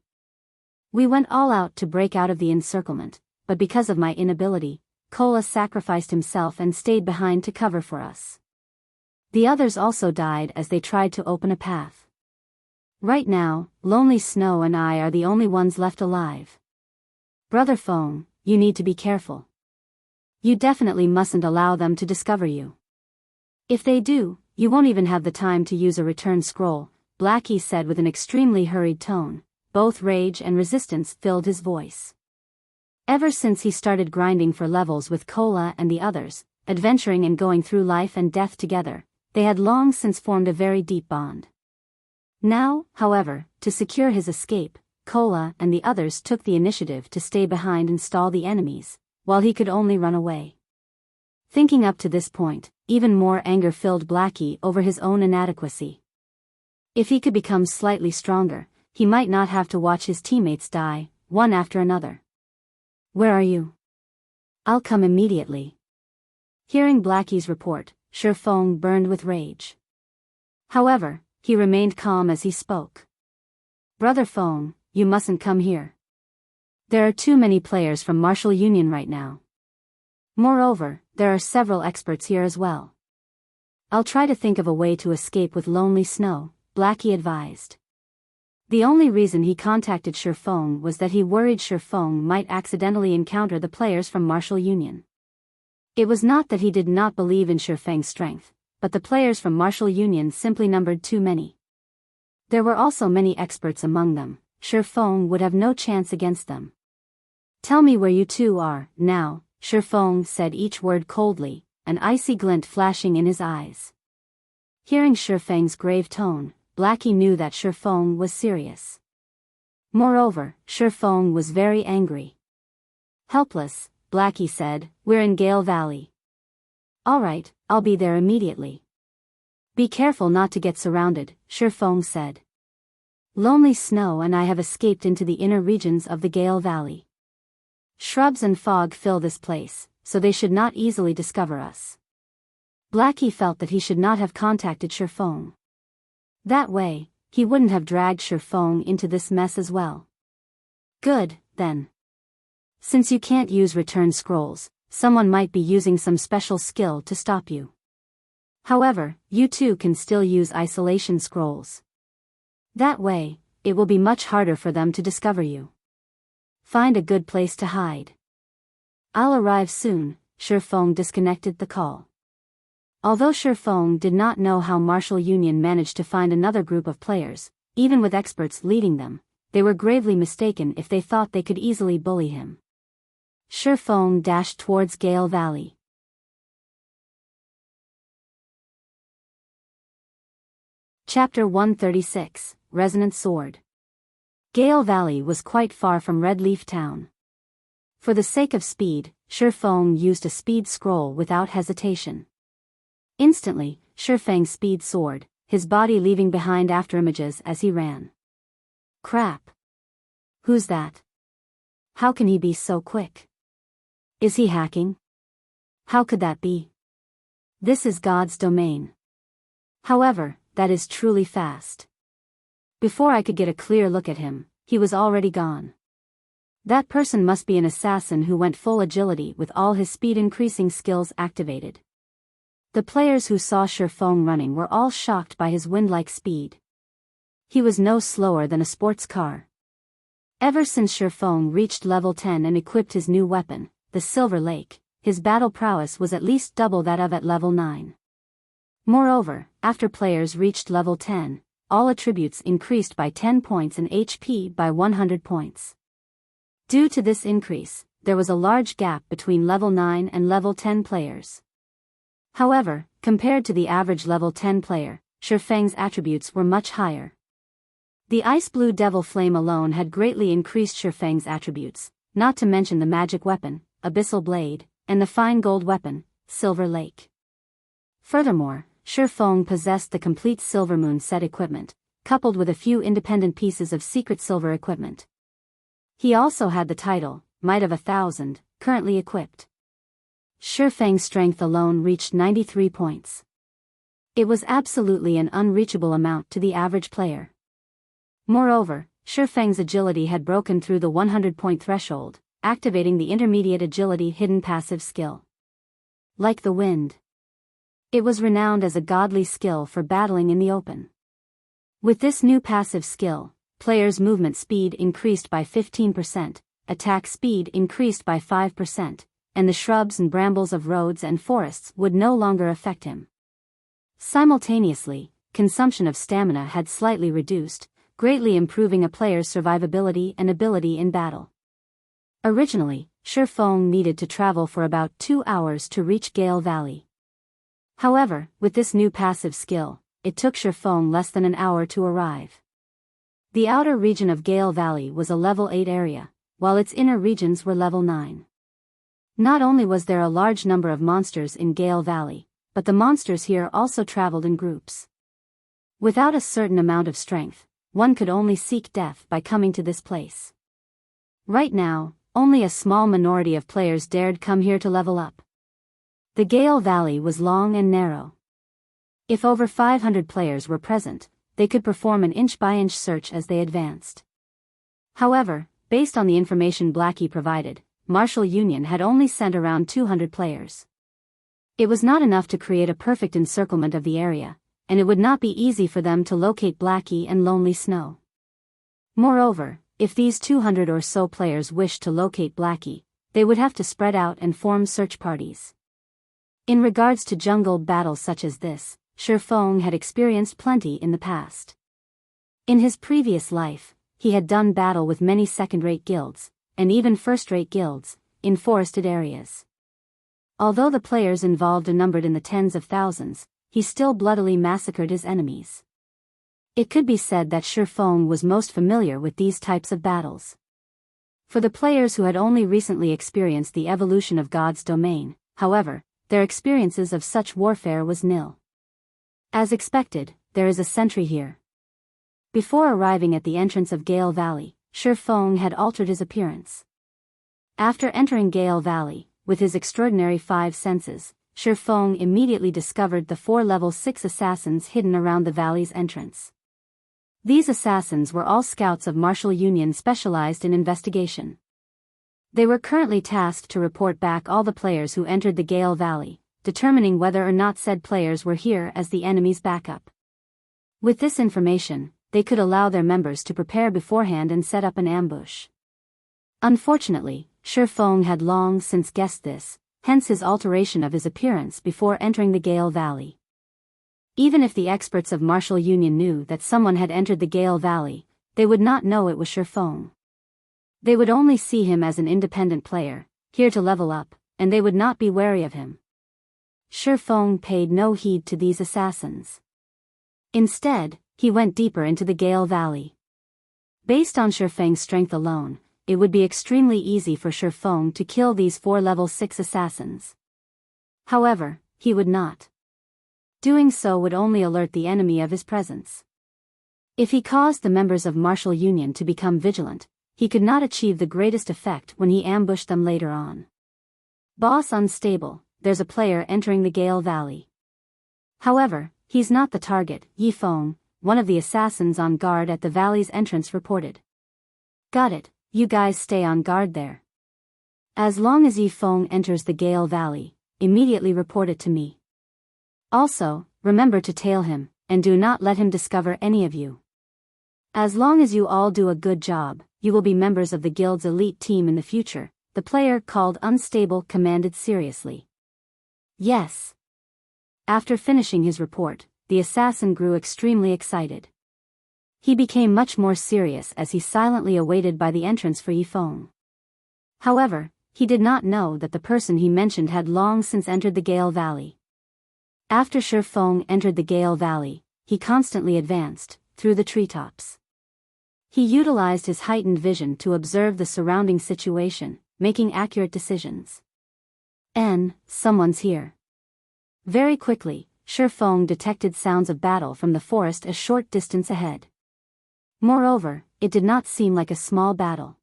We went all out to break out of the encirclement, but because of my inability, Kola sacrificed himself and stayed behind to cover for us. The others also died as they tried to open a path. Right now, Lonely Snow and I are the only ones left alive. Brother Feng, you need to be careful. You definitely mustn't allow them to discover you. If they do, you won't even have the time to use a return scroll, Blackie said with an extremely hurried tone. Both rage and resistance filled his voice. Ever since he started grinding for levels with Kola and the others, adventuring and going through life and death together, they had long since formed a very deep bond. Now, however, to secure his escape, Kola and the others took the initiative to stay behind and stall the enemies, while he could only run away. Thinking up to this point, even more anger filled Blackie over his own inadequacy. If he could become slightly stronger, he might not have to watch his teammates die, one after another. Where are you? I'll come immediately. Hearing Blackie's report, Ye Feng burned with rage. However, he remained calm as he spoke. Brother Feng, you mustn't come here. There are too many players from Martial Union right now. Moreover, there are several experts here as well. I'll try to think of a way to escape with Lonely Snow, Blackie advised. The only reason he contacted Ye Feng was that he worried Ye Feng might accidentally encounter the players from Martial Union. It was not that he did not believe in Ye Feng's strength, but the players from Martial Union simply numbered too many. There were also many experts among them. Ye Feng would have no chance against them. Tell me where you two are, now, Ye Feng said each word coldly, an icy glint flashing in his eyes. Hearing Ye Feng's grave tone, Blackie knew that Ye Feng was serious. Moreover, Ye Feng was very angry. Helpless, Blackie said, we're in Gale Valley. Alright, I'll be there immediately. Be careful not to get surrounded, Ye Feng said. Lonely Snow and I have escaped into the inner regions of the Gale Valley. Shrubs and fog fill this place, so they should not easily discover us. Blackie felt that he should not have contacted Ye Feng. That way, he wouldn't have dragged Ye Feng into this mess as well. Good, then. Since you can't use return scrolls, someone might be using some special skill to stop you. However, you too can still use isolation scrolls. That way, it will be much harder for them to discover you. Find a good place to hide. I'll arrive soon. Ye Feng disconnected the call. Although Ye Feng did not know how Martial Union managed to find another group of players, even with experts leading them, they were gravely mistaken if they thought they could easily bully him. Ye Feng dashed towards Gale Valley. Chapter 136, Resonant Sword. Gale Valley was quite far from Red Leaf Town. For the sake of speed, Ye Feng used a speed scroll without hesitation. Instantly, Ye Feng speed soared, his body leaving behind afterimages as he ran. Crap. Who's that? How can he be so quick? Is he hacking? How could that be? This is God's domain. However, that is truly fast. Before I could get a clear look at him, he was already gone. That person must be an assassin who went full agility with all his speed-increasing skills activated. The players who saw Ye Feng running were all shocked by his wind-like speed. He was no slower than a sports car. Ever since Ye Feng reached level 10 and equipped his new weapon, the Silver Lake, his battle prowess was at least double that of at level 9. Moreover, after players reached level 10, all attributes increased by 10 points and HP by 100 points. Due to this increase, there was a large gap between level 9 and level 10 players. However, compared to the average level 10 player, Ye Feng's attributes were much higher. The Ice Blue Devil Flame alone had greatly increased Ye Feng's attributes, not to mention the magic weapon, Abyssal Blade, and the fine gold weapon, Silver Lake. Furthermore, Ye Feng possessed the complete Silver Moon set equipment, coupled with a few independent pieces of secret silver equipment. He also had the title, might of 1,000, currently equipped. Ye Feng's strength alone reached 93 points. It was absolutely an unreachable amount to the average player. Moreover, Ye Feng's agility had broken through the 100-point threshold, activating the intermediate agility hidden passive skill. Like the wind, it was renowned as a godly skill for battling in the open. With this new passive skill, players' movement speed increased by 15%, attack speed increased by 5%, and the shrubs and brambles of roads and forests would no longer affect him. Simultaneously, consumption of stamina had slightly reduced, greatly improving a player's survivability and ability in battle. Originally, Ye Feng needed to travel for about 2 hours to reach Gale Valley. However, with this new passive skill, it took Ye Feng less than an hour to arrive. The outer region of Gale Valley was a level 8 area, while its inner regions were level 9. Not only was there a large number of monsters in Gale Valley, but the monsters here also traveled in groups. Without a certain amount of strength, one could only seek death by coming to this place. Right now, only a small minority of players dared come here to level up. The Gale Valley was long and narrow. If over 500 players were present, they could perform an inch-by-inch search as they advanced. However, based on the information Blackie provided, Martial Union had only sent around 200 players. It was not enough to create a perfect encirclement of the area, and it would not be easy for them to locate Blackie and Lonely Snow. Moreover, if these 200 or so players wished to locate Blackie, they would have to spread out and form search parties. In regards to jungle battles such as this, Ye Feng had experienced plenty in the past. In his previous life, he had done battle with many second-rate guilds, and even first-rate guilds, in forested areas. Although the players involved numbered in the tens of thousands, he still bloodily massacred his enemies. It could be said that Ye Feng was most familiar with these types of battles. For the players who had only recently experienced the evolution of God's domain, however, their experiences of such warfare was nil. As expected, there is a sentry here. Before arriving at the entrance of Gale Valley, Ye Feng had altered his appearance. After entering Gale Valley, with his extraordinary 5 senses, Ye Feng immediately discovered the 4 level 6 assassins hidden around the valley's entrance. These assassins were all scouts of Martial Union specialized in investigation. They were currently tasked to report back all the players who entered the Gale Valley, determining whether or not said players were here as the enemy's backup. With this information, they could allow their members to prepare beforehand and set up an ambush. Unfortunately, Ye Feng had long since guessed this, hence his alteration of his appearance before entering the Gale Valley. Even if the experts of Martial Union knew that someone had entered the Gale Valley, they would not know it was Ye Feng. They would only see him as an independent player, here to level up, and they would not be wary of him. Ye Feng paid no heed to these assassins. Instead, he went deeper into the Gale Valley. Based on Ye Feng's strength alone, it would be extremely easy for Ye Feng to kill these 4 level 6 assassins. However, he would not. Doing so would only alert the enemy of his presence. If he caused the members of Martial Union to become vigilant, he could not achieve the greatest effect when he ambushed them later on. Boss unstable, there's a player entering the Gale Valley. However, he's not the target, Ye Feng, one of the assassins on guard at the valley's entrance reported. Got it, you guys stay on guard there. As long as Ye Feng enters the Gale Valley, immediately report it to me. Also, remember to tail him, and do not let him discover any of you. As long as you all do a good job, you will be members of the guild's elite team in the future, the player called Unstable commanded seriously. Yes. After finishing his report, the assassin grew extremely excited. He became much more serious as he silently awaited by the entrance for Ye Feng. However, he did not know that the person he mentioned had long since entered the Gale Valley. After Ye Feng entered the Gale Valley, he constantly advanced, through the treetops. He utilized his heightened vision to observe the surrounding situation, making accurate decisions. Someone's here. Very quickly, Ye Feng detected sounds of battle from the forest a short distance ahead. Moreover, it did not seem like a small battle.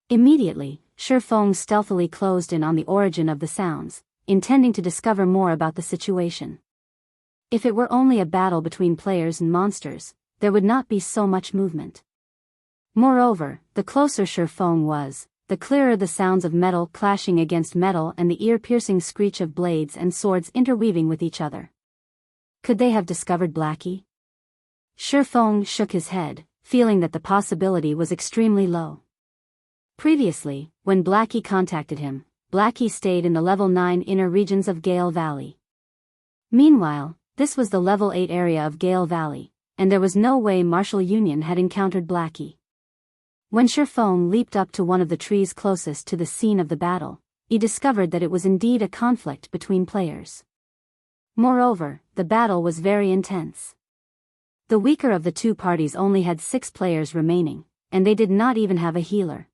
Immediately, Shi Feng stealthily closed in on the origin of the sounds, intending to discover more about the situation. If it were only a battle between players and monsters, there would not be so much movement. Moreover, the closer Shi Feng was, the clearer the sounds of metal clashing against metal and the ear-piercing screech of blades and swords interweaving with each other. Could they have discovered Blackie? Shi Feng shook his head, feeling that the possibility was extremely low. Previously, when Blackie contacted him, Blackie stayed in the level 9 inner regions of Gale Valley. Meanwhile, this was the level 8 area of Gale Valley, and there was no way Martial Union had encountered Blackie. When Shi Feng leaped up to one of the trees closest to the scene of the battle, he discovered that it was indeed a conflict between players. Moreover, the battle was very intense. The weaker of the two parties only had 6 players remaining, and they did not even have a healer.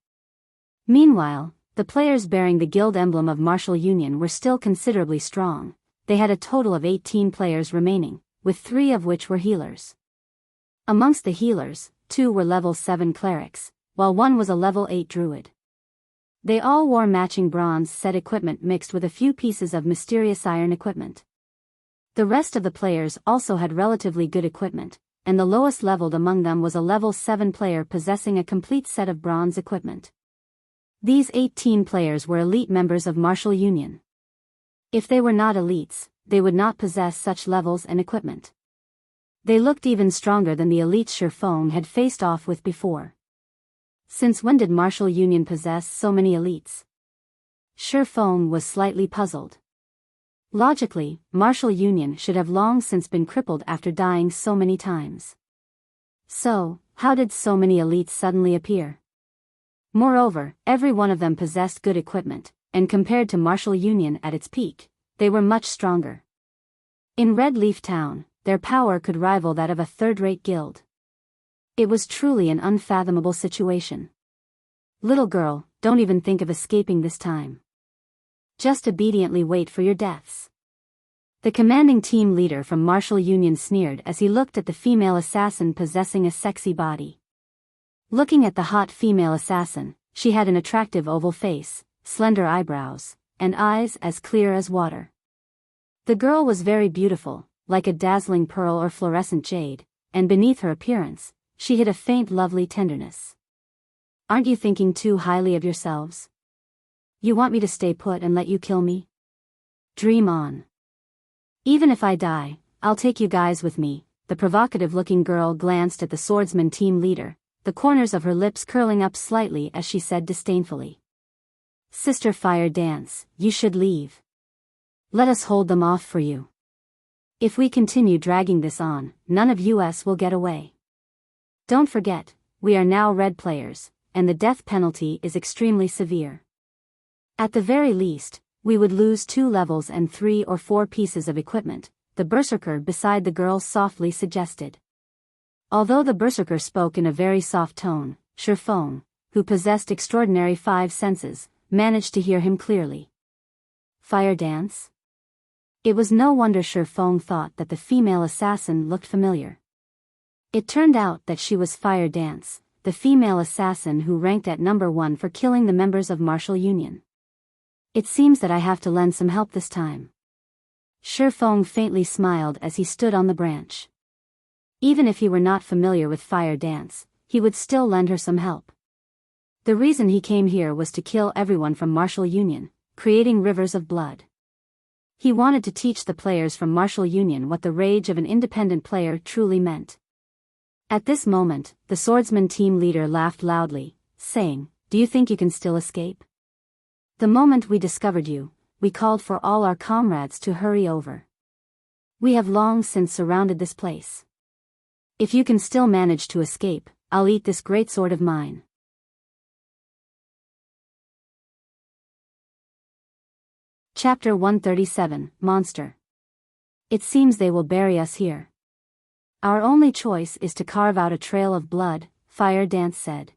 Meanwhile, the players bearing the guild emblem of Martial Union were still considerably strong. They had a total of 18 players remaining, with 3 of which were healers. Amongst the healers, 2 were level 7 clerics, while 1 was a level 8 druid. They all wore matching bronze set equipment mixed with a few pieces of mysterious iron equipment. The rest of the players also had relatively good equipment, and the lowest leveled among them was a level 7 player possessing a complete set of bronze equipment. These 18 players were elite members of Martial Union. If they were not elites, they would not possess such levels and equipment. They looked even stronger than the elites Shi Feng had faced off with before. Since when did Martial Union possess so many elites? Shi Feng was slightly puzzled. Logically, Martial Union should have long since been crippled after dying so many times. So, how did so many elites suddenly appear? Moreover, every one of them possessed good equipment, and compared to Martial Union at its peak, they were much stronger. In Red Leaf Town, their power could rival that of a third-rate guild. It was truly an unfathomable situation. Little girl, don't even think of escaping this time. Just obediently wait for your deaths. The commanding team leader from Martial Union sneered as he looked at the female assassin possessing a sexy body. Looking at the hot female assassin, she had an attractive oval face, slender eyebrows, and eyes as clear as water. The girl was very beautiful, like a dazzling pearl or fluorescent jade, and beneath her appearance, she hid a faint lovely tenderness. Aren't you thinking too highly of yourselves? You want me to stay put and let you kill me? Dream on. Even if I die, I'll take you guys with me. The provocative-looking girl glanced at the swordsman team leader, the corners of her lips curling up slightly as she said disdainfully. Sister Fire Dance, you should leave. Let us hold them off for you. If we continue dragging this on, none of us will get away. Don't forget, we are now red players, and the death penalty is extremely severe. At the very least, we would lose 2 levels and 3 or 4 pieces of equipment, the berserker beside the girl softly suggested. Although the berserker spoke in a very soft tone, Shi Feng, who possessed extraordinary 5 senses, managed to hear him clearly. Fire Dance? It was no wonder Shi Feng thought that the female assassin looked familiar. It turned out that she was Fire Dance, the female assassin who ranked at number 1 for killing the members of Martial Union. It seems that I have to lend some help this time. Shi Feng faintly smiled as he stood on the branch. Even if he were not familiar with Fire Dance, he would still lend her some help. The reason he came here was to kill everyone from Martial Union, creating rivers of blood. He wanted to teach the players from Martial Union what the rage of an independent player truly meant. At this moment, the swordsman team leader laughed loudly, saying, "Do you think you can still escape? The moment we discovered you, we called for all our comrades to hurry over. We have long since surrounded this place. If you can still manage to escape, I'll eat this great sword of mine." Chapter 137, Monster. It seems they will bury us here. Our only choice is to carve out a trail of blood, Fire Dance said.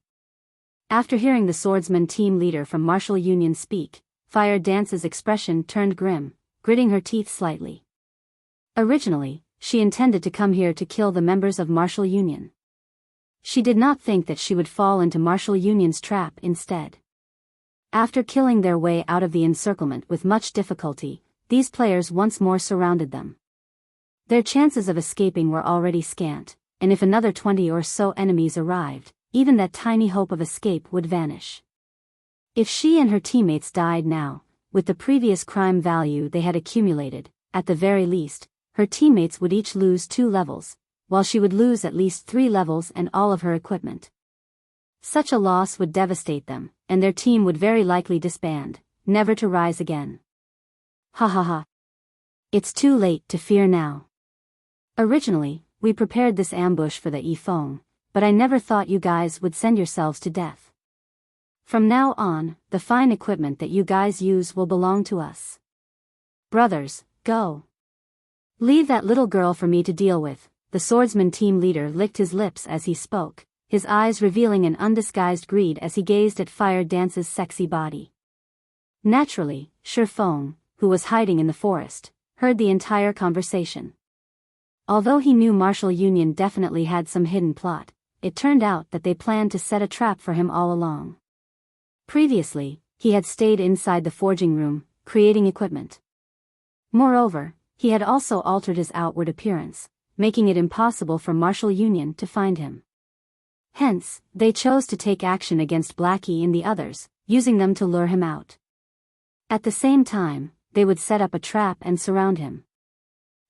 After hearing the swordsman team leader from Martial Union speak, Fire Dance's expression turned grim, gritting her teeth slightly. Originally, she intended to come here to kill the members of Martial Union. She did not think that she would fall into Martial Union's trap instead. After killing their way out of the encirclement with much difficulty, these players once more surrounded them. Their chances of escaping were already scant, and if another 20 or so enemies arrived, even that tiny hope of escape would vanish. If she and her teammates died now, with the previous crime value they had accumulated, at the very least, her teammates would each lose 2 levels, while she would lose at least 3 levels and all of her equipment. Such a loss would devastate them, and their team would very likely disband, never to rise again. Ha ha ha. It's too late to fear now. Originally, we prepared this ambush for the Ye Feng, but I never thought you guys would send yourselves to death. From now on, the fine equipment that you guys use will belong to us. Brothers, go. Leave that little girl for me to deal with. The swordsman team leader licked his lips as he spoke, his eyes revealing an undisguised greed as he gazed at Fire Dance's sexy body. Naturally, Ye Feng, who was hiding in the forest, heard the entire conversation. Although he knew Martial Union definitely had some hidden plot, it turned out that they planned to set a trap for him all along. Previously, he had stayed inside the forging room, creating equipment. Moreover, he had also altered his outward appearance, making it impossible for Martial Union to find him. Hence, they chose to take action against Blackie and the others, using them to lure him out. At the same time, they would set up a trap and surround him.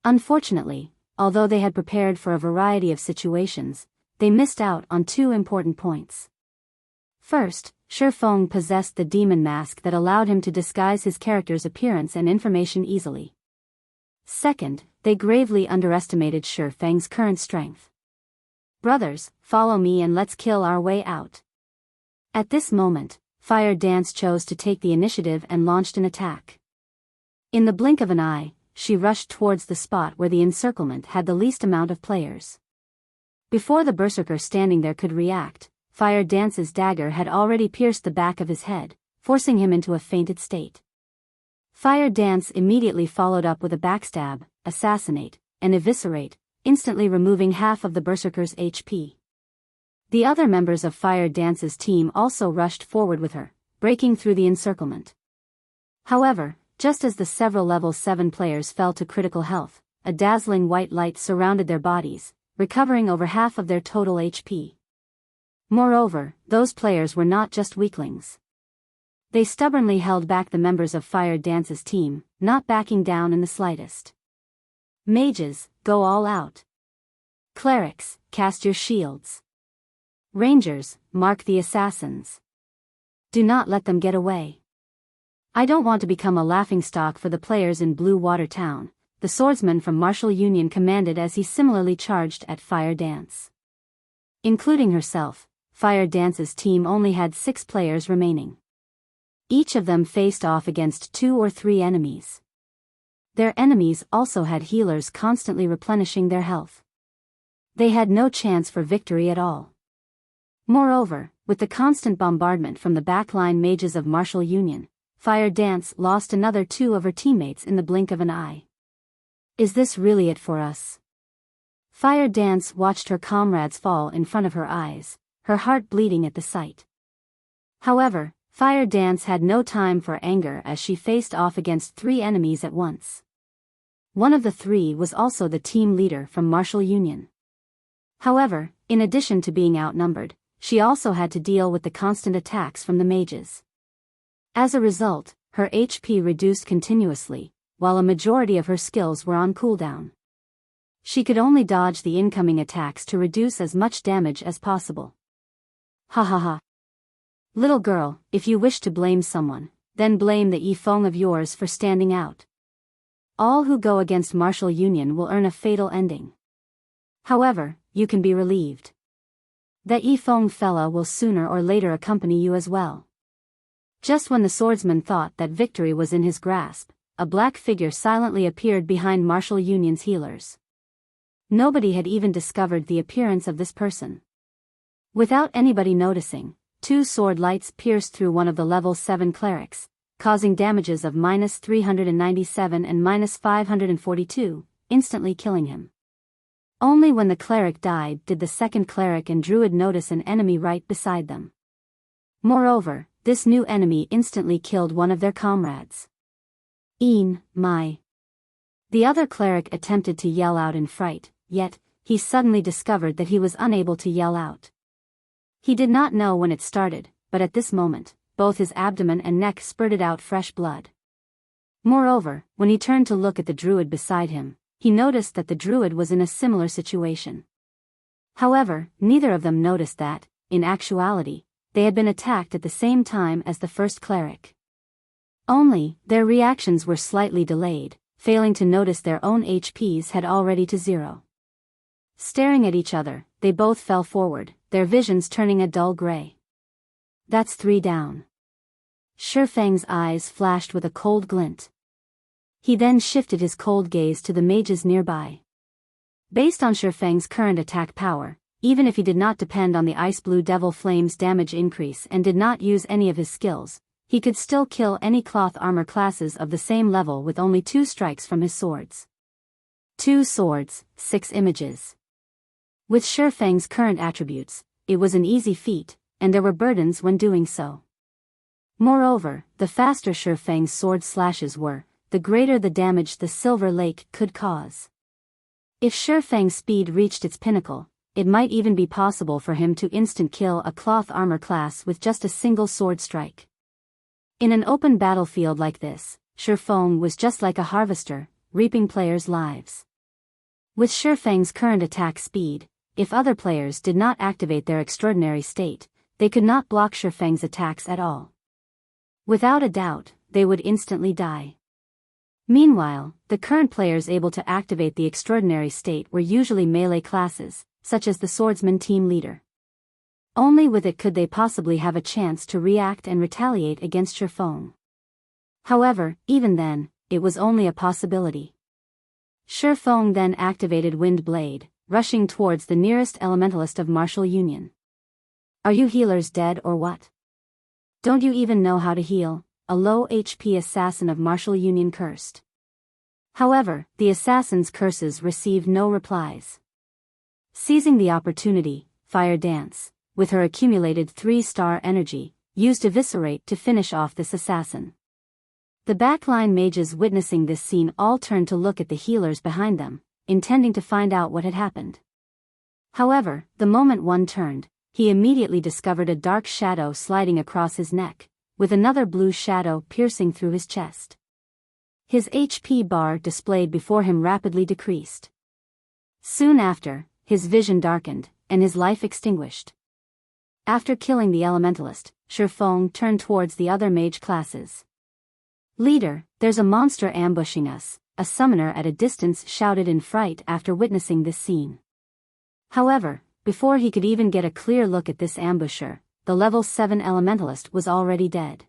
Unfortunately, although they had prepared for a variety of situations, they missed out on 2 important points. First, Ye Feng possessed the demon mask that allowed him to disguise his character's appearance and information easily. Second, they gravely underestimated Ye Feng's current strength. Brothers, follow me and let's kill our way out. At this moment, Fire Dance chose to take the initiative and launched an attack. In the blink of an eye, she rushed towards the spot where the encirclement had the least amount of players. Before the berserker standing there could react, Fire Dance's dagger had already pierced the back of his head, forcing him into a fainted state. Fire Dance immediately followed up with a backstab, assassinate, and eviscerate, instantly removing half of the berserker's HP. The other members of Fire Dance's team also rushed forward with her, breaking through the encirclement. However, just as the several level 7 players fell to critical health, a dazzling white light surrounded their bodies, recovering over half of their total HP. Moreover, those players were not just weaklings. They stubbornly held back the members of Fire Dance's team, not backing down in the slightest. Mages, go all out. Clerics, cast your shields. Rangers, mark the assassins. Do not let them get away. I don't want to become a laughingstock for the players in Blue Water Town, the swordsman from Martial Union commanded as he similarly charged at Fire Dance. Including herself, Fire Dance's team only had 6 players remaining. Each of them faced off against 2 or 3 enemies. Their enemies also had healers constantly replenishing their health. They had no chance for victory at all. Moreover, with the constant bombardment from the backline mages of Martial Union, Fire Dance lost another 2 of her teammates in the blink of an eye. Is this really it for us? Fire Dance watched her comrades fall in front of her eyes, her heart bleeding at the sight. However, Fire Dance had no time for anger as she faced off against 3 enemies at once. One of the 3 was also the team leader from Martial Union. However, in addition to being outnumbered, she also had to deal with the constant attacks from the mages. As a result, her HP reduced continuously, while a majority of her skills were on cooldown. She could only dodge the incoming attacks to reduce as much damage as possible. Ha ha ha. Little girl, if you wish to blame someone, then blame the Ye Feng of yours for standing out. All who go against Martial Union will earn a fatal ending. However, you can be relieved. That Ye Feng fella will sooner or later accompany you as well. Just when the swordsman thought that victory was in his grasp, a black figure silently appeared behind Martial Union's healers. Nobody had even discovered the appearance of this person. Without anybody noticing, 2 sword lights pierced through one of the level 7 clerics, causing damages of -397 and -542, instantly killing him. Only when the cleric died did the second cleric and druid notice an enemy right beside them. Moreover, this new enemy instantly killed one of their comrades. My. The other cleric attempted to yell out in fright, yet, he suddenly discovered that he was unable to yell out. He did not know when it started, but at this moment, both his abdomen and neck spurted out fresh blood. Moreover, when he turned to look at the druid beside him, he noticed that the druid was in a similar situation. However, neither of them noticed that, in actuality, they had been attacked at the same time as the first cleric. Only, their reactions were slightly delayed, failing to notice their own HPs had already to 0. Staring at each other, they both fell forward, their visions turning a dull gray. That's 3 down. Shi Feng's eyes flashed with a cold glint. He then shifted his cold gaze to the mages nearby. Based on Shi Feng's current attack power, even if he did not depend on the Ice Blue Devil Flame's damage increase and did not use any of his skills, he could still kill any cloth armor classes of the same level with only 2 strikes from his swords. 2 swords, 6 images. With Shi Feng's current attributes, it was an easy feat, and there were burdens when doing so. Moreover, the faster Shi Feng's sword slashes were, the greater the damage the Silver Lake could cause. If Shi Feng's speed reached its pinnacle, it might even be possible for him to instant kill a cloth armor class with just a single sword strike. In an open battlefield like this, Shi Feng was just like a harvester, reaping players' lives. With Shi Feng's current attack speed, if other players did not activate their extraordinary state, they could not block Shi Feng's attacks at all. Without a doubt, they would instantly die. Meanwhile, the current players able to activate the extraordinary state were usually melee classes, such as the swordsman team leader. Only with it could they possibly have a chance to react and retaliate against Shi Feng. However, even then, it was only a possibility. Shi Feng then activated Wind Blade, rushing towards the nearest elementalist of Martial Union. Are you healers dead or what? Don't you even know how to heal? A low HP assassin of Martial Union cursed. However, the assassin's curses received no replies. Seizing the opportunity, Fire Dance, with her accumulated 3-star energy, used Eviscerate to finish off this assassin. The backline mages witnessing this scene all turned to look at the healers behind them, intending to find out what had happened. However, the moment one turned, he immediately discovered a dark shadow sliding across his neck, with another blue shadow piercing through his chest. His HP bar displayed before him rapidly decreased. Soon after, his vision darkened, and his life extinguished. After killing the elementalist, Shi Feng turned towards the other mage classes. "Leader, there's a monster ambushing us," a summoner at a distance shouted in fright after witnessing this scene. However, before he could even get a clear look at this ambusher, the level 7 elementalist was already dead.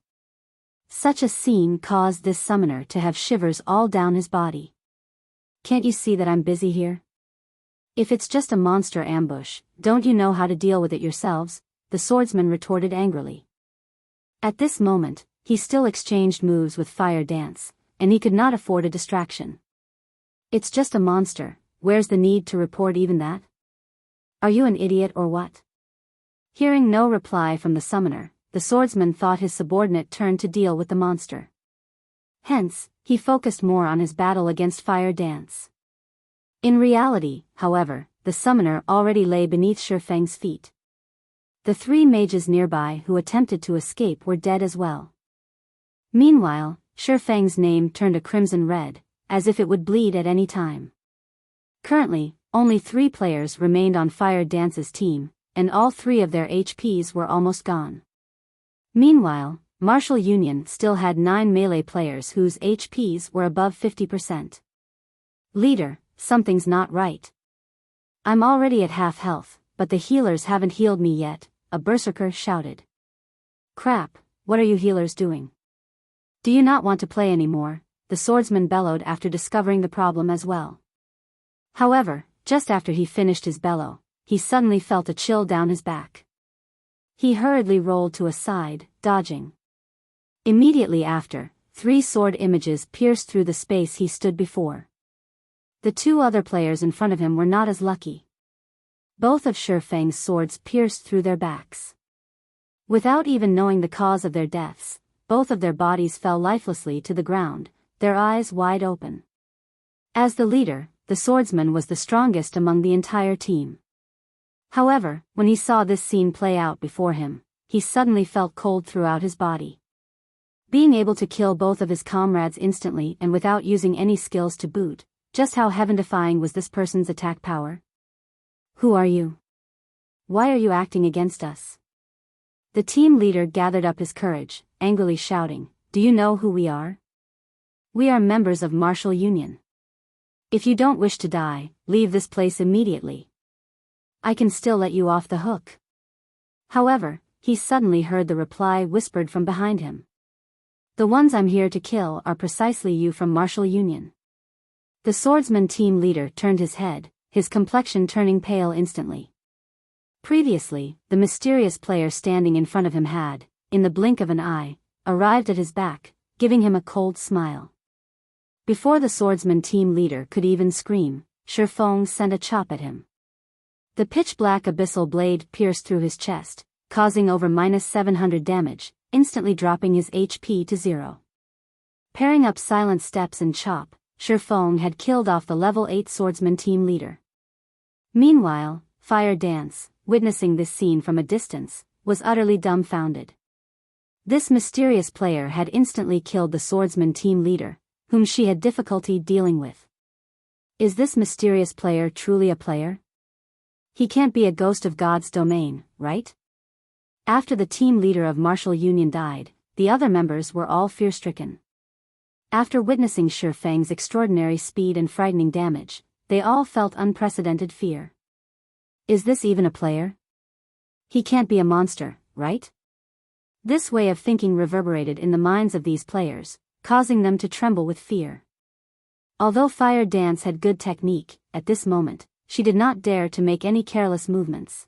Such a scene caused this summoner to have shivers all down his body. "Can't you see that I'm busy here? If it's just a monster ambush, don't you know how to deal with it yourselves?" the swordsman retorted angrily. At this moment, he still exchanged moves with Fire Dance, and he could not afford a distraction. "It's just a monster, where's the need to report even that? Are you an idiot or what?" Hearing no reply from the summoner, the swordsman thought his subordinate turned to deal with the monster. Hence, he focused more on his battle against Fire Dance. In reality, however, the summoner already lay beneath Shi Feng's feet. The 3 mages nearby who attempted to escape were dead as well. Meanwhile, Shi Feng's name turned a crimson red, as if it would bleed at any time. Currently, only 3 players remained on Fire Dance's team, and all 3 of their HPs were almost gone. Meanwhile, Martial Union still had 9 melee players whose HPs were above 50%. "Leader, something's not right. I'm already at half health, but the healers haven't healed me yet," a berserker shouted. "Crap, what are you healers doing? Do you not want to play anymore?" the swordsman bellowed after discovering the problem as well. However, just after he finished his bellow, he suddenly felt a chill down his back. He hurriedly rolled to a side, dodging. Immediately after, 3 sword images pierced through the space he stood before. The 2 other players in front of him were not as lucky. Both of Shi Feng's swords pierced through their backs. Without even knowing the cause of their deaths, both of their bodies fell lifelessly to the ground, their eyes wide open. As the leader, the swordsman was the strongest among the entire team. However, when he saw this scene play out before him, he suddenly felt cold throughout his body. Being able to kill both of his comrades instantly and without using any skills to boot, just how heaven-defying was this person's attack power? Who are you? Why are you acting against us? The team leader gathered up his courage, angrily shouting, "Do you know who we are? We are members of Martial Union. If you don't wish to die, leave this place immediately. I can still let you off the hook." However, he suddenly heard the reply whispered from behind him. "The ones I'm here to kill are precisely you from Martial Union." The swordsman team leader turned his head, his complexion turning pale instantly. Previously, the mysterious player standing in front of him had, in the blink of an eye, arrived at his back, giving him a cold smile. Before the swordsman team leader could even scream, Ye Feng sent a chop at him. The pitch-black abyssal blade pierced through his chest, causing over -700 damage, instantly dropping his HP to 0. Pairing up silent steps and chop, Ye Feng had killed off the level 8 swordsman team leader. Meanwhile, Fire Dance, witnessing this scene from a distance, was utterly dumbfounded. This mysterious player had instantly killed the swordsman team leader, whom she had difficulty dealing with. Is this mysterious player truly a player? He can't be a ghost of God's domain, right? After the team leader of Martial Union died, the other members were all fear-stricken. After witnessing Ye Feng's extraordinary speed and frightening damage, they all felt unprecedented fear. Is this even a player? He can't be a monster, right? This way of thinking reverberated in the minds of these players, causing them to tremble with fear. Although Fire Dance had good technique, at this moment, she did not dare to make any careless movements.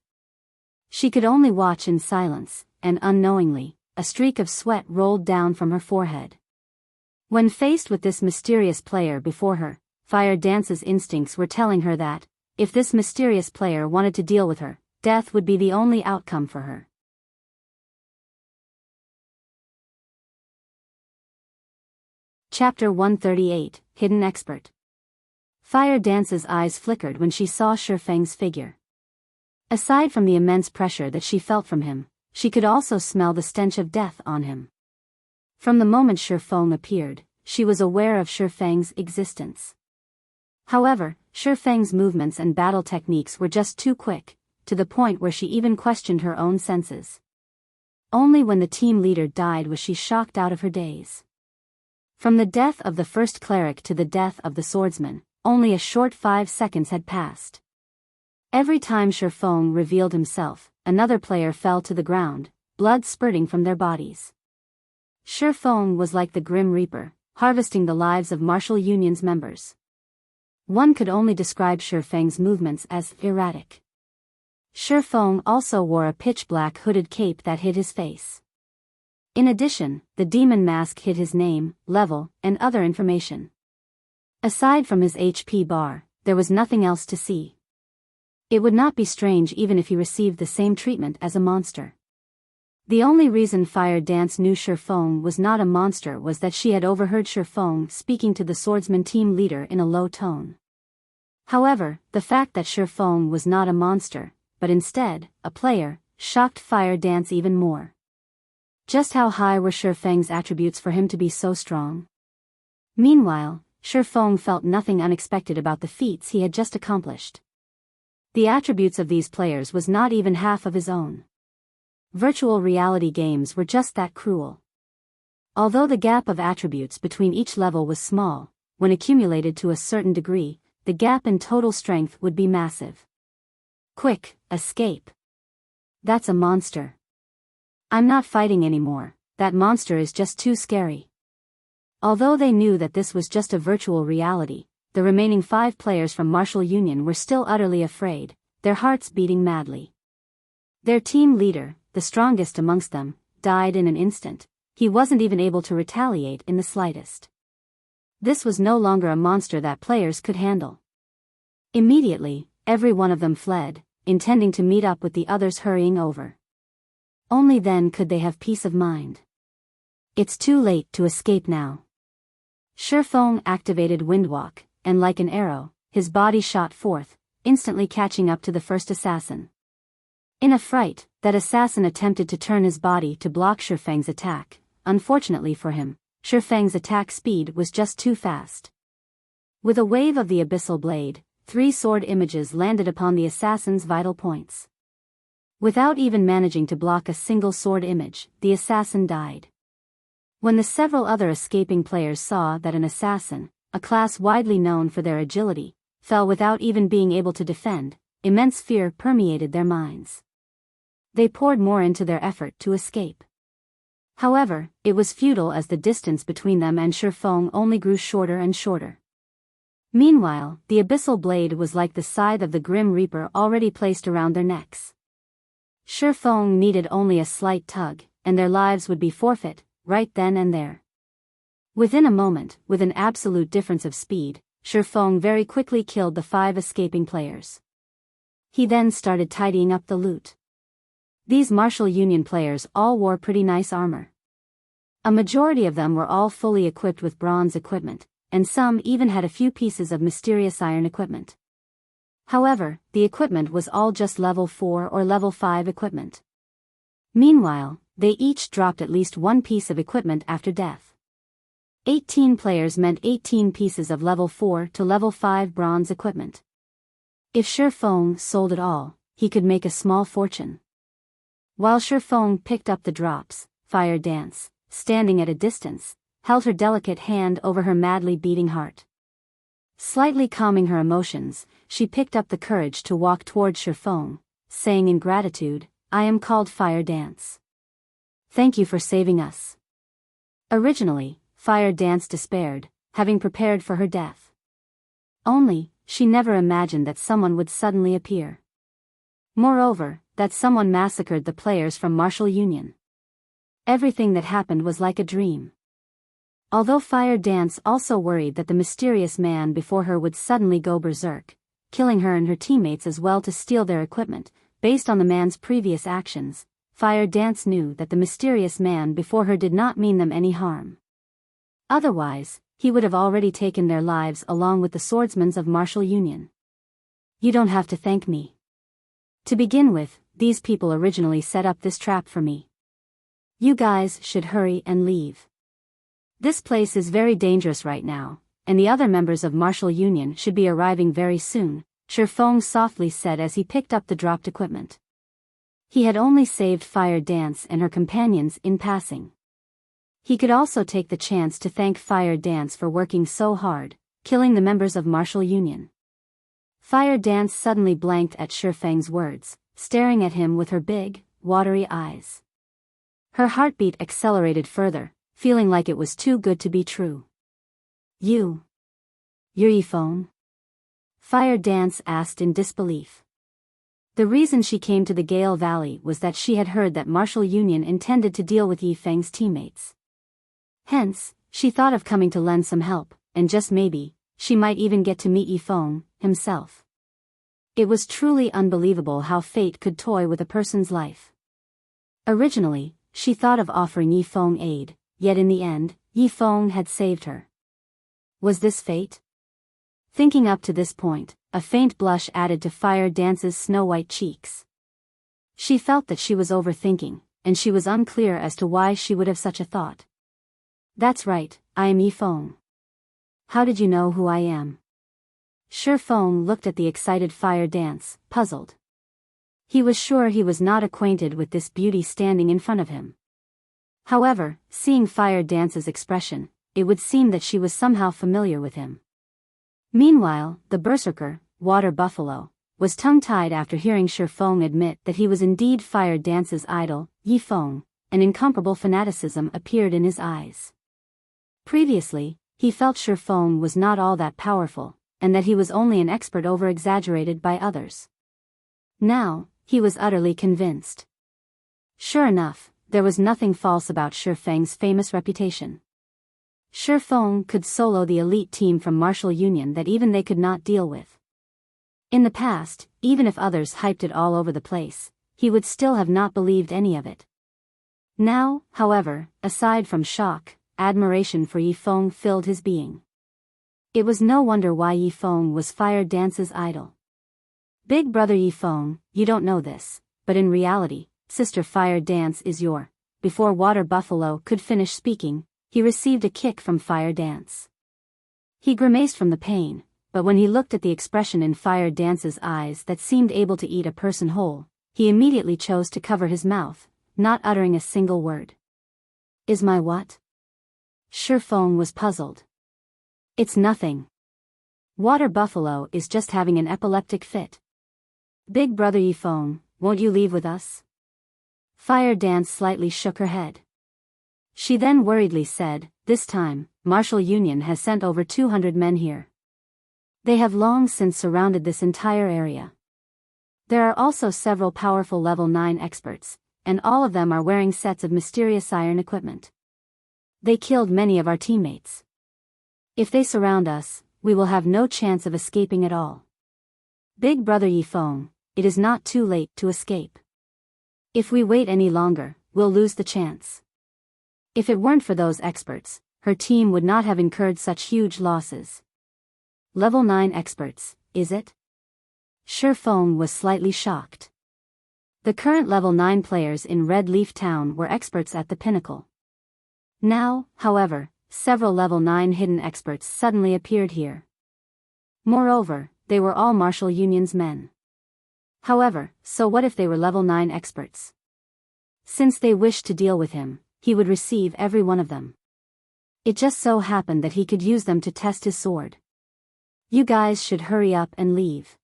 She could only watch in silence, and unknowingly, a streak of sweat rolled down from her forehead. When faced with this mysterious player before her, Fire Dance's instincts were telling her that, if this mysterious player wanted to deal with her, death would be the only outcome for her. Chapter 138, Hidden Expert. Fire Dance's eyes flickered when she saw Ye Feng's figure. Aside from the immense pressure that she felt from him, she could also smell the stench of death on him. From the moment Ye Feng appeared, she was aware of Ye Feng's existence. However, Ye Feng's movements and battle techniques were just too quick, to the point where she even questioned her own senses. Only when the team leader died was she shocked out of her daze. From the death of the first cleric to the death of the swordsman, only a short 5 seconds had passed. Every time Ye Feng revealed himself, another player fell to the ground, blood spurting from their bodies. Ye Feng was like the Grim Reaper, harvesting the lives of Martial Union's members. One could only describe Ye Feng's movements as erratic. Ye Feng also wore a pitch-black hooded cape that hid his face. In addition, the demon mask hid his name, level, and other information. Aside from his HP bar, there was nothing else to see. It would not be strange even if he received the same treatment as a monster. The only reason Fire Dance knew Ye Feng was not a monster was that she had overheard Ye Feng speaking to the swordsman team leader in a low tone. However, the fact that Ye Feng was not a monster, but instead, a player, shocked Fire Dance even more. Just how high were Ye Feng's attributes for him to be so strong? Meanwhile, Ye Feng felt nothing unexpected about the feats he had just accomplished. The attributes of these players was not even half of his own. Virtual reality games were just that cruel. Although the gap of attributes between each level was small, when accumulated to a certain degree, the gap in total strength would be massive. Quick, escape. That's a monster. I'm not fighting anymore, that monster is just too scary. Although they knew that this was just a virtual reality, the remaining 5 players from Martial Union were still utterly afraid, their hearts beating madly. Their team leader, the strongest amongst them, died in an instant. He wasn't even able to retaliate in the slightest. This was no longer a monster that players could handle. Immediately, every one of them fled, intending to meet up with the others hurrying over. Only then could they have peace of mind. It's too late to escape now. Ye Feng activated Windwalk, and like an arrow, his body shot forth, instantly catching up to the first assassin. In a fright, that assassin attempted to turn his body to block Ye Feng's attack. Unfortunately for him, Ye Feng's attack speed was just too fast. With a wave of the abyssal blade, 3 sword images landed upon the assassin's vital points. Without even managing to block a single sword image, the assassin died. When the several other escaping players saw that an assassin, a class widely known for their agility, fell without even being able to defend, immense fear permeated their minds. They poured more into their effort to escape. However, it was futile as the distance between them and Ye Feng only grew shorter and shorter. Meanwhile, the abyssal blade was like the scythe of the Grim Reaper already placed around their necks. Ye Feng needed only a slight tug, and their lives would be forfeit, right then and there. Within a moment, with an absolute difference of speed, Ye Feng very quickly killed the 5 escaping players. He then started tidying up the loot. These Martial Union players all wore pretty nice armor. A majority of them were all fully equipped with bronze equipment, and some even had a few pieces of mysterious iron equipment. However, the equipment was all just level 4 or level 5 equipment. Meanwhile, they each dropped at least 1 piece of equipment after death. 18 players meant 18 pieces of level 4 to level 5 bronze equipment. If Ye Feng sold it all, he could make a small fortune. While Ye Feng picked up the drops, Fire Dance, standing at a distance, held her delicate hand over her madly beating heart. Slightly calming her emotions, she picked up the courage to walk towards Ye Feng, saying in gratitude, "I am called Fire Dance. Thank you for saving us." Originally, Fire Dance despaired, having prepared for her death. Only, she never imagined that someone would suddenly appear. Moreover, that someone massacred the players from Martial Union. Everything that happened was like a dream. Although Fire Dance also worried that the mysterious man before her would suddenly go berserk, killing her and her teammates as well to steal their equipment, based on the man's previous actions, Fire Dance knew that the mysterious man before her did not mean them any harm. Otherwise, he would have already taken their lives along with the swordsmen of Martial Union. "You don't have to thank me. To begin with, these people originally set up this trap for me. You guys should hurry and leave. This place is very dangerous right now, and the other members of Martial Union should be arriving very soon," Ye Feng softly said as he picked up the dropped equipment. He had only saved Fire Dance and her companions in passing. He could also take the chance to thank Fire Dance for working so hard, killing the members of Martial Union. Fire Dance suddenly blanked at Ye Feng's words, staring at him with her big, watery eyes. Her heartbeat accelerated further, feeling like it was too good to be true. You're Ye Feng?" Fire Dance asked in disbelief. The reason she came to the Gale Valley was that she had heard that Martial Union intended to deal with Ye Feng's teammates. Hence, she thought of coming to lend some help, and just maybe, she might even get to meet Ye Feng himself. It was truly unbelievable how fate could toy with a person's life. Originally, she thought of offering Ye Feng aid, yet in the end, Ye Feng had saved her. Was this fate? Thinking up to this point, a faint blush added to Fire Dance's snow-white cheeks. She felt that she was overthinking, and she was unclear as to why she would have such a thought. "That's right, I am Ye Feng. How did you know who I am?" Ye Feng looked at the excited Fire Dance, puzzled. He was sure he was not acquainted with this beauty standing in front of him. However, seeing Fire Dance's expression, it would seem that she was somehow familiar with him. Meanwhile, the berserker, Water Buffalo, was tongue-tied after hearing Ye Feng admit that he was indeed Fire Dance's idol, Ye Feng. An incomparable fanaticism appeared in his eyes. Previously, he felt Ye Feng was not all that powerful, and that he was only an expert over-exaggerated by others. Now, he was utterly convinced. Sure enough, there was nothing false about Ye Feng's famous reputation. Ye Feng could solo the elite team from Martial Union that even they could not deal with. In the past, even if others hyped it all over the place, he would still have not believed any of it. Now, however, aside from shock, admiration for Ye Feng filled his being. It was no wonder why Ye Feng was Fire Dance's idol. Big brother Ye Feng, you don't know this, but in reality, Sister Fire Dance is your. Before Water Buffalo could finish speaking, he received a kick from Fire Dance. He grimaced from the pain, but when he looked at the expression in Fire Dance's eyes that seemed able to eat a person whole, he immediately chose to cover his mouth, not uttering a single word. Is my what? Ye Feng was puzzled. It's nothing. Water Buffalo is just having an epileptic fit. Big brother Ye Feng, won't you leave with us? Fire Dance slightly shook her head. She then worriedly said, this time, Martial Union has sent over 200 men here. They have long since surrounded this entire area. There are also several powerful level 9 experts, and all of them are wearing sets of mysterious iron equipment. They killed many of our teammates. If they surround us, we will have no chance of escaping at all. Big brother Ye Feng, it is not too late to escape. If we wait any longer, we'll lose the chance. If it weren't for those experts, her team would not have incurred such huge losses. Level 9 experts, is it? Ye Feng was slightly shocked. The current level 9 players in Red Leaf Town were experts at the pinnacle. Now, however, several level 9 hidden experts suddenly appeared here. Moreover, they were all Martial Union's men. However, so what if they were level 9 experts? Since they wished to deal with him, he would receive every one of them. It just so happened that he could use them to test his sword. You guys should hurry up and leave.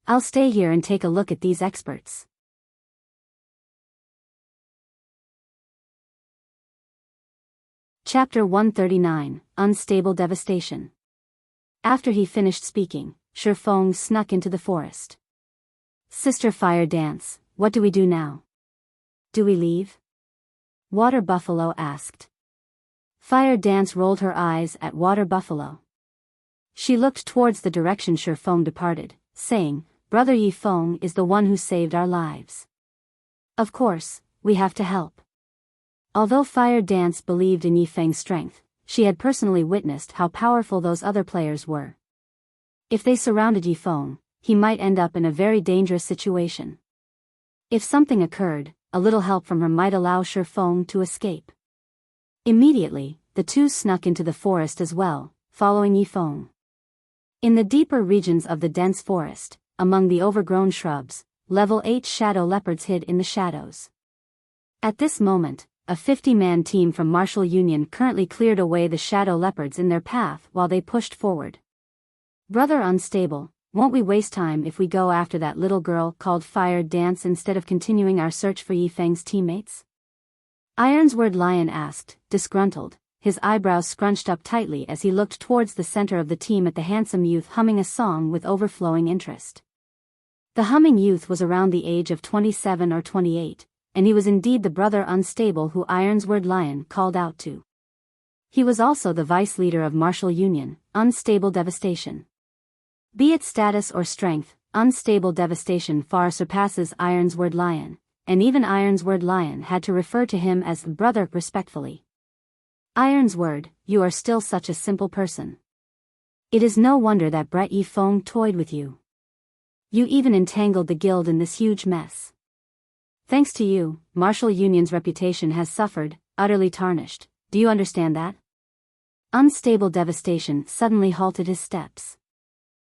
I'll stay here and take a look at these experts. Chapter 139, Unstable Devastation. After he finished speaking, Ye Feng snuck into the forest. Sister Fire Dance, what do we do now? Do we leave? Water Buffalo asked. Fire Dance rolled her eyes at Water Buffalo. She looked towards the direction Ye Feng departed, saying, Brother Ye Feng is the one who saved our lives. Of course, we have to help. Although Fire Dance believed in Ye Feng's strength, she had personally witnessed how powerful those other players were. If they surrounded Ye Feng, he might end up in a very dangerous situation. If something occurred, a little help from her might allow Ye Feng to escape. Immediately, the two snuck into the forest as well, following Ye Feng. In the deeper regions of the dense forest, among the overgrown shrubs, level 8 shadow leopards hid in the shadows. At this moment, a 50-man team from Martial Union currently cleared away the shadow leopards in their path while they pushed forward. Brother Unstable, won't we waste time if we go after that little girl called Fire Dance instead of continuing our search for Ye Feng's teammates? Ironsword Lion asked, disgruntled, his eyebrows scrunched up tightly as he looked towards the center of the team at the handsome youth humming a song with overflowing interest. The humming youth was around the age of 27 or 28, and he was indeed the brother Unstable who Ironsword Lion called out to. He was also the vice leader of Martial Union, Unstable Devastation. Be it status or strength, Unstable Devastation far surpasses Ironsword Lion, and even Ironsword Lion had to refer to him as the brother respectfully. Ironsword, you are still such a simple person. It is no wonder that Brett Ye Feng toyed with you. You even entangled the guild in this huge mess. Thanks to you, Martial Union's reputation has suffered, utterly tarnished. Do you understand that? Unstable Devastation suddenly halted his steps.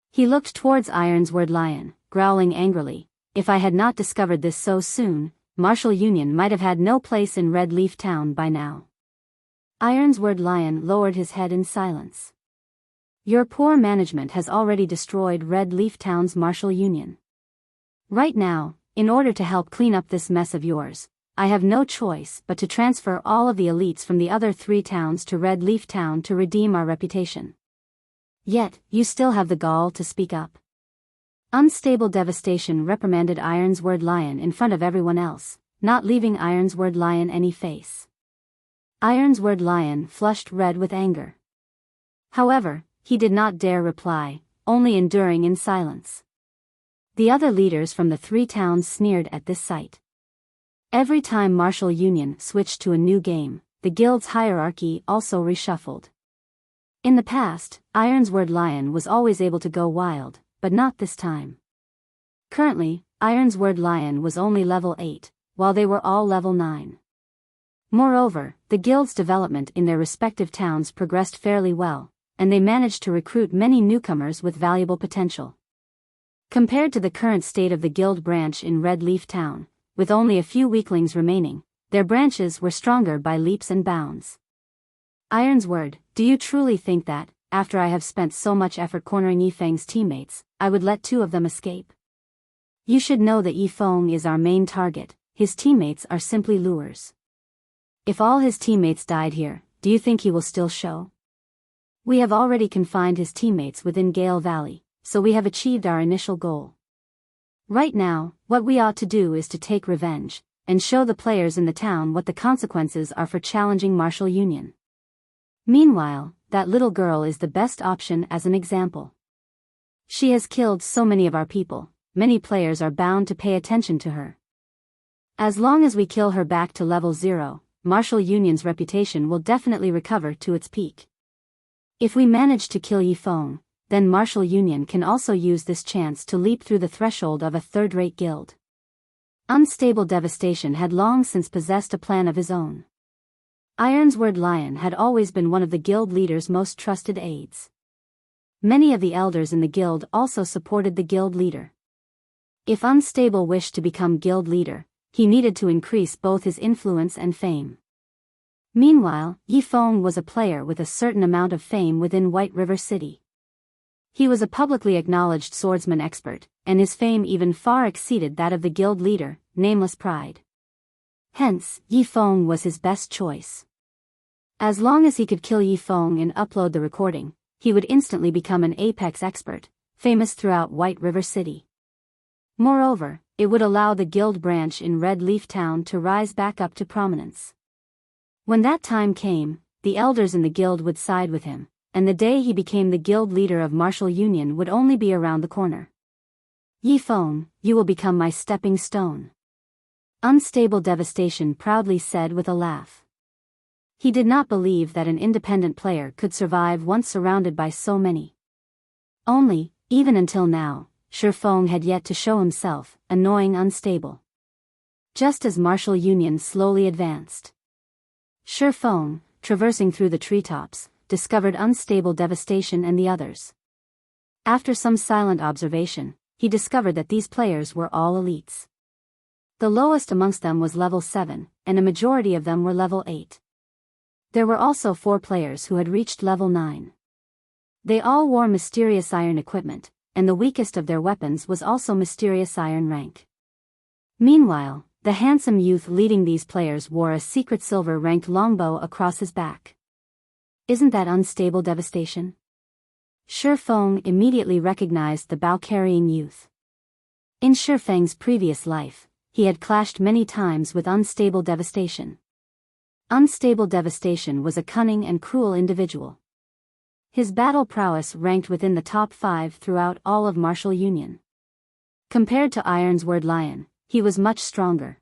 He looked towards Ironsword Lion, growling angrily, if I had not discovered this so soon, Martial Union might have had no place in Red Leaf Town by now. Ironsword Lion lowered his head in silence. Your poor management has already destroyed Red Leaf Town's Martial Union. Right now, in order to help clean up this mess of yours, I have no choice but to transfer all of the elites from the other 3 towns to Red Leaf Town to redeem our reputation. Yet, you still have the gall to speak up. Unstable Devastation reprimanded Ironsword Lion in front of everyone else, not leaving Ironsword Lion any face. Ironsword Lion flushed red with anger. However, he did not dare reply, only enduring in silence. The other leaders from the 3 towns sneered at this sight. Every time Martial Union switched to a new game, the guild's hierarchy also reshuffled. In the past, Ironsword Lion was always able to go wild, but not this time. Currently, Ironsword Lion was only level 8, while they were all level 9. Moreover, the guild's development in their respective towns progressed fairly well, and they managed to recruit many newcomers with valuable potential. Compared to the current state of the guild branch in Red Leaf Town, with only a few weaklings remaining, their branches were stronger by leaps and bounds. Ironsword, do you truly think that, after I have spent so much effort cornering Ye Feng's teammates, I would let 2 of them escape? You should know that Ye Feng is our main target, his teammates are simply lures. If all his teammates died here, do you think he will still show? We have already confined his teammates within Gale Valley, so we have achieved our initial goal. Right now, what we ought to do is to take revenge, and show the players in the town what the consequences are for challenging Martial Union. Meanwhile, that little girl is the best option as an example. She has killed so many of our people, many players are bound to pay attention to her. As long as we kill her back to level 0, Martial Union's reputation will definitely recover to its peak. If we manage to kill Ye Feng, then Martial Union can also use this chance to leap through the threshold of a third-rate guild. Unstable Devastation had long since possessed a plan of his own. Ironsword Lion had always been one of the guild leader's most trusted aides. Many of the elders in the guild also supported the guild leader. If Unstable wished to become guild leader, he needed to increase both his influence and fame. Meanwhile, Ye Feng was a player with a certain amount of fame within White River City. He was a publicly acknowledged swordsman expert, and his fame even far exceeded that of the guild leader, Nameless Pride. Hence, Ye Feng was his best choice. As long as he could kill Ye Feng and upload the recording, he would instantly become an apex expert, famous throughout White River City. Moreover, it would allow the guild branch in Red Leaf Town to rise back up to prominence. When that time came, the elders in the guild would side with him, and the day he became the guild leader of Martial Union would only be around the corner. Ye Feng, you will become my stepping stone. Unstable Devastation proudly said with a laugh. He did not believe that an independent player could survive once surrounded by so many. Only, even until now, Ye Feng had yet to show himself, annoying Unstable. Just as Martial Union slowly advanced, Ye Feng, traversing through the treetops, discovered Unstable Devastation and the others. After some silent observation, he discovered that these players were all elites. The lowest amongst them was level 7, and a majority of them were level 8. There were also 4 players who had reached level 9. They all wore mysterious iron equipment, and the weakest of their weapons was also mysterious iron rank. Meanwhile, the handsome youth leading these players wore a secret silver-ranked longbow across his back. Isn't that Unstable Devastation? Ye Feng immediately recognized the bow-carrying youth. In Ye Feng's previous life, he had clashed many times with Unstable Devastation. Unstable Devastation was a cunning and cruel individual. His battle prowess ranked within the top 5 throughout all of Martial Union. Compared to Ironsword Lion, he was much stronger.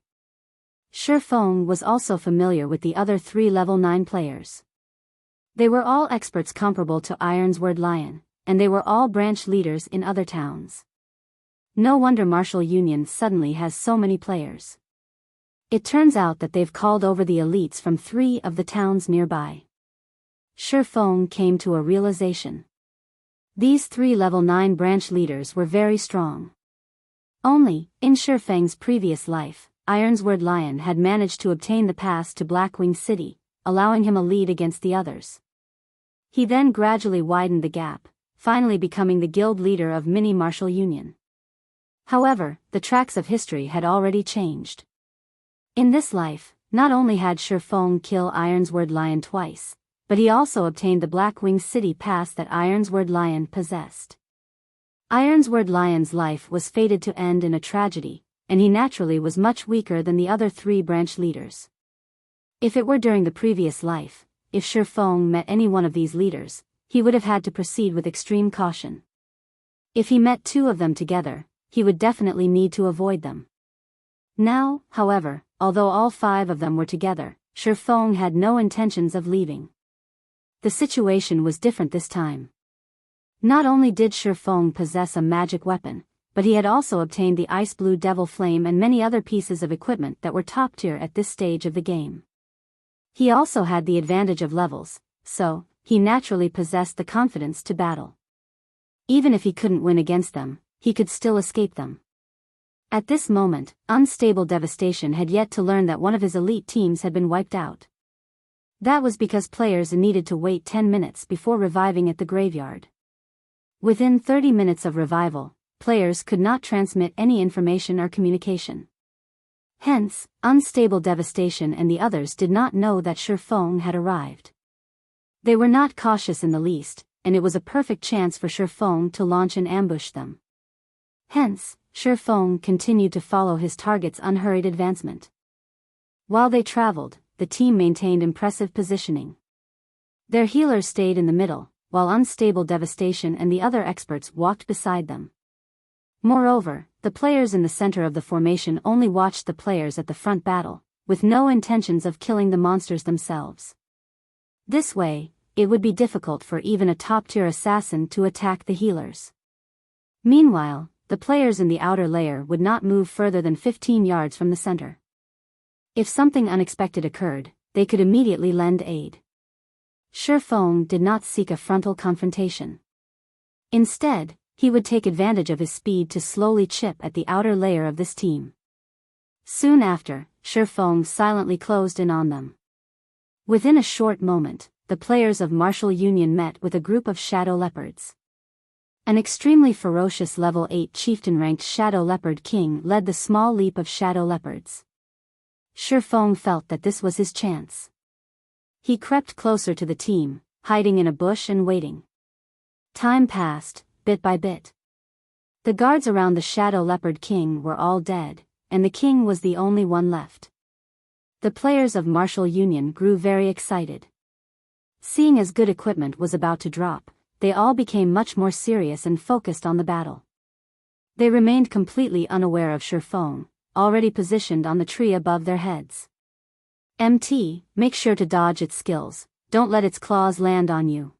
Ye Feng was also familiar with the other 3 level 9 players. They were all experts comparable to Ironsword Lion, and they were all branch leaders in other towns. No wonder Martial Union suddenly has so many players. It turns out that they've called over the elites from 3 of the towns nearby. Ye Feng came to a realization. These 3 level 9 branch leaders were very strong. Only, in Ye Feng's previous life, Ironsword Lion had managed to obtain the pass to Blackwing City, allowing him a lead against the others. He then gradually widened the gap, finally becoming the guild leader of Mini Martial Union. However, the tracks of history had already changed. In this life, not only had Ye Feng kill Ironsword Lion twice, but he also obtained the Blackwing City pass that Ironsword Lion possessed. Ironsword Lion's life was fated to end in a tragedy, and he naturally was much weaker than the other 3 branch leaders. If it were during the previous life, if Ye Feng met any one of these leaders, he would have had to proceed with extreme caution. If he met 2 of them together, he would definitely need to avoid them. Now, however, although all 5 of them were together, Ye Feng had no intentions of leaving. The situation was different this time. Not only did Ye Feng possess a magic weapon, but he had also obtained the ice blue devil flame and many other pieces of equipment that were top tier at this stage of the game. He also had the advantage of levels, so he naturally possessed the confidence to battle. Even if he couldn't win against them, he could still escape them. At this moment, Unstable Devastation had yet to learn that one of his elite teams had been wiped out. That was because players needed to wait 10 minutes before reviving at the graveyard. Within 30 minutes of revival, players could not transmit any information or communication. Hence, Unstable Devastation and the others did not know that Ye Feng had arrived. They were not cautious in the least, and it was a perfect chance for Ye Feng to launch and ambush them. Hence, Ye Feng continued to follow his target's unhurried advancement. While they traveled, the team maintained impressive positioning. Their healers stayed in the middle, while Unstable Devastation and the other experts walked beside them. Moreover, the players in the center of the formation only watched the players at the front battle, with no intentions of killing the monsters themselves. This way, it would be difficult for even a top-tier assassin to attack the healers. Meanwhile, the players in the outer layer would not move further than 15 yards from the center. If something unexpected occurred, they could immediately lend aid. Ye Feng did not seek a frontal confrontation. Instead, he would take advantage of his speed to slowly chip at the outer layer of this team. Soon after, Ye Feng silently closed in on them. Within a short moment, the players of Martial Union met with a group of Shadow Leopards. An extremely ferocious level 8 chieftain-ranked Shadow Leopard King led the small leap of Shadow Leopards. Ye Feng felt that this was his chance. He crept closer to the team, hiding in a bush and waiting. Time passed, bit by bit. The guards around the Shadow Leopard King were all dead, and the king was the only one left. The players of Martial Union grew very excited. Seeing as good equipment was about to drop, they all became much more serious and focused on the battle. They remained completely unaware of Ye Feng, already positioned on the tree above their heads. MT, make sure to dodge its skills, don't let its claws land on you.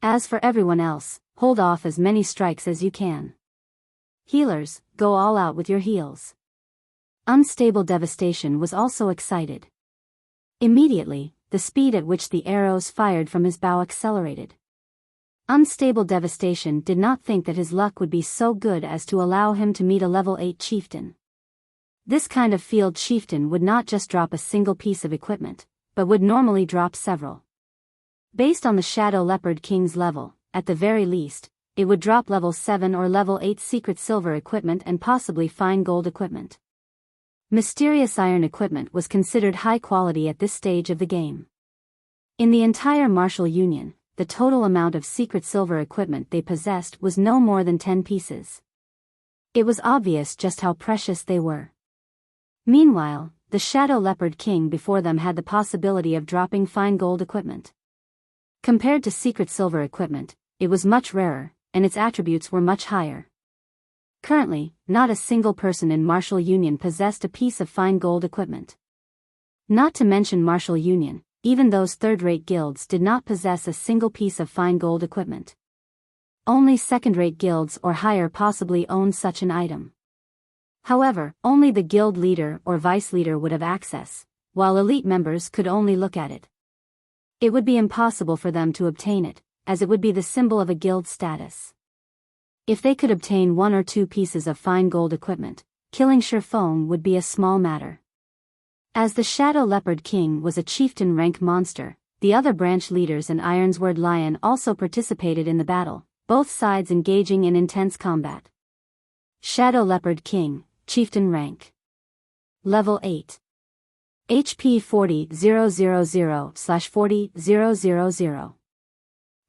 As for everyone else, hold off as many strikes as you can. Healers, go all out with your heals. Unstable Devastation was also excited. Immediately, the speed at which the arrows fired from his bow accelerated. Unstable Devastation did not think that his luck would be so good as to allow him to meet a level 8 chieftain. This kind of field chieftain would not just drop a single piece of equipment, but would normally drop several. Based on the Shadow Leopard King's level, at the very least, it would drop level 7 or level 8 secret silver equipment and possibly fine gold equipment. Mysterious iron equipment was considered high quality at this stage of the game. In the entire Martial Union, the total amount of secret silver equipment they possessed was no more than 10 pieces. It was obvious just how precious they were. Meanwhile, the Shadow Leopard King before them had the possibility of dropping fine gold equipment. Compared to secret silver equipment, it was much rarer, and its attributes were much higher. Currently, not a single person in Martial Union possessed a piece of fine gold equipment. Not to mention Martial Union, even those third-rate guilds did not possess a single piece of fine gold equipment. Only second-rate guilds or higher possibly owned such an item. However, only the guild leader or vice leader would have access, while elite members could only look at it. It would be impossible for them to obtain it, as it would be the symbol of a guild status. If they could obtain 1 or 2 pieces of fine gold equipment, killing Ye Feng would be a small matter. As the Shadow Leopard King was a chieftain rank monster, the other branch leaders and Ironsword Lion also participated in the battle, both sides engaging in intense combat. Shadow Leopard King, chieftain rank. Level 8. HP 40,000/40,000.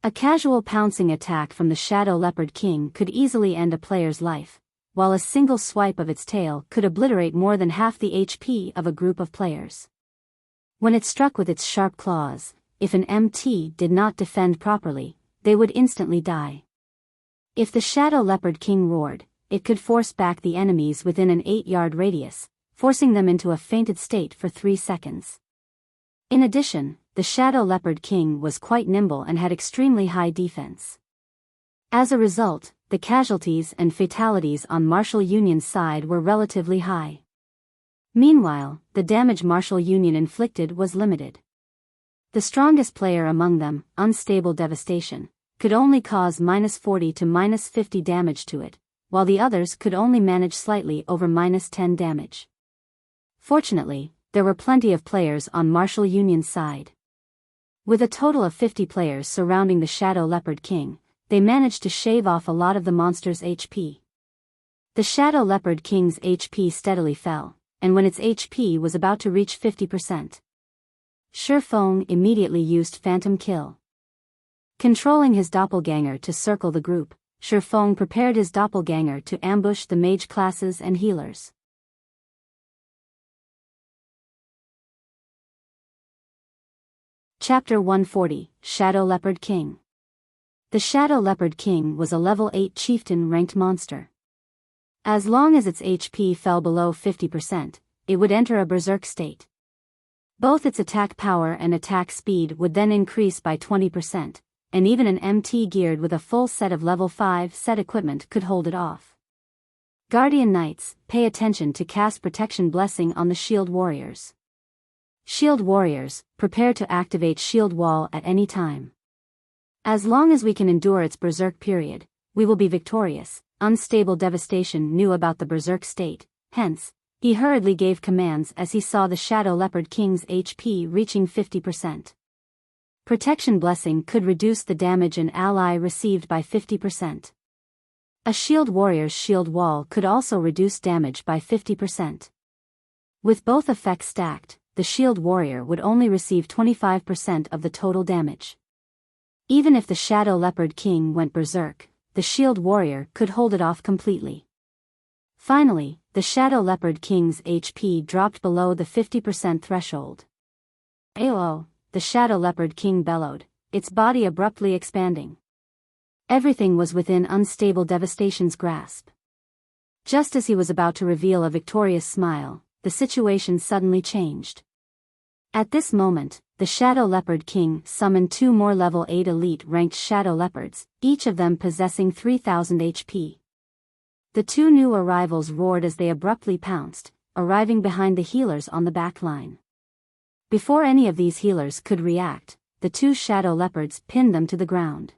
A casual pouncing attack from the Shadow Leopard King could easily end a player's life, while a single swipe of its tail could obliterate more than half the HP of a group of players. When it struck with its sharp claws, if an MT did not defend properly, they would instantly die. If the Shadow Leopard King roared, it could force back the enemies within an 8-yard radius, forcing them into a fainted state for 3 seconds. In addition, the Shadow Leopard King was quite nimble and had extremely high defense. As a result, the casualties and fatalities on Martial Union's side were relatively high. Meanwhile, the damage Martial Union inflicted was limited. The strongest player among them, Unstable Devastation, could only cause -40 to -50 damage to it, while the others could only manage slightly over -10 damage. Fortunately, there were plenty of players on Martial Union's side. With a total of 50 players surrounding the Shadow Leopard King, they managed to shave off a lot of the monster's HP. The Shadow Leopard King's HP steadily fell, and when its HP was about to reach 50%, Ye Feng immediately used Phantom Kill. Controlling his doppelganger to circle the group, Ye Feng prepared his doppelganger to ambush the mage classes and healers. Chapter 140, Shadow Leopard King. The Shadow Leopard King was a level 8 chieftain ranked monster. As long as its HP fell below 50%, it would enter a berserk state. Both its attack power and attack speed would then increase by 20%, and even an MT geared with a full set of level 5 set equipment could hold it off. Guardian Knights, pay attention to cast Protection Blessing on the Shield Warriors. Shield Warriors, prepare to activate Shield Wall at any time. As long as we can endure its berserk period, we will be victorious. Unstable Devastation knew about the berserk state, hence, he hurriedly gave commands as he saw the Shadow Leopard King's HP reaching 50%. Protection Blessing could reduce the damage an ally received by 50%. A Shield Warrior's Shield Wall could also reduce damage by 50%. With both effects stacked, the Shield Warrior would only receive 25% of the total damage. Even if the Shadow Leopard King went berserk, the Shield Warrior could hold it off completely. Finally, the Shadow Leopard King's HP dropped below the 50% threshold. "Ayo!" the Shadow Leopard King bellowed, its body abruptly expanding. Everything was within Unstable Devastation's grasp. Just as he was about to reveal a victorious smile, the situation suddenly changed. At this moment, the Shadow Leopard King summoned 2 more level 8 elite-ranked Shadow Leopards, each of them possessing 3000 HP. The 2 new arrivals roared as they abruptly pounced, arriving behind the healers on the back line. Before any of these healers could react, the 2 Shadow Leopards pinned them to the ground.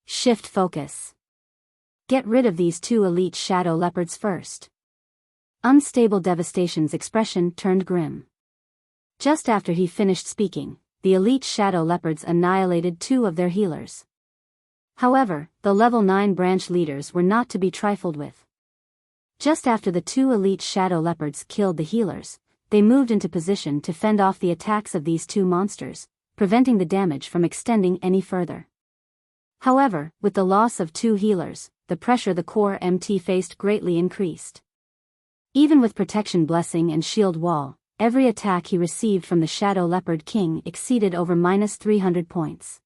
Shift focus. Get rid of these 2 elite Shadow Leopards first. Unstable Devastation's expression turned grim. Just after he finished speaking, the elite Shadow Leopards annihilated 2 of their healers. However, the level 9 branch leaders were not to be trifled with. Just after the 2 elite Shadow Leopards killed the healers, they moved into position to fend off the attacks of these 2 monsters, preventing the damage from extending any further. However, with the loss of 2 healers, the pressure the core MT faced greatly increased. Even with Protection Blessing and Shield Wall, every attack he received from the Shadow Leopard King exceeded over -300 points.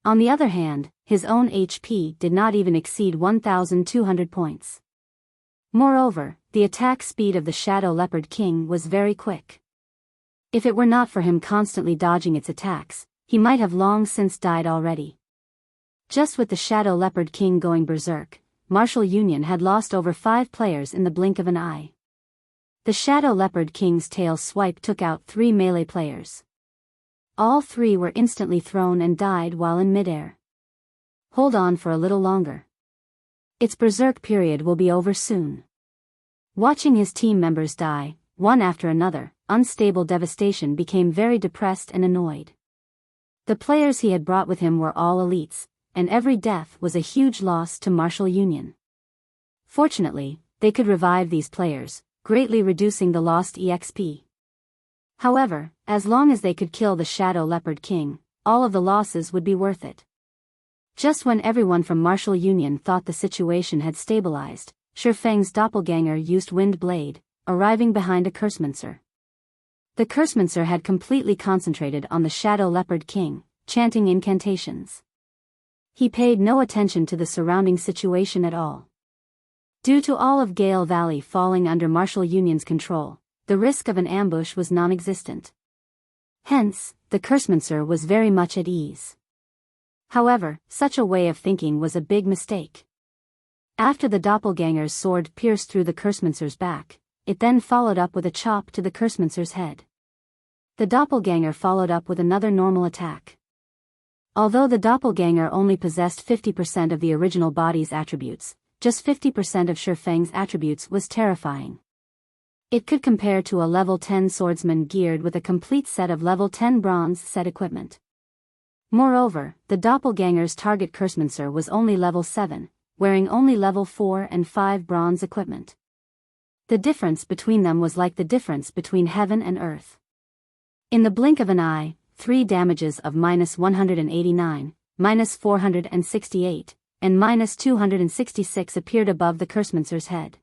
On the other hand, his own HP did not even exceed 1200 points. Moreover, the attack speed of the Shadow Leopard King was very quick. If it were not for him constantly dodging its attacks, he might have long since died already. Just with the Shadow Leopard King going berserk, Martial Union had lost over 5 players in the blink of an eye. The Shadow Leopard King's tail swipe took out 3 melee players. All 3 were instantly thrown and died while in midair. Hold on for a little longer. Its berserk period will be over soon. Watching his team members die, one after another, Unstable Devastation became very depressed and annoyed. The players he had brought with him were all elites, and every death was a huge loss to Martial Union. Fortunately, they could revive these players, greatly reducing the lost EXP. However, as long as they could kill the Shadow Leopard King, all of the losses would be worth it. Just when everyone from Martial Union thought the situation had stabilized, Ye Feng's doppelganger used Wind Blade, arriving behind a Cursemancer. The Cursemancer had completely concentrated on the Shadow Leopard King, chanting incantations. He paid no attention to the surrounding situation at all. Due to all of Gale Valley falling under Martial Union's control, the risk of an ambush was non-existent. Hence, the Cursmancer was very much at ease. However, such a way of thinking was a big mistake. After the doppelganger's sword pierced through the Cursmancer's back, it then followed up with a chop to the Cursmancer's head. The doppelganger followed up with another normal attack. Although the doppelganger only possessed 50% of the original body's attributes, just 50% of Ye Feng's attributes was terrifying. It could compare to a level 10 swordsman geared with a complete set of level 10 bronze set equipment. Moreover, the doppelganger's target Cursmancer was only level 7, wearing only level 4 and 5 bronze equipment. The difference between them was like the difference between heaven and earth. In the blink of an eye, 3 damages of -189, -468, and -266 appeared above the Cursmancer's head.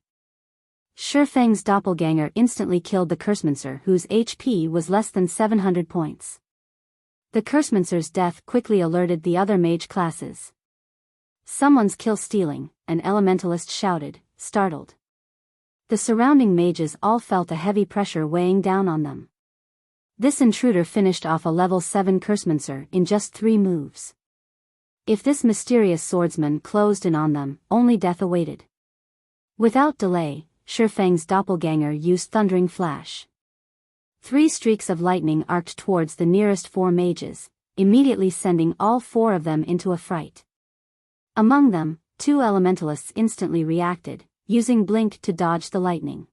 Ye Feng's doppelganger instantly killed the Cursmancer, whose HP was less than 700 points. The Cursmancer's death quickly alerted the other mage classes. "Someone's kill-stealing," an elementalist shouted, startled. The surrounding mages all felt a heavy pressure weighing down on them. This intruder finished off a level 7 Cursmancer in just 3 moves. If this mysterious swordsman closed in on them, only death awaited. Without delay, Ye Feng's doppelganger used Thundering Flash. 3 streaks of lightning arced towards the nearest 4 mages, immediately sending all 4 of them into a fright. Among them, 2 elementalists instantly reacted, using Blink to dodge the lightning.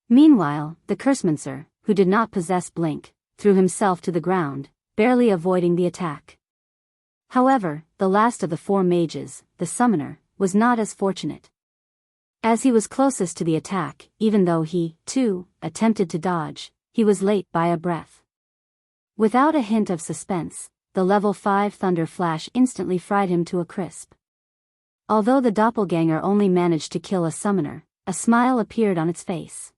Meanwhile, the Cursmancer, who did not possess Blink, threw himself to the ground, barely avoiding the attack. However, the last of the 4 mages, the Summoner, was not as fortunate. As he was closest to the attack, even though he, too, attempted to dodge, he was late by a breath. Without a hint of suspense, the level 5 Thunder Flash instantly fried him to a crisp. Although the doppelganger only managed to kill a summoner, a smile appeared on its face.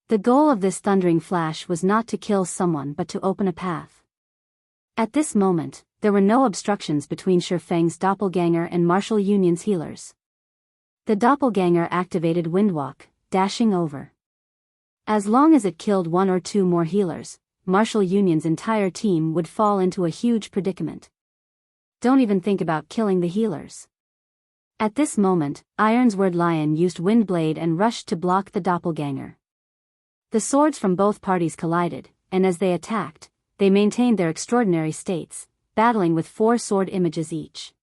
The goal of this thundering flash was not to kill someone but to open a path. At this moment, there were no obstructions between Ye Feng's doppelganger and Martial Union's healers. The doppelganger activated Windwalk, dashing over. As long as it killed 1 or 2 more healers, Martial Union's entire team would fall into a huge predicament. Don't even think about killing the healers. At this moment, Ironsword Lion used Windblade and rushed to block the doppelganger. The swords from both parties collided, and as they attacked, they maintained their extraordinary states, battling with 4 sword images each.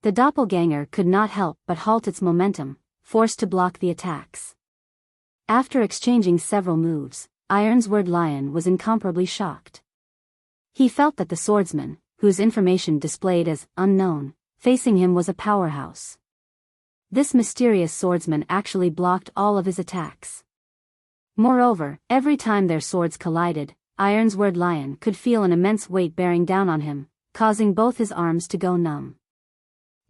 The doppelganger could not help but halt its momentum, forced to block the attacks. After exchanging several moves, Ironsword Lion was incomparably shocked. He felt that the swordsman, whose information displayed as unknown, facing him was a powerhouse. This mysterious swordsman actually blocked all of his attacks. Moreover, every time their swords collided, Ironsword Lion could feel an immense weight bearing down on him, causing both his arms to go numb.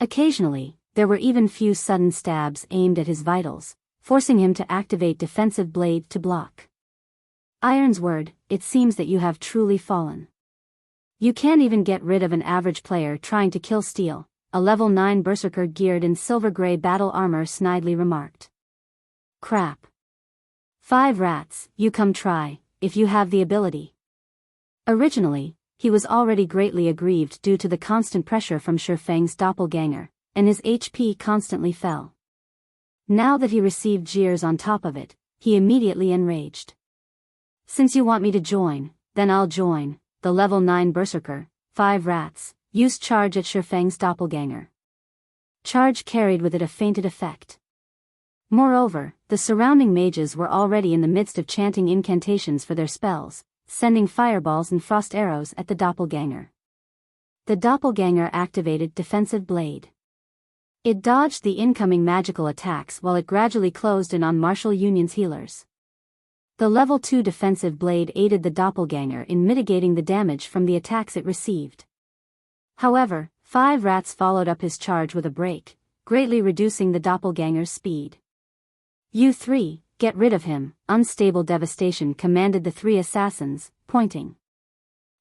Occasionally, there were even few sudden stabs aimed at his vitals, forcing him to activate Defensive Blade to block. Ironsword, it seems that you have truly fallen. You can't even get rid of an average player trying to kill Steel, a level 9 berserker geared in silver-gray battle armor snidely remarked. Crap. 5 rats, you come try, if you have the ability. Originally, he was already greatly aggrieved due to the constant pressure from Ye Feng's doppelganger, and his HP constantly fell. Now that he received jeers on top of it, he immediately enraged. Since you want me to join, then I'll join. The level 9 berserker, 5 rats, used charge at Ye Feng's doppelganger. Charge carried with it a fainted effect. Moreover, the surrounding mages were already in the midst of chanting incantations for their spells, sending fireballs and frost arrows at the doppelganger. The doppelganger activated Defensive Blade. It dodged the incoming magical attacks while it gradually closed in on Martial Union's healers. The level 2 Defensive Blade aided the doppelganger in mitigating the damage from the attacks it received. However, 5 rats followed up his charge with a break, greatly reducing the doppelganger's speed. You 3, get rid of him, Unstable Devastation commanded the 3 assassins, pointing.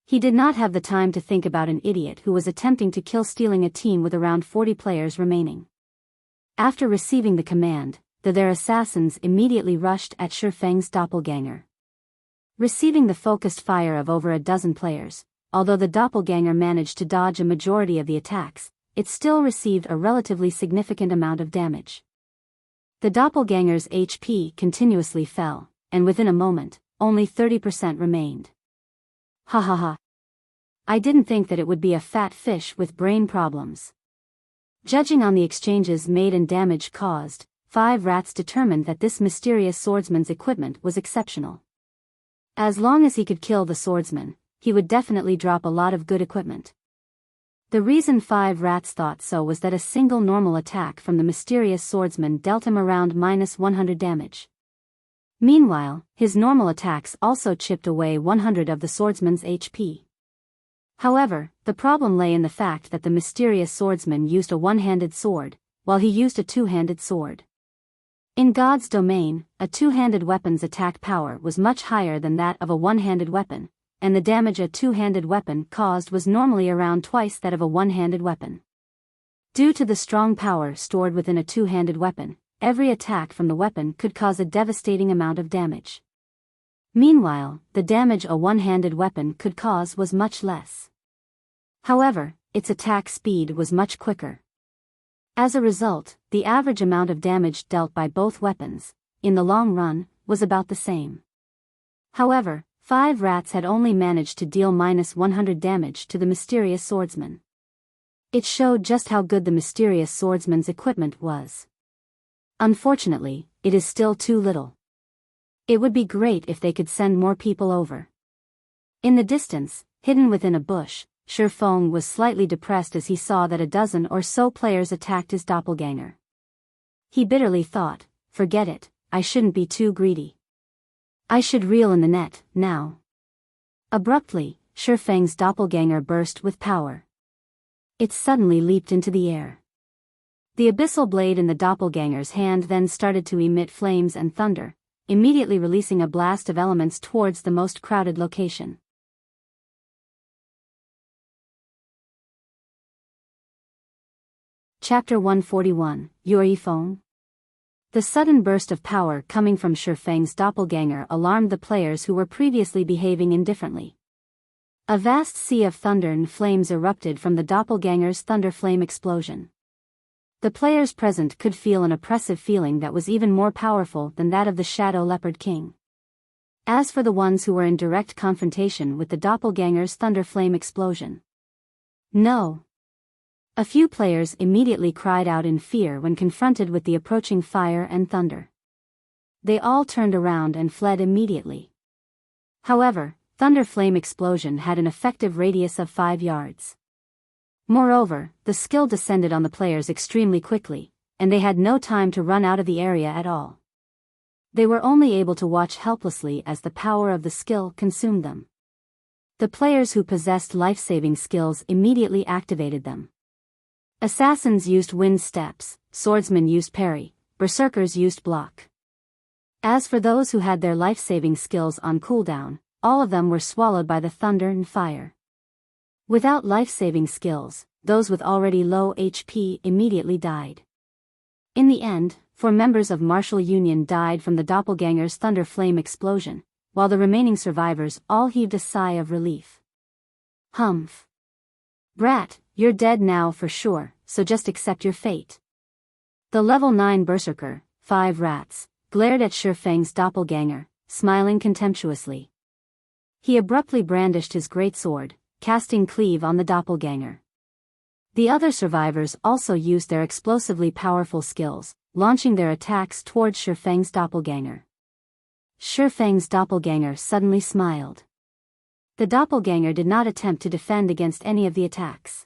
He did not have the time to think about an idiot who was attempting to kill, stealing a team with around 40 players remaining. After receiving the command, their assassins immediately rushed at Shi Feng's doppelganger. Receiving the focused fire of over a dozen players, although the doppelganger managed to dodge a majority of the attacks, it still received a relatively significant amount of damage. The doppelganger's HP continuously fell, and within a moment, only 30% remained. Ha ha ha. I didn't think that it would be a fat fish with brain problems. Judging on the exchanges made and damage caused, 5 rats determined that this mysterious swordsman's equipment was exceptional. As long as he could kill the swordsman, he would definitely drop a lot of good equipment. The reason 5 rats thought so was that a single normal attack from the mysterious swordsman dealt him around -100 damage. Meanwhile, his normal attacks also chipped away 100 of the swordsman's HP. However, the problem lay in the fact that the mysterious swordsman used a one-handed sword, while he used a two-handed sword. In God's domain, a two-handed weapon's attack power was much higher than that of a one-handed weapon, and the damage a two-handed weapon caused was normally around twice that of a one-handed weapon. Due to the strong power stored within a two-handed weapon, every attack from the weapon could cause a devastating amount of damage. Meanwhile, the damage a one-handed weapon could cause was much less. However, its attack speed was much quicker. As a result, the average amount of damage dealt by both weapons, in the long run, was about the same. However, 5 rats had only managed to deal -100 damage to the mysterious swordsman. It showed just how good the mysterious swordsman's equipment was. Unfortunately, it is still too little. It would be great if they could send more people over. In the distance, hidden within a bush, Shi Feng was slightly depressed as he saw that a dozen or so players attacked his doppelganger. He bitterly thought, forget it, I shouldn't be too greedy. I should reel in the net, now. Abruptly, Shi Feng's doppelganger burst with power. It suddenly leaped into the air. The abyssal blade in the doppelganger's hand then started to emit flames and thunder, immediately releasing a blast of elements towards the most crowded location. Chapter 141, Ye Feng. The sudden burst of power coming from Shi Feng's doppelganger alarmed the players who were previously behaving indifferently. A vast sea of thunder and flames erupted from the doppelganger's thunder flame explosion. The players present could feel an oppressive feeling that was even more powerful than that of the Shadow Leopard King. As for the ones who were in direct confrontation with the doppelganger's thunder flame explosion, no. A few players immediately cried out in fear when confronted with the approaching fire and thunder. They all turned around and fled immediately. However, thunder flame explosion had an effective radius of 5 yards. Moreover, the skill descended on the players extremely quickly, and they had no time to run out of the area at all. They were only able to watch helplessly as the power of the skill consumed them. The players who possessed life-saving skills immediately activated them. Assassins used wind steps, swordsmen used parry, berserkers used block. As for those who had their life-saving skills on cooldown, all of them were swallowed by the thunder and fire. Without life-saving skills, those with already low HP immediately died. In the end, 4 members of Martial Union died from the doppelganger's thunder flame explosion, while the remaining survivors all heaved a sigh of relief. Humph. Brat, you're dead now for sure, so just accept your fate. The level 9 berserker, 5 rats, glared at Shi Feng's doppelganger, smiling contemptuously. He abruptly brandished his greatsword, casting cleave on the doppelganger. The other survivors also used their explosively powerful skills, launching their attacks towards Shi Feng's doppelganger. Shi Feng's doppelganger suddenly smiled. The doppelganger did not attempt to defend against any of the attacks.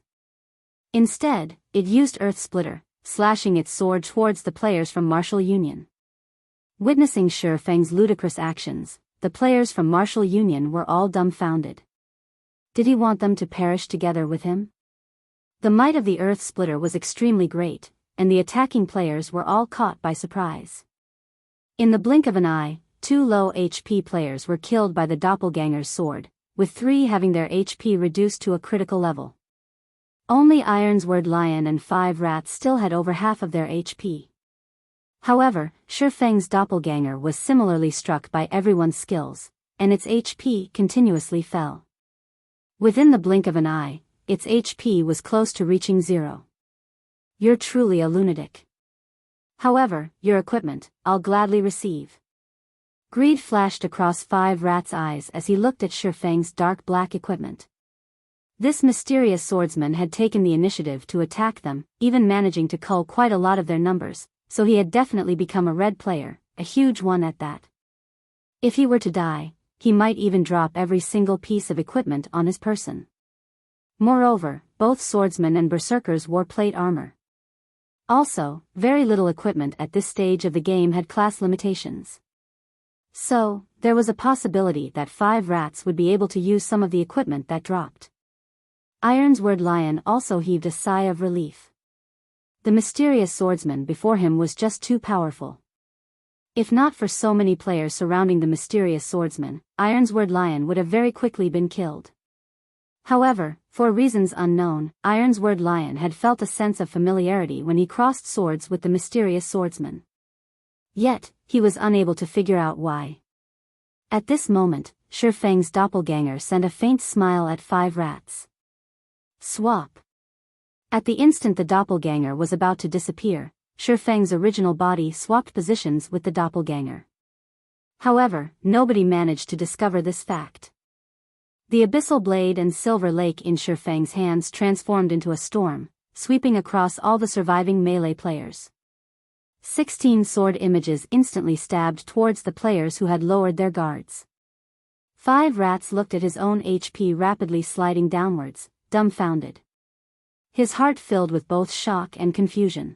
Instead, it used Earth Splitter, slashing its sword towards the players from Martial Union. Witnessing Shi Feng's ludicrous actions, the players from Martial Union were all dumbfounded. Did he want them to perish together with him? The might of the Earth Splitter was extremely great, and the attacking players were all caught by surprise. In the blink of an eye, 2 low HP players were killed by the doppelganger's sword, with 3 having their HP reduced to a critical level. Only Ironsword Lion and 5 rats still had over half of their HP. However, Ye Feng's doppelganger was similarly struck by everyone's skills, and its HP continuously fell. Within the blink of an eye, its HP was close to reaching 0. You're truly a lunatic. However, your equipment, I'll gladly receive. Greed flashed across 5 rats' eyes as he looked at Ye Feng's dark black equipment. This mysterious swordsman had taken the initiative to attack them, even managing to cull quite a lot of their numbers, so he had definitely become a red player, a huge one at that. If he were to die, he might even drop every single piece of equipment on his person. Moreover, both swordsmen and berserkers wore plate armor. Also, very little equipment at this stage of the game had class limitations. So, there was a possibility that 5 rats would be able to use some of the equipment that dropped. Ironsword Lion also heaved a sigh of relief. The mysterious swordsman before him was just too powerful. If not for so many players surrounding the mysterious swordsman, Ironsword Lion would have very quickly been killed. However, for reasons unknown, Ironsword Lion had felt a sense of familiarity when he crossed swords with the mysterious swordsman. Yet, he was unable to figure out why. At this moment, Ye Feng's doppelganger sent a faint smile at 5 rats. Swap. At the instant the doppelganger was about to disappear, Ye Feng's original body swapped positions with the doppelganger. However, nobody managed to discover this fact. The abyssal blade and silver lake in Ye Feng's hands transformed into a storm, sweeping across all the surviving melee players. 16 sword images instantly stabbed towards the players who had lowered their guards. 5 rats looked at his own HP rapidly sliding downwards, dumbfounded. His heart filled with both shock and confusion.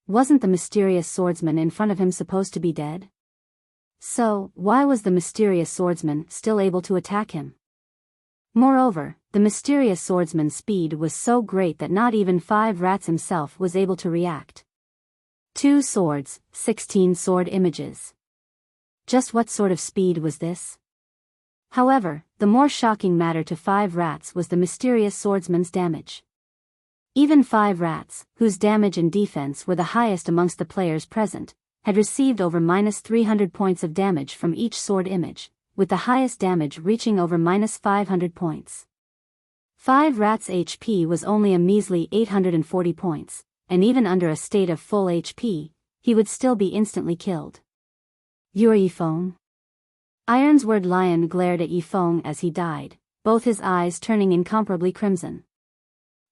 Wasn't the mysterious swordsman in front of him supposed to be dead? So, why was the mysterious swordsman still able to attack him? Moreover, the mysterious swordsman's speed was so great that not even 5 rats himself was able to react. 2 swords, 16 sword images. Just what sort of speed was this? However, the more shocking matter to 5 rats was the mysterious swordsman's damage. Even 5 rats, whose damage and defense were the highest amongst the players present, had received over -300 points of damage from each sword image, with the highest damage reaching over -500 points. 5 rats' HP was only a measly 840 points, and even under a state of full HP, he would still be instantly killed. You're Ye Feng? Ironsword Lion glared at Ye Feng as he died, both his eyes turning incomparably crimson.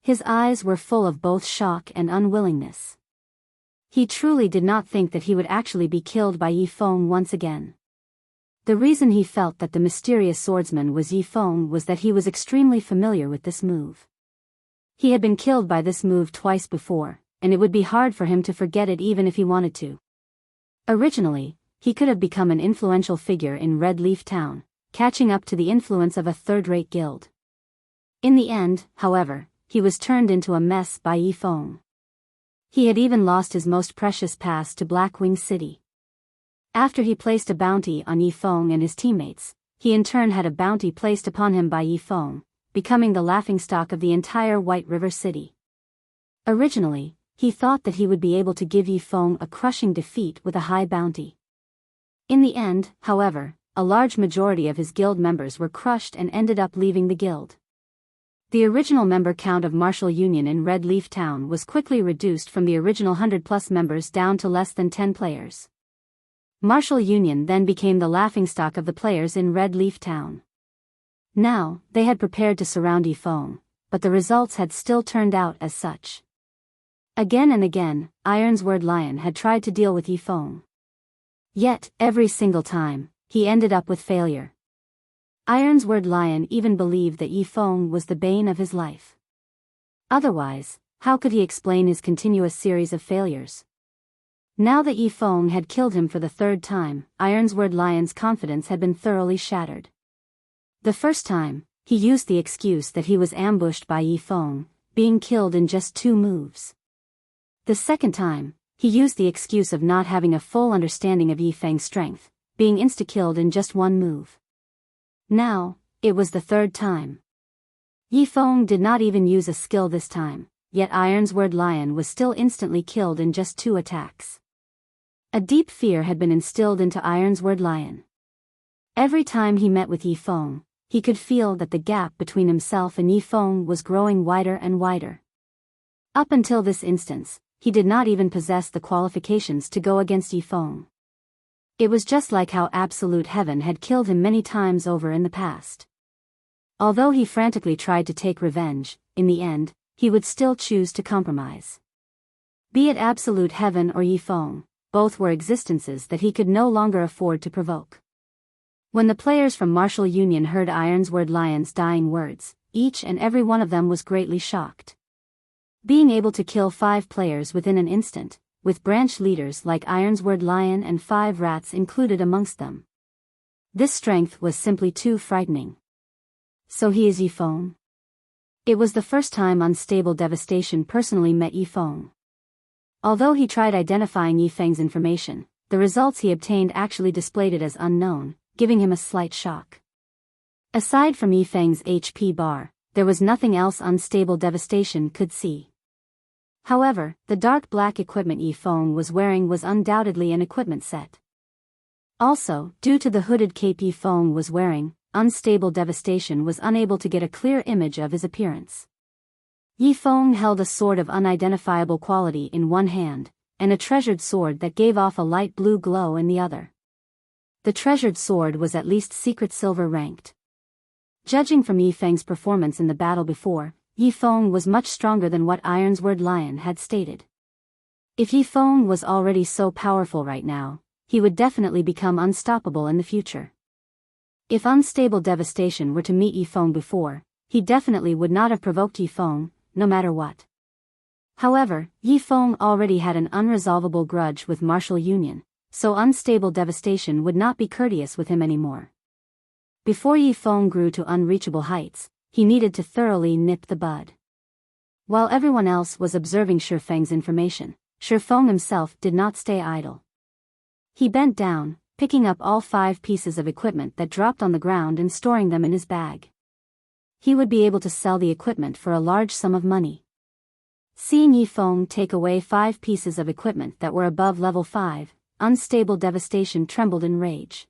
His eyes were full of both shock and unwillingness. He truly did not think that he would actually be killed by Ye Feng once again. The reason he felt that the mysterious swordsman was Ye Feng was that he was extremely familiar with this move. He had been killed by this move twice before, and it would be hard for him to forget it even if he wanted to. Originally, he could have become an influential figure in Red Leaf Town, catching up to the influence of a third-rate guild. In the end, however, he was turned into a mess by Ye Feng. He had even lost his most precious pass to Blackwing City. After he placed a bounty on Ye Feng and his teammates, he in turn had a bounty placed upon him by Ye Feng, becoming the laughingstock of the entire White River City. Originally, he thought that he would be able to give Ye Feng a crushing defeat with a high bounty. In the end, however, a large majority of his guild members were crushed and ended up leaving the guild. The original member count of Martial Union in Red Leaf Town was quickly reduced from the original 100+ members down to less than 10 players. Martial Union then became the laughingstock of the players in Red Leaf Town. Now, they had prepared to surround Ye Feng, but the results had still turned out as such. Again and again, Ironsword Lion had tried to deal with Ye Feng. Yet, every single time, he ended up with failure. Ironsword Lion even believed that Ye Feng was the bane of his life. Otherwise, how could he explain his continuous series of failures? Now that Ye Feng had killed him for the 3rd time, Ironsword Lion's confidence had been thoroughly shattered. The first time, he used the excuse that he was ambushed by Ye Feng, being killed in just 2 moves. The second time, he used the excuse of not having a full understanding of Ye Feng's strength, being insta-killed in just 1 move. Now, it was the 3rd time. Ye Feng did not even use a skill this time, yet Ironsword Lion was still instantly killed in just 2 attacks. A deep fear had been instilled into Ironsword Lion. Every time he met with Ye Feng, he could feel that the gap between himself and Ye Feng was growing wider and wider. Up until this instance, he did not even possess the qualifications to go against Ye Feng. It was just like how Absolute Heaven had killed him many times over in the past. Although he frantically tried to take revenge, in the end, he would still choose to compromise. Be it Absolute Heaven or Ye Feng, both were existences that he could no longer afford to provoke. When the players from Martial Union heard Ironsword Lion's dying words, each and every one of them was greatly shocked. Being able to kill 5 players within an instant, with branch leaders like Ironsword Lion and 5 rats included amongst them. This strength was simply too frightening. So he is Ye Feng? It was the first time Unstable Devastation personally met Ye Feng. Although he tried identifying Ye Feng's information, the results he obtained actually displayed it as unknown, giving him a slight shock. Aside from Ye Feng's HP bar, there was nothing else Unstable Devastation could see. However, the dark black equipment Ye Feng was wearing was undoubtedly an equipment set. Also, due to the hooded cape Ye Feng was wearing, Unstable Devastation was unable to get a clear image of his appearance. Ye Feng held a sword of unidentifiable quality in one hand, and a treasured sword that gave off a light blue glow in the other. The treasured sword was at least secret silver ranked. Judging from Ye Feng's performance in the battle before, Ye Feng was much stronger than what Ironsword Lion had stated. If Ye Feng was already so powerful right now, he would definitely become unstoppable in the future. If Unstable Devastation were to meet Ye Feng before, he definitely would not have provoked Ye Feng, no matter what. However, Ye Feng already had an unresolvable grudge with Martial Union, so Unstable Devastation would not be courteous with him anymore. Before Ye Feng grew to unreachable heights, he needed to thoroughly nip the bud. While everyone else was observing Shi Feng's information, Shi Feng himself did not stay idle. He bent down, picking up all 5 pieces of equipment that dropped on the ground and storing them in his bag. He would be able to sell the equipment for a large sum of money. Seeing Ye Feng take away 5 pieces of equipment that were above level 5, Unstable Devastation trembled in rage.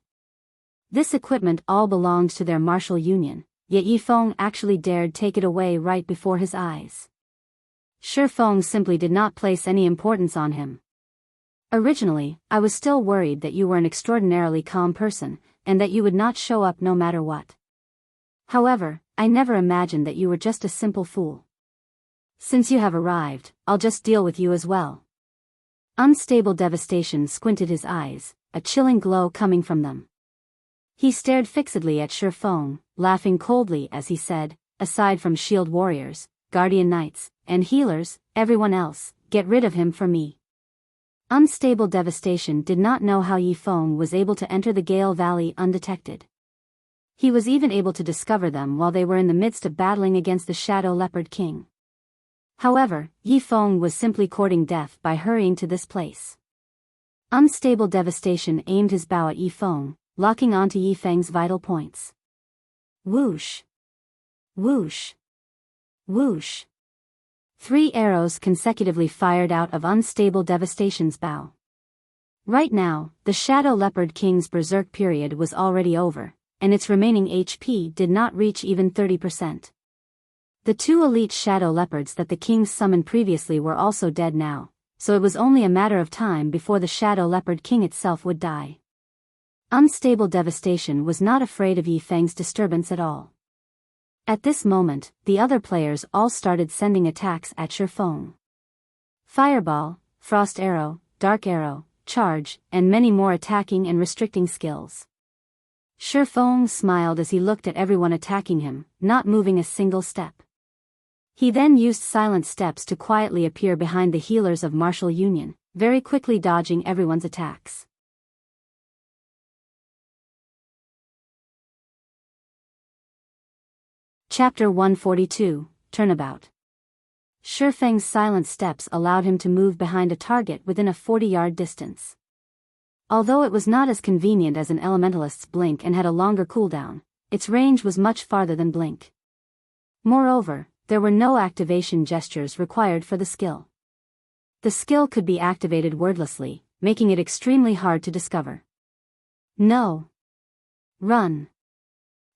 This equipment all belonged to their Martial Union, yet Ye Feng actually dared take it away right before his eyes. Shi Feng simply did not place any importance on him. Originally, I was still worried that you were an extraordinarily calm person, and that you would not show up no matter what. However, I never imagined that you were just a simple fool. Since you have arrived, I'll just deal with you as well. Unstable Devastation squinted his eyes, a chilling glow coming from them. He stared fixedly at Shi Feng, laughing coldly as he said, aside from shield warriors, guardian knights, and healers, everyone else, get rid of him for me. Unstable Devastation did not know how Ye Feng was able to enter the Gale Valley undetected. He was even able to discover them while they were in the midst of battling against the Shadow Leopard King. However, Ye Feng was simply courting death by hurrying to this place. Unstable Devastation aimed his bow at Ye Feng, locking onto Ye Feng's vital points. Whoosh! Whoosh! Whoosh! 3 arrows consecutively fired out of Unstable Devastation's bow. Right now, the Shadow Leopard King's berserk period was already over, and its remaining HP did not reach even 30%. The 2 elite Shadow Leopards that the Kings summoned previously were also dead now, so it was only a matter of time before the Shadow Leopard King itself would die. Unstable Devastation was not afraid of Ye Feng's disturbance at all. At this moment, the other players all started sending attacks at Shi Feng. Fireball, Frost Arrow, Dark Arrow, Charge, and many more attacking and restricting skills. Shi Feng smiled as he looked at everyone attacking him, not moving a single step. He then used silent steps to quietly appear behind the healers of Martial Union, very quickly dodging everyone's attacks. Chapter 142, Turnabout. Shi Feng's silent steps allowed him to move behind a target within a 40-yard distance. Although it was not as convenient as an elementalist's blink and had a longer cooldown, its range was much farther than blink. Moreover, there were no activation gestures required for the skill. The skill could be activated wordlessly, making it extremely hard to discover. No. Run.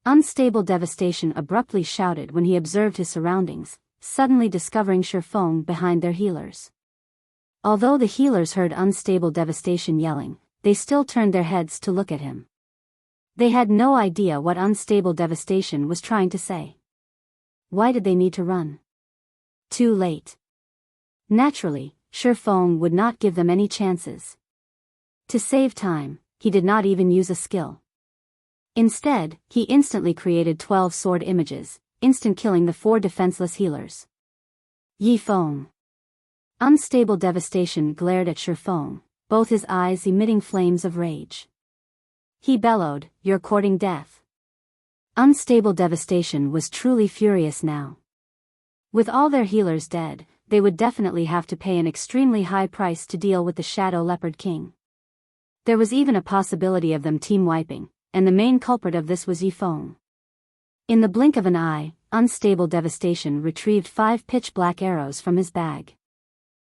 Unstable Devastation abruptly shouted when he observed his surroundings, suddenly discovering Ye Feng behind their healers. Although the healers heard Unstable Devastation yelling, they still turned their heads to look at him. They had no idea what Unstable Devastation was trying to say. Why did they need to run? Too late. Naturally, Ye Feng would not give them any chances. To save time, he did not even use a skill. Instead, he instantly created 12 sword images, instant killing the 4 defenseless healers. Ye Feng. Unstable Devastation glared at Ye Feng, both his eyes emitting flames of rage. He bellowed, "You're courting death." Unstable Devastation was truly furious now. With all their healers dead, they would definitely have to pay an extremely high price to deal with the Shadow Leopard King. There was even a possibility of them team wiping, and the main culprit of this was Ye Feng. In the blink of an eye, Unstable Devastation retrieved 5 pitch-black arrows from his bag.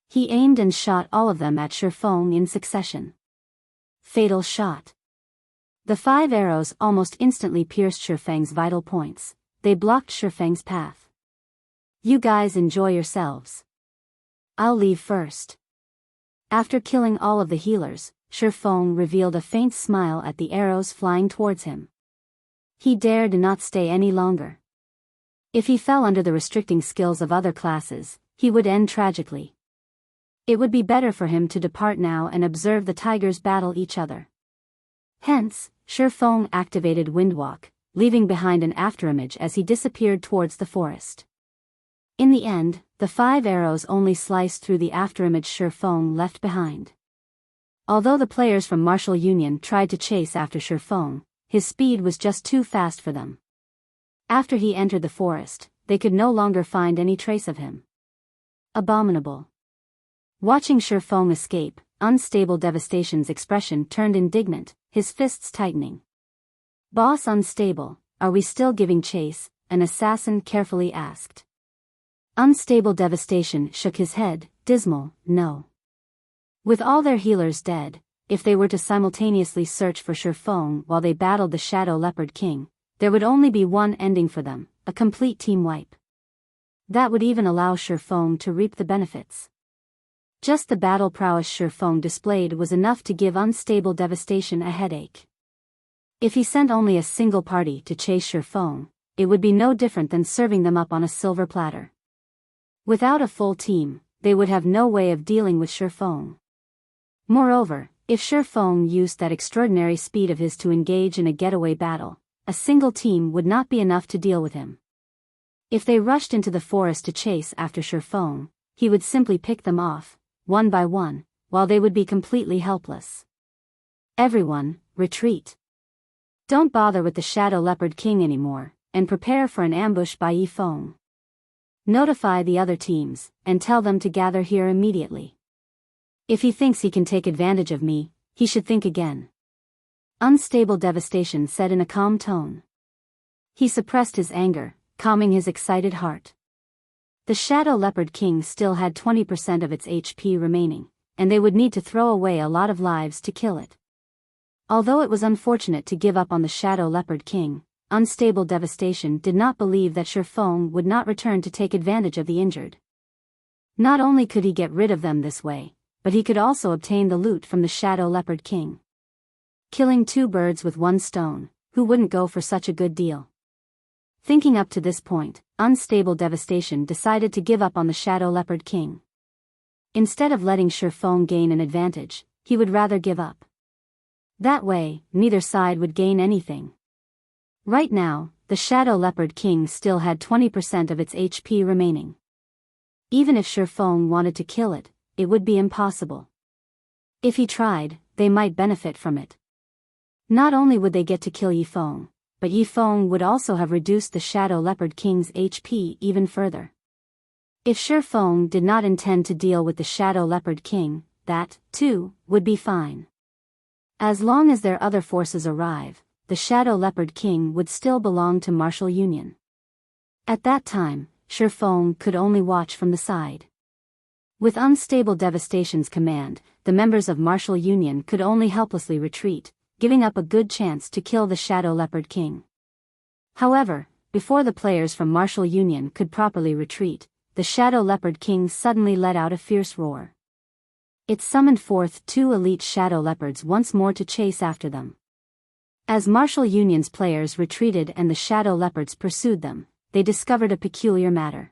He aimed and shot all of them at Ye Feng in succession. Fatal shot. The 5 arrows almost instantly pierced Ye Feng's vital points. They blocked Ye Feng's path. "You guys enjoy yourselves. I'll leave first." After killing all of the healers, Ye Feng revealed a faint smile at the arrows flying towards him. He dared not stay any longer. If he fell under the restricting skills of other classes, he would end tragically. It would be better for him to depart now and observe the tigers battle each other. Hence, Ye Feng activated Windwalk, leaving behind an afterimage as he disappeared towards the forest. In the end, the 5 arrows only sliced through the afterimage Ye Feng left behind. Although the players from Martial Union tried to chase after Ye Feng, his speed was just too fast for them. After he entered the forest, they could no longer find any trace of him. Abominable. Watching Ye Feng escape, Unstable Devastation's expression turned indignant, his fists tightening. "Boss Unstable, are we still giving chase?" an assassin carefully asked. Unstable Devastation shook his head, dismal, "No." With all their healers dead, if they were to simultaneously search for Ye Feng while they battled the Shadow Leopard King, there would only be one ending for them, a complete team wipe. That would even allow Ye Feng to reap the benefits. Just the battle prowess Ye Feng displayed was enough to give Unstable Devastation a headache. If he sent only a single party to chase Ye Feng, it would be no different than serving them up on a silver platter. Without a full team, they would have no way of dealing with Ye Feng. Moreover, if Ye Feng used that extraordinary speed of his to engage in a getaway battle, a single team would not be enough to deal with him. If they rushed into the forest to chase after Ye Feng, he would simply pick them off, one by one, while they would be completely helpless. "Everyone, retreat. Don't bother with the Shadow Leopard King anymore, and prepare for an ambush by Ye Feng. Notify the other teams, and tell them to gather here immediately. If he thinks he can take advantage of me, he should think again." Unstable Devastation said in a calm tone. He suppressed his anger, calming his excited heart. The Shadow Leopard King still had 20% of its HP remaining, and they would need to throw away a lot of lives to kill it. Although it was unfortunate to give up on the Shadow Leopard King, Unstable Devastation did not believe that Ye Feng would not return to take advantage of the injured. Not only could he get rid of them this way, but he could also obtain the loot from the Shadow Leopard King. Killing 2 birds with 1 stone, who wouldn't go for such a good deal? Thinking up to this point, Unstable Devastation decided to give up on the Shadow Leopard King. Instead of letting Ye Feng gain an advantage, he would rather give up. That way, neither side would gain anything. Right now, the Shadow Leopard King still had 20% of its HP remaining. Even if Ye Feng wanted to kill it, it would be impossible. If he tried, they might benefit from it. Not only would they get to kill Ye Feng, but Ye Feng would also have reduced the Shadow Leopard King's HP even further. If Ye Feng did not intend to deal with the Shadow Leopard King, that, too, would be fine. As long as their other forces arrive, the Shadow Leopard King would still belong to Martial Union. At that time, Ye Feng could only watch from the side. With unstable Devastation's command, the members of Martial Union could only helplessly retreat, giving up a good chance to kill the Shadow Leopard King. However, before the players from Martial Union could properly retreat, the Shadow Leopard King suddenly let out a fierce roar. It summoned forth 2 elite Shadow Leopards once more to chase after them. As Martial Union's players retreated and the Shadow Leopards pursued them, they discovered a peculiar matter.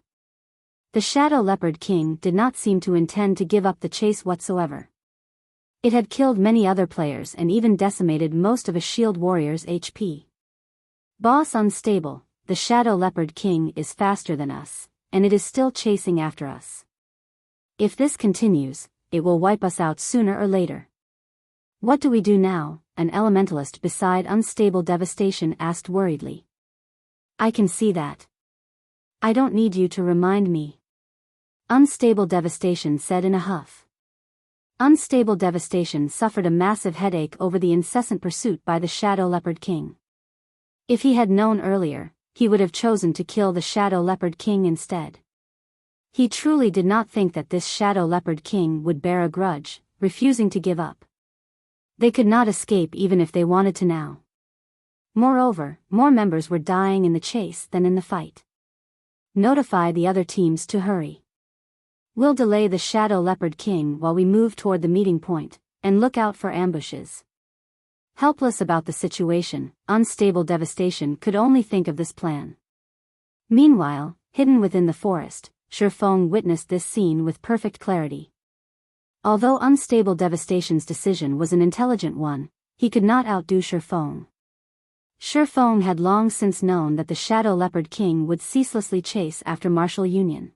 The Shadow Leopard King did not seem to intend to give up the chase whatsoever. It had killed many other players and even decimated most of a shield warrior's HP. Boss unstable, the Shadow Leopard King is faster than us, and it is still chasing after us. If this continues, it will wipe us out sooner or later. What do we do now? An elementalist beside unstable Devastation asked worriedly. I can see that. I don't need you to remind me. Unstable Devastation said in a huff. Unstable Devastation suffered a massive headache over the incessant pursuit by the Shadow Leopard King. If he had known earlier, he would have chosen to kill the Shadow Leopard King instead. He truly did not think that this Shadow Leopard King would bear a grudge, refusing to give up. They could not escape even if they wanted to now. Moreover, more members were dying in the chase than in the fight. Notify the other teams to hurry. We'll delay the Shadow Leopard King while we move toward the meeting point, and look out for ambushes. Helpless about the situation, unstable Devastation could only think of this plan. Meanwhile, hidden within the forest, Ye Feng witnessed this scene with perfect clarity. Although unstable Devastation's decision was an intelligent one, he could not outdo Ye Feng. Ye Feng had long since known that the Shadow Leopard King would ceaselessly chase after Martial Union.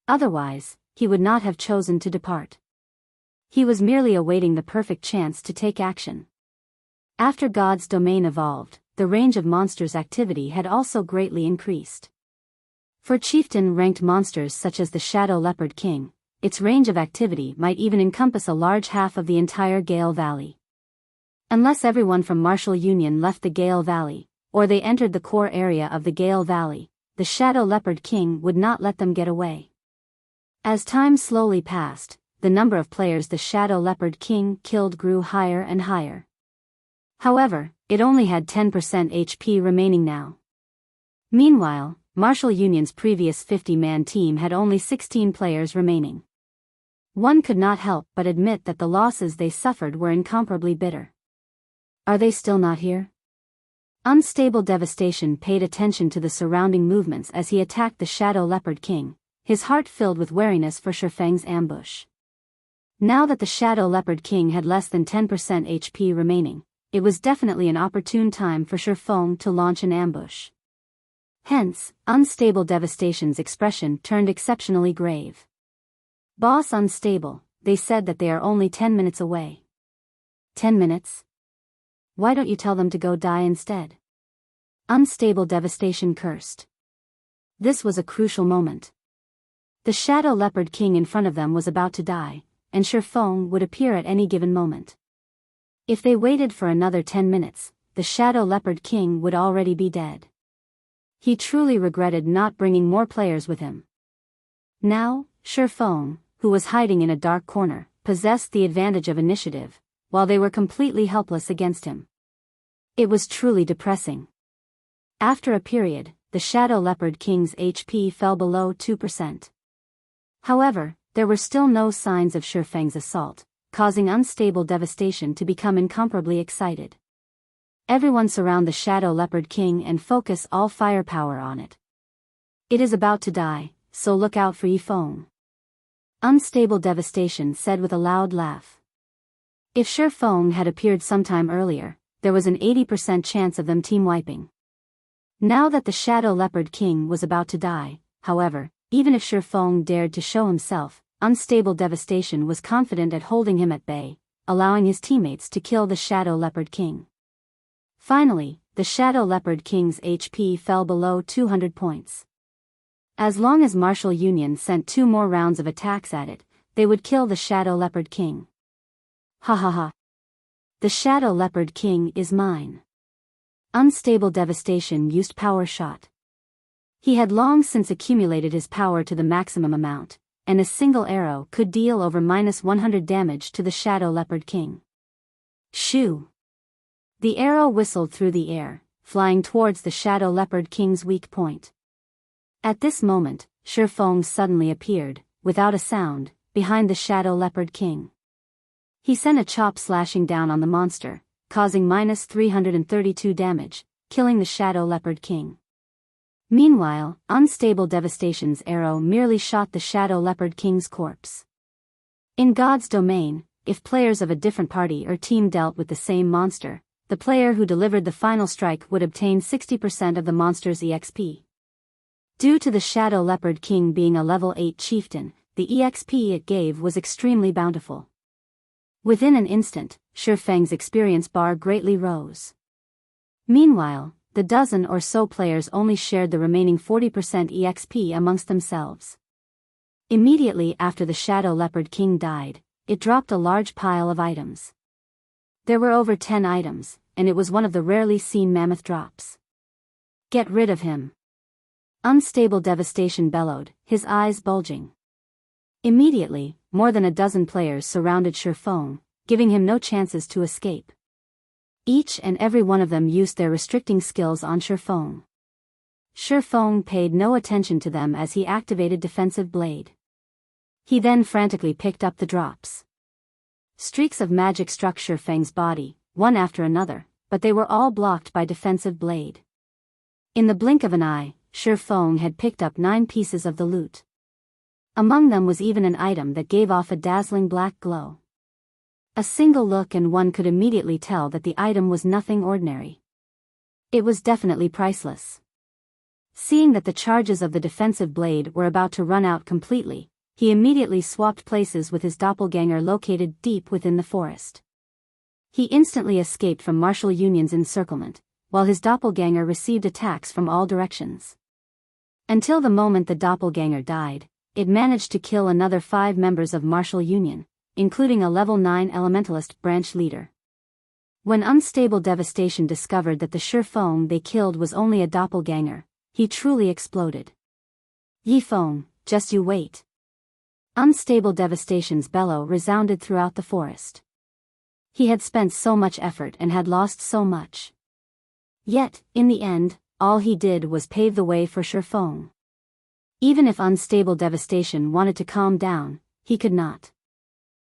Otherwise, he would not have chosen to depart. He was merely awaiting the perfect chance to take action. After God's domain evolved, the range of monsters' activity had also greatly increased. For chieftain-ranked monsters such as the Shadow Leopard King, its range of activity might even encompass a large half of the entire Gale Valley. Unless everyone from Martial Union left the Gale Valley, or they entered the core area of the Gale Valley, the Shadow Leopard King would not let them get away. As time slowly passed, the number of players the Shadow Leopard King killed grew higher and higher. However, it only had 10% HP remaining now. Meanwhile, Martial Union's previous 50-man team had only 16 players remaining. One could not help but admit that the losses they suffered were incomparably bitter. Are they still not here? Unstable Devastation paid attention to the surrounding movements as he attacked the Shadow Leopard King, his heart filled with wariness for Ye Feng's ambush. Now that the Shadow Leopard King had less than 10% HP remaining, it was definitely an opportune time for Ye Feng to launch an ambush. Hence, unstable Devastation's expression turned exceptionally grave. Boss unstable, they said that they are only 10 minutes away. 10 minutes? Why don't you tell them to go die instead? Unstable Devastation cursed. This was a crucial moment. The Shadow Leopard King in front of them was about to die, and Ye Feng would appear at any given moment. If they waited for another 10 minutes, the Shadow Leopard King would already be dead. He truly regretted not bringing more players with him. Now, Ye Feng, who was hiding in a dark corner, possessed the advantage of initiative, while they were completely helpless against him. It was truly depressing. After a period, the Shadow Leopard King's HP fell below 2%. However, there were still no signs of Ye Feng's assault, causing unstable Devastation to become incomparably excited. Everyone surround the Shadow Leopard King and focus all firepower on it. It is about to die, so look out for Ye Feng. Unstable Devastation said with a loud laugh. If Ye Feng had appeared sometime earlier, there was an 80% chance of them team-wiping. Now that the Shadow Leopard King was about to die, however, even if Ye Feng dared to show himself, unstable Devastation was confident at holding him at bay, allowing his teammates to kill the Shadow Leopard King. Finally, the Shadow Leopard King's HP fell below 200 points. As long as Martial Union sent 2 more rounds of attacks at it, they would kill the Shadow Leopard King. Ha ha ha. The Shadow Leopard King is mine. Unstable Devastation used Power Shot. He had long since accumulated his power to the maximum amount, and a single arrow could deal over -100 damage to the Shadow Leopard King. Shoo! The arrow whistled through the air, flying towards the Shadow Leopard King's weak point. At this moment, Ye Feng suddenly appeared, without a sound, behind the Shadow Leopard King. He sent a chop slashing down on the monster, causing -332 damage, killing the Shadow Leopard King. Meanwhile, Unstable Devastation's arrow merely shot the Shadow Leopard King's corpse. In God's domain, if players of a different party or team dealt with the same monster, the player who delivered the final strike would obtain 60% of the monster's EXP. Due to the Shadow Leopard King being a level 8 chieftain, the EXP it gave was extremely bountiful. Within an instant, Ye Feng's experience bar greatly rose. Meanwhile, the dozen or so players only shared the remaining 40% EXP amongst themselves. Immediately after the Shadow Leopard King died, it dropped a large pile of items. There were over 10 items, and it was one of the rarely seen mammoth drops. Get rid of him! Unstable Devastation bellowed, his eyes bulging. Immediately, more than a dozen players surrounded Ye Feng, giving him no chances to escape. Each and every one of them used their restricting skills on Ye Feng. Ye Feng paid no attention to them as he activated Defensive Blade. He then frantically picked up the drops. Streaks of magic struck Ye Feng's body, one after another, but they were all blocked by Defensive Blade. In the blink of an eye, Ye Feng had picked up 9 pieces of the loot. Among them was even an item that gave off a dazzling black glow. A single look and one could immediately tell that the item was nothing ordinary. It was definitely priceless. Seeing that the charges of the Defensive Blade were about to run out completely, he immediately swapped places with his doppelganger located deep within the forest. He instantly escaped from Martial Union's encirclement, while his doppelganger received attacks from all directions. Until the moment the doppelganger died, it managed to kill another 5 members of Martial Union, including a level 9 elementalist branch leader. When Unstable Devastation discovered that the Ye Feng they killed was only a doppelganger, he truly exploded. Ye Feng, just you wait. Unstable Devastation's bellow resounded throughout the forest. He had spent so much effort and had lost so much. Yet, in the end, all he did was pave the way for Ye Feng. Even if Unstable Devastation wanted to calm down, he could not.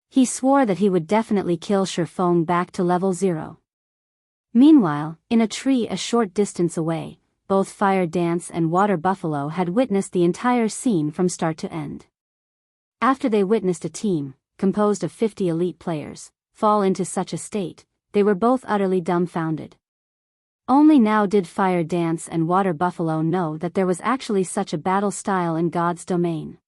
He swore that he would definitely kill Ye Feng back to level 0. Meanwhile, in a tree a short distance away, both Fire Dance and Water Buffalo had witnessed the entire scene from start to end. After they witnessed a team, composed of 50 elite players, fall into such a state, they were both utterly dumbfounded. Only now did Fire Dance and Water Buffalo know that there was actually such a battle style in God's domain.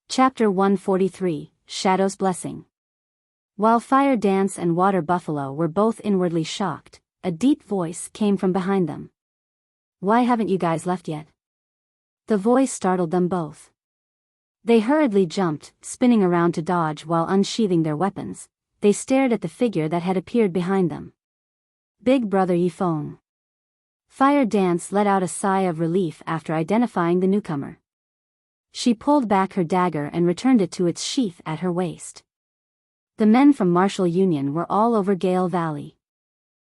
Chapter 143, Shadow's Blessing. While Fire Dance and Water Buffalo were both inwardly shocked, a deep voice came from behind them. Why haven't you guys left yet? The voice startled them both. They hurriedly jumped, spinning around to dodge while unsheathing their weapons. They stared at the figure that had appeared behind them. Big Brother Ye Feng. Fire Dance let out a sigh of relief after identifying the newcomer. She pulled back her dagger and returned it to its sheath at her waist. The men from Martial Union were all over Gale Valley.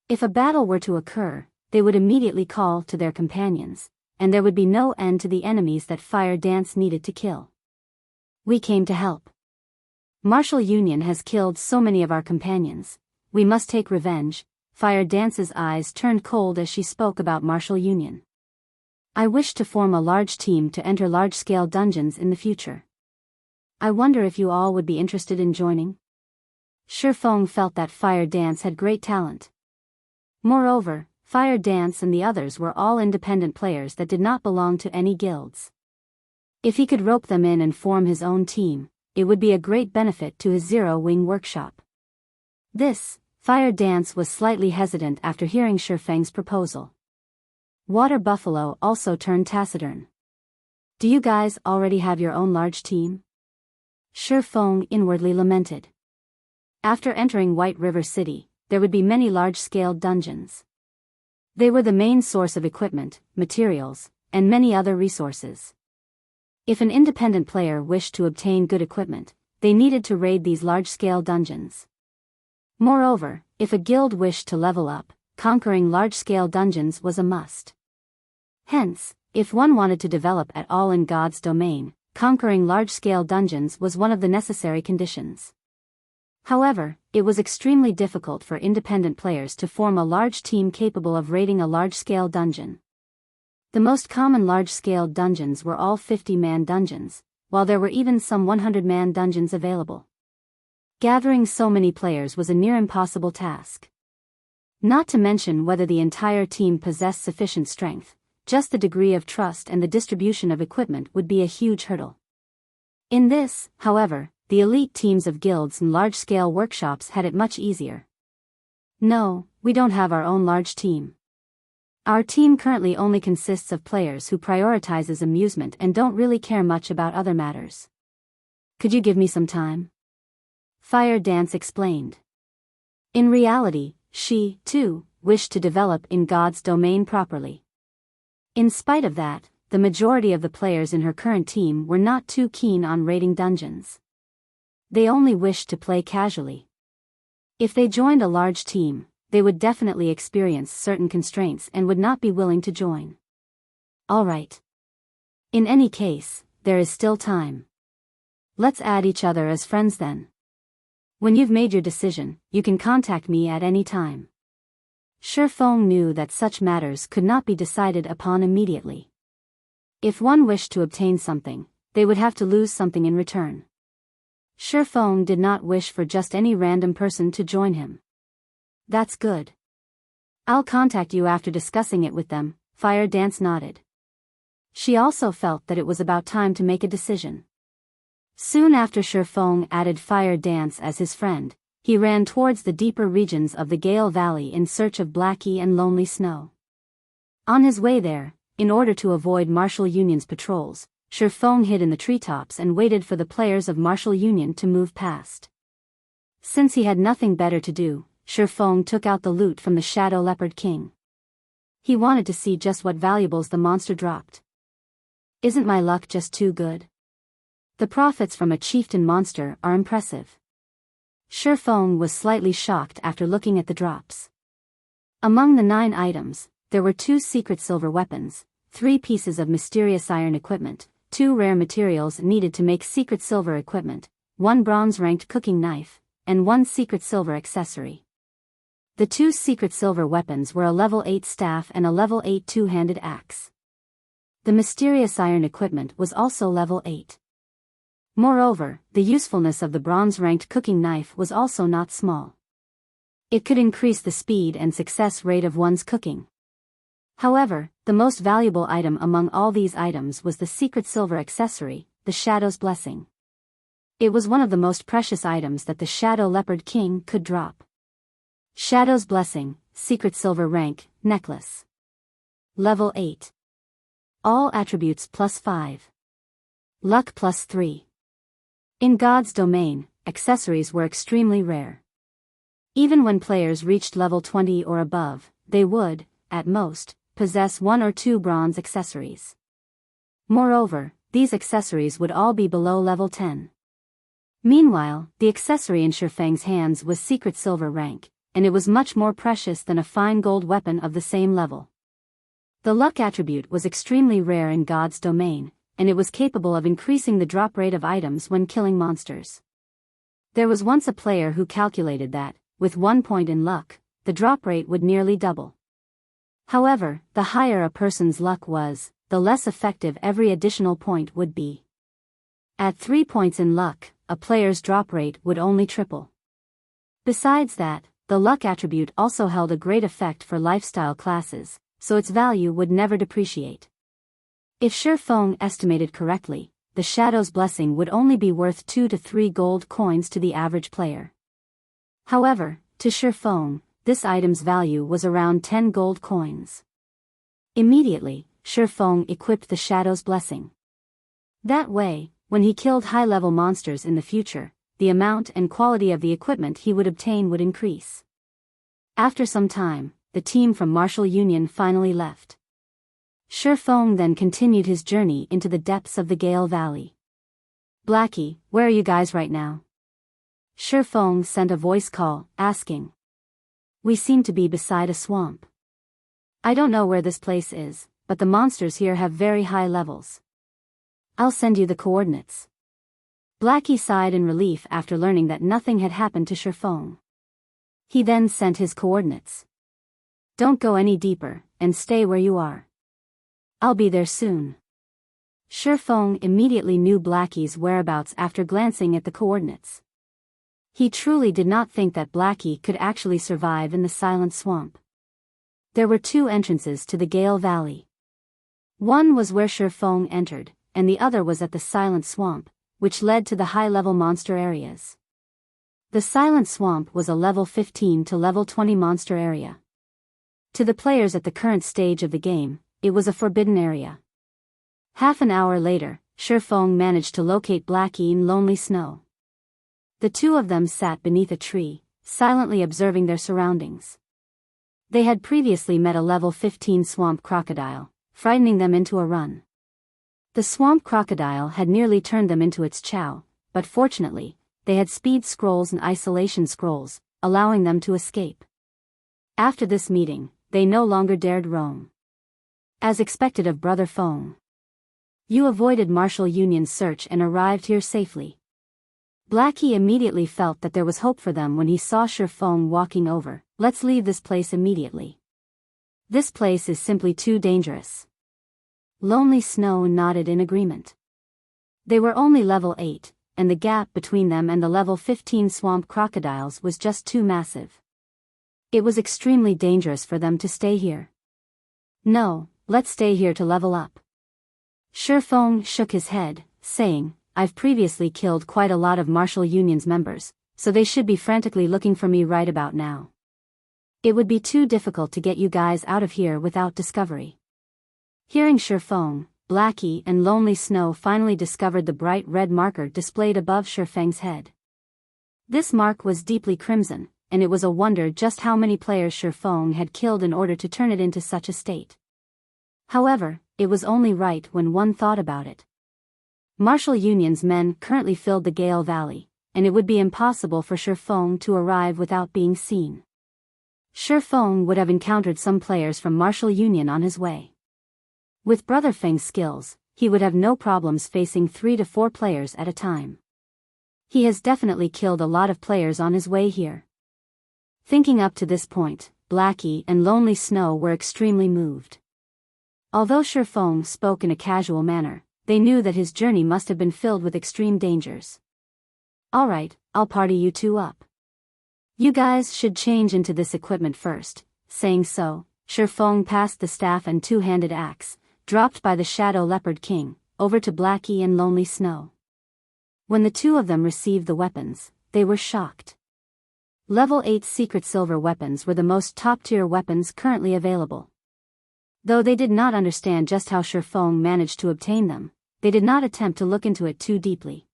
If a battle were to occur, they would immediately call to their companions, and there would be no end to the enemies that Fire Dance needed to kill. We came to help. Martial Union has killed so many of our companions. We must take revenge. Fire Dance's eyes turned cold as she spoke about Martial Union. I wish to form a large team to enter large-scale dungeons in the future. I wonder if you all would be interested in joining? Ye Feng felt that Fire Dance had great talent. Moreover, Fire Dance and the others were all independent players that did not belong to any guilds. If he could rope them in and form his own team, it would be a great benefit to his Zero-Wing workshop. Fire Dance was slightly hesitant after hearing Ye Feng's proposal. Water Buffalo also turned taciturn. Do you guys already have your own large team? Ye Feng inwardly lamented. After entering White River City, there would be many large-scale dungeons. They were the main source of equipment, materials, and many other resources. If an independent player wished to obtain good equipment, they needed to raid these large-scale dungeons. Moreover, if a guild wished to level up, conquering large-scale dungeons was a must. Hence, if one wanted to develop at all in God's domain, conquering large-scale dungeons was one of the necessary conditions. However, it was extremely difficult for independent players to form a large team capable of raiding a large-scale dungeon. The most common large-scale dungeons were all 50-man dungeons, while there were even some 100-man dungeons available. Gathering so many players was a near impossible task. Not to mention whether the entire team possessed sufficient strength, just the degree of trust and the distribution of equipment would be a huge hurdle. In this, however, the elite teams of guilds and large-scale workshops had it much easier. No, we don't have our own large team. Our team currently only consists of players who prioritizes amusement and don't really care much about other matters. Could you give me some time? Fire Dance explained. In reality, she, too, wished to develop in God's domain properly. In spite of that, the majority of the players in her current team were not too keen on raiding dungeons. They only wished to play casually. If they joined a large team, they would definitely experience certain constraints and would not be willing to join. Alright. In any case, there is still time. Let's add each other as friends then. When you've made your decision, you can contact me at any time. Ye Feng knew that such matters could not be decided upon immediately. If one wished to obtain something, they would have to lose something in return. Ye Feng did not wish for just any random person to join him. That's good. I'll contact you after discussing it with them, Fire Dance nodded. She also felt that it was about time to make a decision. Soon after Ye Feng added Fire Dance as his friend, he ran towards the deeper regions of the Gale Valley in search of Blackie and Lonely Snow. On his way there, in order to avoid Martial Union's patrols, Ye Feng hid in the treetops and waited for the players of Martial Union to move past. Since he had nothing better to do, Ye Feng took out the loot from the Shadow Leopard King. He wanted to see just what valuables the monster dropped. Isn't my luck just too good? The profits from a chieftain monster are impressive. Ye Feng was slightly shocked after looking at the drops. Among the 9 items, there were 2 secret silver weapons, 3 pieces of mysterious iron equipment, 2 rare materials needed to make secret silver equipment, 1 bronze-ranked cooking knife, and 1 secret silver accessory. The 2 secret silver weapons were a level 8 staff and a level 8 two-handed axe. The mysterious iron equipment was also level 8. Moreover, the usefulness of the bronze-ranked cooking knife was also not small. It could increase the speed and success rate of one's cooking. However, the most valuable item among all these items was the secret silver accessory, the Shadow's Blessing. It was one of the most precious items that the Shadow Leopard King could drop. Shadow's Blessing, secret silver rank, necklace. Level 8. All attributes +5. Luck +3. In God's domain, accessories were extremely rare. Even when players reached level 20 or above, they would, at most, possess 1 or 2 bronze accessories. Moreover, these accessories would all be below level 10. Meanwhile, the accessory in Ye Feng's hands was secret silver rank, and it was much more precious than a fine gold weapon of the same level. The luck attribute was extremely rare in God's domain, and it was capable of increasing the drop rate of items when killing monsters. There was once a player who calculated that, with 1 point in luck, the drop rate would nearly double. However, the higher a person's luck was, the less effective every additional point would be. At 3 points in luck, a player's drop rate would only triple. Besides that, the luck attribute also held a great effect for lifestyle classes, so its value would never depreciate. If Ye Feng estimated correctly, the Shadow's Blessing would only be worth 2 to 3 gold coins to the average player. However, to Ye Feng, this item's value was around 10 gold coins. Immediately, Ye Feng equipped the Shadow's Blessing. That way, when he killed high-level monsters in the future, the amount and quality of the equipment he would obtain would increase. After some time, the team from Martial Union finally left. Ye Feng then continued his journey into the depths of the Gale Valley. Blackie, where are you guys right now? Ye Feng sent a voice call, asking. We seem to be beside a swamp. I don't know where this place is, but the monsters here have very high levels. I'll send you the coordinates. Blackie sighed in relief after learning that nothing had happened to Ye Feng. He then sent his coordinates. Don't go any deeper, and stay where you are. I'll be there soon. Ye Feng immediately knew Blackie's whereabouts after glancing at the coordinates. He truly did not think that Blackie could actually survive in the Silent Swamp. There were two entrances to the Gale Valley. One was where Ye Feng entered, and the other was at the Silent Swamp, which led to the high-level monster areas. The Silent Swamp was a level 15 to level 20 monster area. To the players at the current stage of the game, it was a forbidden area. Half an hour later, Ye Feng managed to locate Blackie in Lonely Snow. The two of them sat beneath a tree, silently observing their surroundings. They had previously met a level 15 swamp crocodile, frightening them into a run. The swamp crocodile had nearly turned them into its chow, but fortunately, they had speed scrolls and isolation scrolls, allowing them to escape. After this meeting, they no longer dared roam. As expected of Brother Feng, you avoided Martial Union's search and arrived here safely. Blackie immediately felt that there was hope for them when he saw Ye Feng walking over. Let's leave this place immediately. This place is simply too dangerous. Lonely Snow nodded in agreement. They were only level 8, and the gap between them and the level 15 swamp crocodiles was just too massive. It was extremely dangerous for them to stay here. No, let's stay here to level up. Ye Feng shook his head, saying, I've previously killed quite a lot of Martial Union's members, so they should be frantically looking for me right about now. It would be too difficult to get you guys out of here without discovery. Hearing Ye Feng, Blackie and Lonely Snow finally discovered the bright red marker displayed above Ye Feng's head. This mark was deeply crimson, and it was a wonder just how many players Ye Feng had killed in order to turn it into such a state. However, it was only right when one thought about it. Martial Union's men currently filled the Gale Valley, and it would be impossible for Ye Feng to arrive without being seen. Ye Feng would have encountered some players from Martial Union on his way. With Brother Feng's skills, he would have no problems facing 3 to 4 players at a time. He has definitely killed a lot of players on his way here. Thinking up to this point, Blackie and Lonely Snow were extremely moved. Although Ye Feng spoke in a casual manner, they knew that his journey must have been filled with extreme dangers. Alright, I'll party you two up. You guys should change into this equipment first. Saying so, Ye Feng passed the staff and two-handed axe, dropped by the Shadow Leopard King, over to Blackie and Lonely Snow. When the two of them received the weapons, they were shocked. Level 8 secret silver weapons were the most top-tier weapons currently available. Though they did not understand just how Ye Feng managed to obtain them, they did not attempt to look into it too deeply.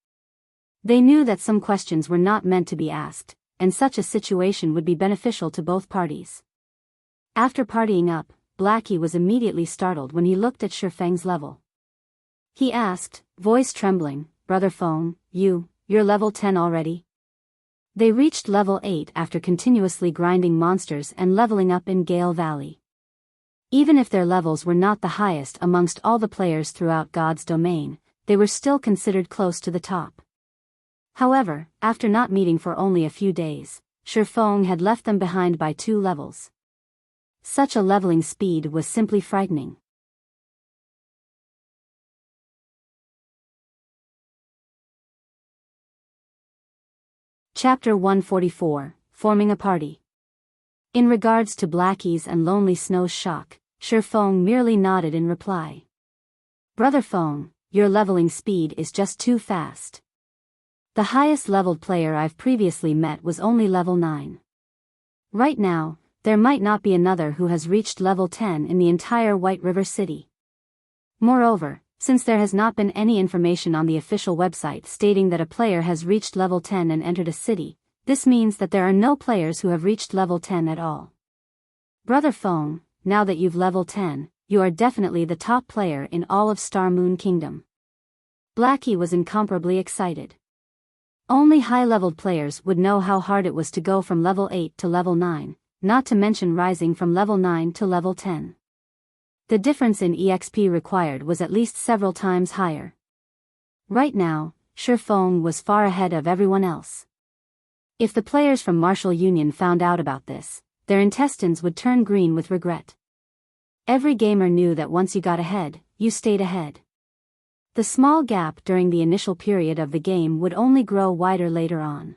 They knew that some questions were not meant to be asked, and such a situation would be beneficial to both parties. After partying up, Blackie was immediately startled when he looked at Ye Feng's level. He asked, voice trembling, Brother Feng, you're level 10 already? They reached level 8 after continuously grinding monsters and leveling up in Gale Valley. Even if their levels were not the highest amongst all the players throughout God's domain, they were still considered close to the top. However, after not meeting for only a few days, Ye Feng had left them behind by 2 levels. Such a leveling speed was simply frightening. Chapter 144, Forming a Party. In regards to Blackie's and Lonely Snow's shock, Ye Feng merely nodded in reply. Brother Feng, your leveling speed is just too fast. The highest leveled player I've previously met was only level 9. Right now, there might not be another who has reached level 10 in the entire White River City. Moreover, since there has not been any information on the official website stating that a player has reached level 10 and entered a city, This means that there are no players who have reached level 10 at all. Brother Feng, now that you've level 10, you are definitely the top player in all of Star Moon Kingdom. Blackie was incomparably excited. Only high-leveled players would know how hard it was to go from level 8 to level 9, not to mention rising from level 9 to level 10. The difference in EXP required was at least several times higher. Right now, Ye Feng was far ahead of everyone else. If the players from Martial Union found out about this, their intestines would turn green with regret. Every gamer knew that once you got ahead, you stayed ahead. The small gap during the initial period of the game would only grow wider later on.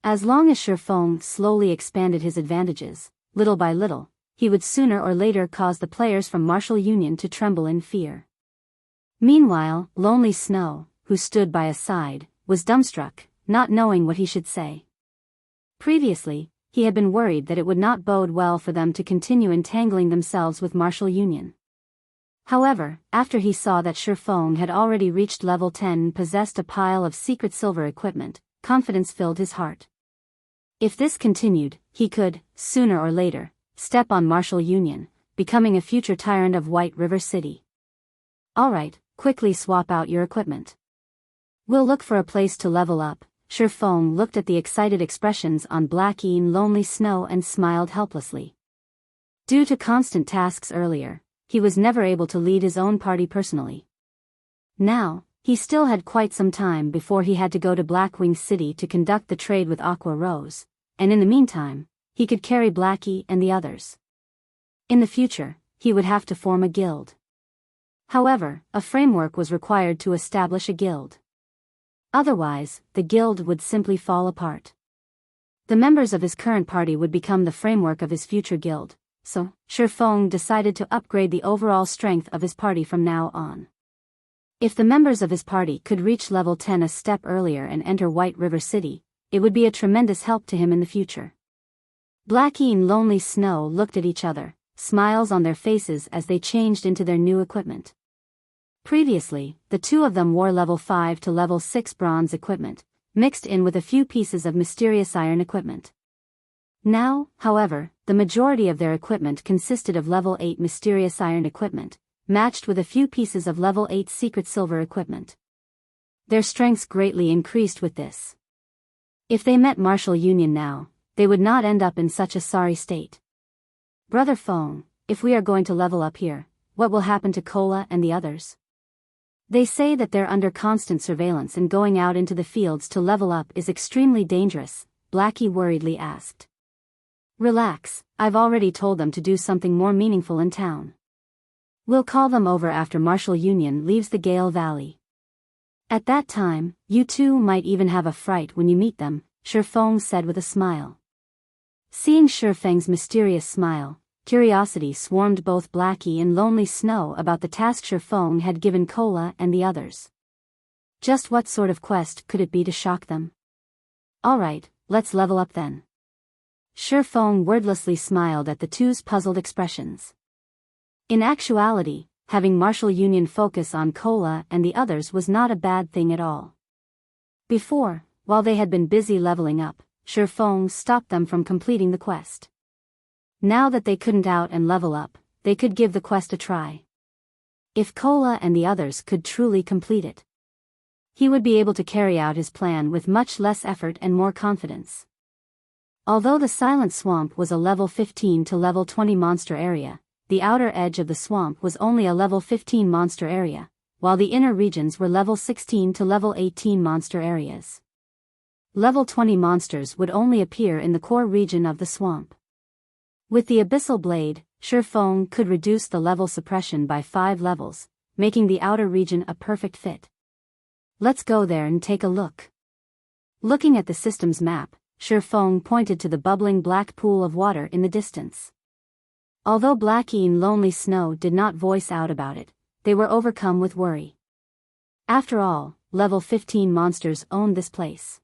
As long as Ye Feng slowly expanded his advantages, little by little, he would sooner or later cause the players from Martial Union to tremble in fear. Meanwhile, Lonely Snow, who stood by his side, was dumbstruck, not knowing what he should say. Previously, he had been worried that it would not bode well for them to continue entangling themselves with Martial Union. However, after he saw that Ye Feng had already reached level 10 and possessed a pile of secret silver equipment, confidence filled his heart. If this continued, he could, sooner or later, step on Martial Union, becoming a future tyrant of White River City. Alright, quickly swap out your equipment. We'll look for a place to level up. Ye Feng looked at the excited expressions on Blackie and Lonely Snow and smiled helplessly. Due to constant tasks earlier, he was never able to lead his own party personally. Now, he still had quite some time before he had to go to Blackwing City to conduct the trade with Aqua Rose, and in the meantime, he could carry Blackie and the others. In the future, he would have to form a guild. However, a framework was required to establish a guild. Otherwise, the guild would simply fall apart. The members of his current party would become the framework of his future guild, so Ye Feng decided to upgrade the overall strength of his party from now on. If the members of his party could reach level 10 a step earlier and enter White River City, it would be a tremendous help to him in the future. Blackie and Lonely Snow looked at each other, smiles on their faces as they changed into their new equipment. Previously, the two of them wore level 5 to level 6 bronze equipment, mixed in with a few pieces of mysterious iron equipment. Now, however, the majority of their equipment consisted of level 8 mysterious iron equipment, matched with a few pieces of level 8 secret silver equipment. Their strengths greatly increased with this. If they met Martial Union now, they would not end up in such a sorry state. Brother Feng, if we are going to level up here, what will happen to Cola and the others? They say that they're under constant surveillance and going out into the fields to level up is extremely dangerous, Blackie worriedly asked. Relax, I've already told them to do something more meaningful in town. We'll call them over after Martial Union leaves the Gale Valley. At that time, you two might even have a fright when you meet them, Ye Feng said with a smile. Seeing Ye Feng's mysterious smile, curiosity swarmed both Blackie and Lonely Snow about the task Ye Feng had given Cola and the others. Just what sort of quest could it be to shock them? Alright, let's level up then. Ye Feng wordlessly smiled at the two's puzzled expressions. In actuality, having Martial Union focus on Cola and the others was not a bad thing at all. Before, while they had been busy leveling up, Ye Feng stopped them from completing the quest. Now that they couldn't out and level up, they could give the quest a try. If Cola and the others could truly complete it, he would be able to carry out his plan with much less effort and more confidence. Although the Silent Swamp was a level 15 to level 20 monster area, the outer edge of the swamp was only a level 15 monster area, while the inner regions were level 16 to level 18 monster areas. Level 20 monsters would only appear in the core region of the swamp. With the Abyssal Blade, Ye Feng could reduce the level suppression by 5 levels, making the outer region a perfect fit. Let's go there and take a look. Looking at the system's map, Ye Feng pointed to the bubbling black pool of water in the distance. Although Blackie and Lonely Snow did not voice out about it, they were overcome with worry. After all, level 15 monsters owned this place.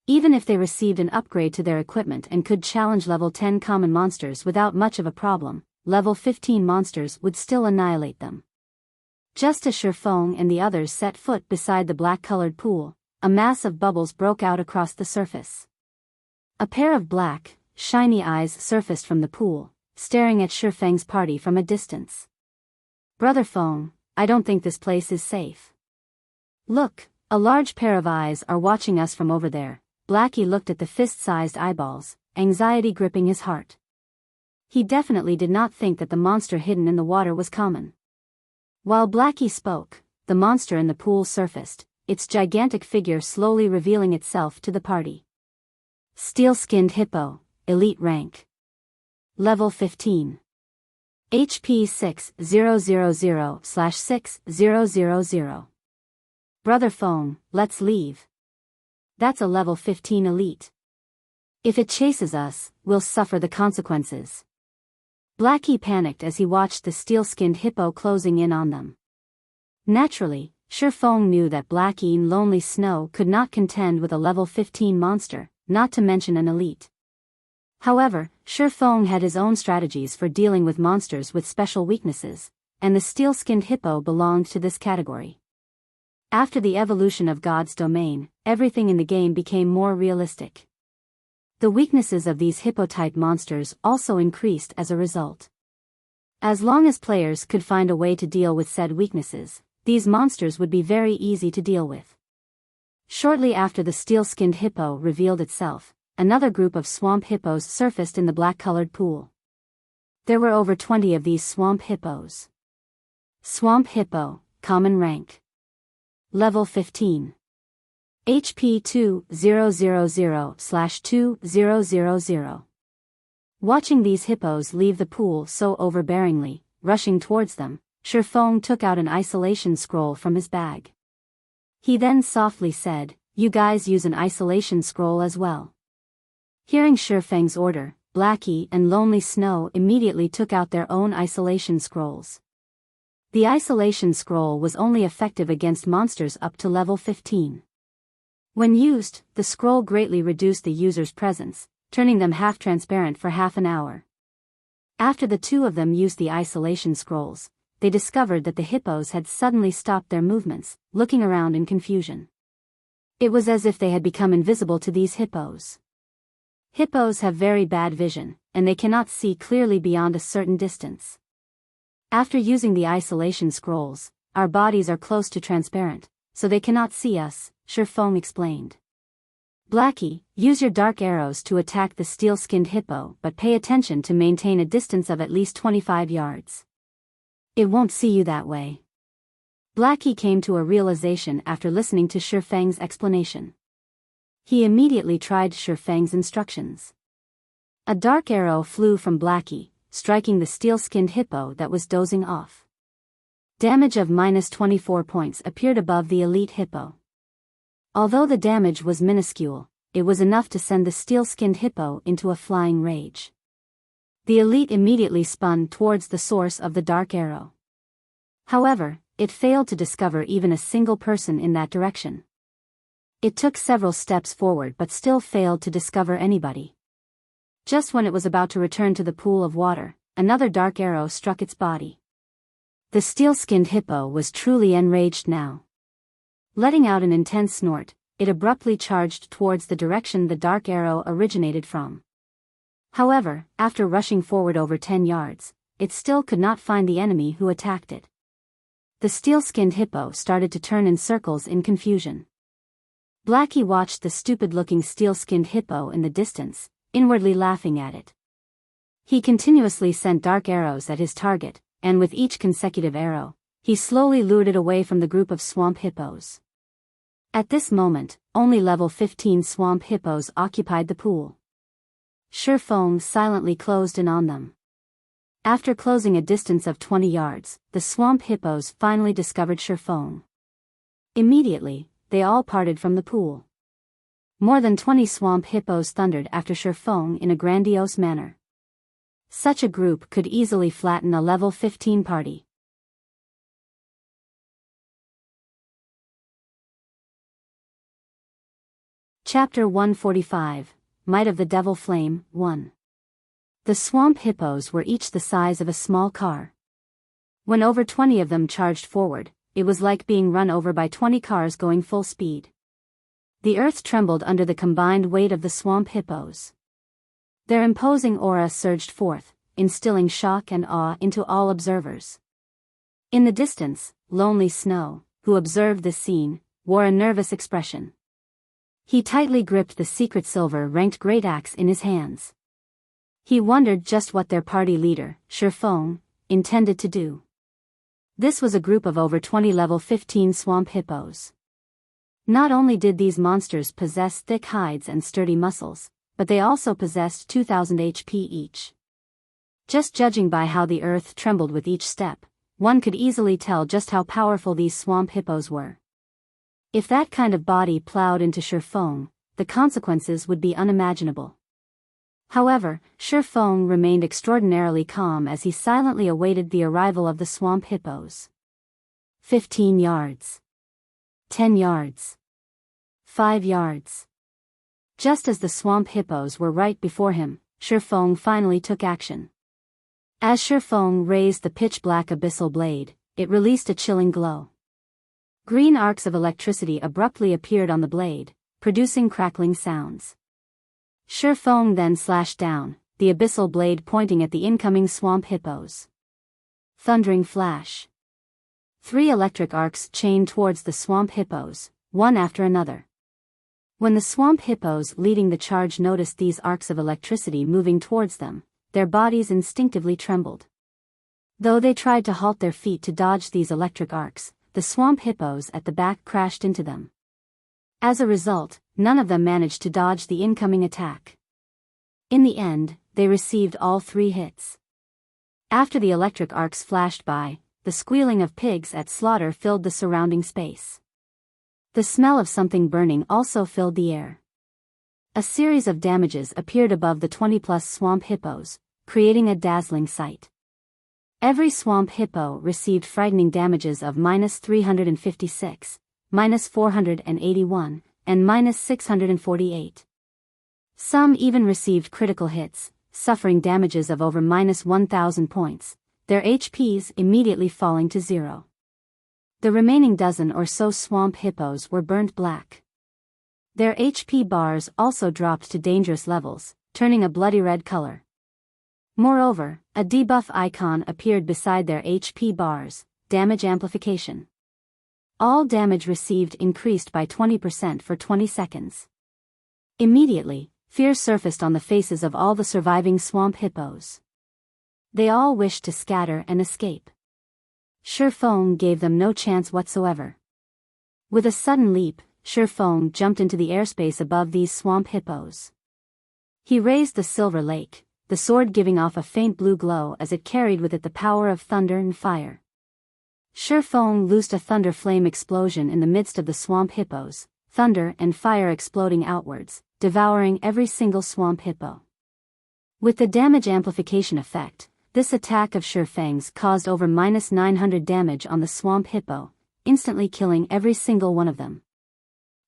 Even if they received an upgrade to their equipment and could challenge level 10 common monsters without much of a problem, level 15 monsters would still annihilate them. Just as Ye Feng and the others set foot beside the black-colored pool, a mass of bubbles broke out across the surface. A pair of black, shiny eyes surfaced from the pool, staring at Ye Feng's party from a distance. "Brother Feng, I don't think this place is safe. Look, a large pair of eyes are watching us from over there." Blackie looked at the fist-sized eyeballs, anxiety gripping his heart. He definitely did not think that the monster hidden in the water was common. While Blackie spoke, the monster in the pool surfaced, its gigantic figure slowly revealing itself to the party. Steel-skinned hippo, elite rank. Level 15. HP 6000/6000. "Brother Feng, let's leave. That's a level 15 elite. If it chases us, we'll suffer the consequences." Blackie panicked as he watched the steel-skinned hippo closing in on them. Naturally, Ye Feng knew that Blackie in Lonely Snow could not contend with a level 15 monster, not to mention an elite. However, Ye Feng had his own strategies for dealing with monsters with special weaknesses, and the steel-skinned hippo belonged to this category. After the evolution of God's domain, everything in the game became more realistic. The weaknesses of these hippo-type monsters also increased as a result. As long as players could find a way to deal with said weaknesses, these monsters would be very easy to deal with. Shortly after the steel-skinned hippo revealed itself, another group of swamp hippos surfaced in the black-colored pool. There were over 20 of these swamp hippos. Swamp hippo, common rank. Level 15. HP 2000/2000. Watching these hippos leave the pool so overbearingly, rushing towards them, Ye Feng took out an isolation scroll from his bag. He then softly said, "You guys use an isolation scroll as well." Hearing Ye Feng's order, Blackie and Lonely Snow immediately took out their own isolation scrolls. The isolation scroll was only effective against monsters up to level 15. When used, the scroll greatly reduced the user's presence, turning them half-transparent for half an hour. After the two of them used the isolation scrolls, they discovered that the hippos had suddenly stopped their movements, looking around in confusion. It was as if they had become invisible to these hippos. Hippos have very bad vision, and they cannot see clearly beyond a certain distance. After using the isolation scrolls, our bodies are close to transparent, so they cannot see us, Ye Feng explained. Blackie, use your dark arrows to attack the steel-skinned hippo, but pay attention to maintain a distance of at least 25 yards. It won't see you that way. Blackie came to a realization after listening to Ye Feng's explanation. He immediately tried Ye Feng's instructions. A dark arrow flew from Blackie, striking the steel-skinned hippo that was dozing off. Damage of -24 points appeared above the elite hippo. Although the damage was minuscule, it was enough to send the steel-skinned hippo into a flying rage. The elite immediately spun towards the source of the dark arrow. However, it failed to discover even a single person in that direction. It took several steps forward but still failed to discover anybody. Just when it was about to return to the pool of water, another dark arrow struck its body. The steel-skinned hippo was truly enraged now. Letting out an intense snort, it abruptly charged towards the direction the dark arrow originated from. However, after rushing forward over 10 yards, it still could not find the enemy who attacked it. The steel-skinned hippo started to turn in circles in confusion. Blackie watched the stupid-looking steel-skinned hippo in the distance, inwardly laughing at it. He continuously sent dark arrows at his target, and with each consecutive arrow, he slowly lured it away from the group of swamp hippos. At this moment, only level 15 swamp hippos occupied the pool. Ye Feng silently closed in on them. After closing a distance of 20 yards, the swamp hippos finally discovered Ye Feng. Immediately, they all parted from the pool. More than 20 swamp hippos thundered after Ye Feng in a grandiose manner. Such a group could easily flatten a level 15 party. Chapter 145, Might of the Devil Flame, 1. The swamp hippos were each the size of a small car. When over 20 of them charged forward, it was like being run over by 20 cars going full speed. The earth trembled under the combined weight of the swamp hippos. Their imposing aura surged forth, instilling shock and awe into all observers. In the distance, Lonely Snow, who observed this scene, wore a nervous expression. He tightly gripped the secret silver-ranked great axe in his hands. He wondered just what their party leader, Ye Feng, intended to do. This was a group of over 20 level 15 swamp hippos. Not only did these monsters possess thick hides and sturdy muscles, but they also possessed 2,000 HP each. Just judging by how the earth trembled with each step, one could easily tell just how powerful these swamp hippos were. If that kind of body plowed into Ye Feng, the consequences would be unimaginable. However, Ye Feng remained extraordinarily calm as he silently awaited the arrival of the swamp hippos. 15 yards. 10 yards. 5 yards. Just as the swamp hippos were right before him, Ye Feng finally took action. As Ye Feng raised the pitch-black abyssal blade, it released a chilling glow. Green arcs of electricity abruptly appeared on the blade, producing crackling sounds. Ye Feng then slashed down, the abyssal blade pointing at the incoming swamp hippos. Thundering flash. 3 electric arcs chained towards the swamp hippos, one after another. When the swamp hippos leading the charge noticed these arcs of electricity moving towards them, their bodies instinctively trembled. Though they tried to halt their feet to dodge these electric arcs, the swamp hippos at the back crashed into them. As a result, none of them managed to dodge the incoming attack. In the end, they received all 3 hits. After the electric arcs flashed by, the squealing of pigs at slaughter filled the surrounding space. The smell of something burning also filled the air. A series of damages appeared above the 20-plus swamp hippos, creating a dazzling sight. Every swamp hippo received frightening damages of -356, -481, and -648. Some even received critical hits, suffering damages of over -1,000 points, their HPs immediately falling to 0. The remaining dozen or so swamp hippos were burnt black. Their HP bars also dropped to dangerous levels, turning a bloody red color. Moreover, a debuff icon appeared beside their HP bars, damage amplification. All damage received increased by 20% for 20 seconds. Immediately, fear surfaced on the faces of all the surviving swamp hippos. They all wished to scatter and escape. Ye Feng gave them no chance whatsoever. With a sudden leap, Ye Feng jumped into the airspace above these swamp hippos. He raised the silver lake, the sword giving off a faint blue glow as it carried with it the power of thunder and fire. Ye Feng loosed a thunder flame explosion in the midst of the swamp hippos, thunder and fire exploding outwards, devouring every single swamp hippo. With the damage amplification effect, this attack of Ye Feng's caused over -900 damage on the swamp hippo, instantly killing every single one of them.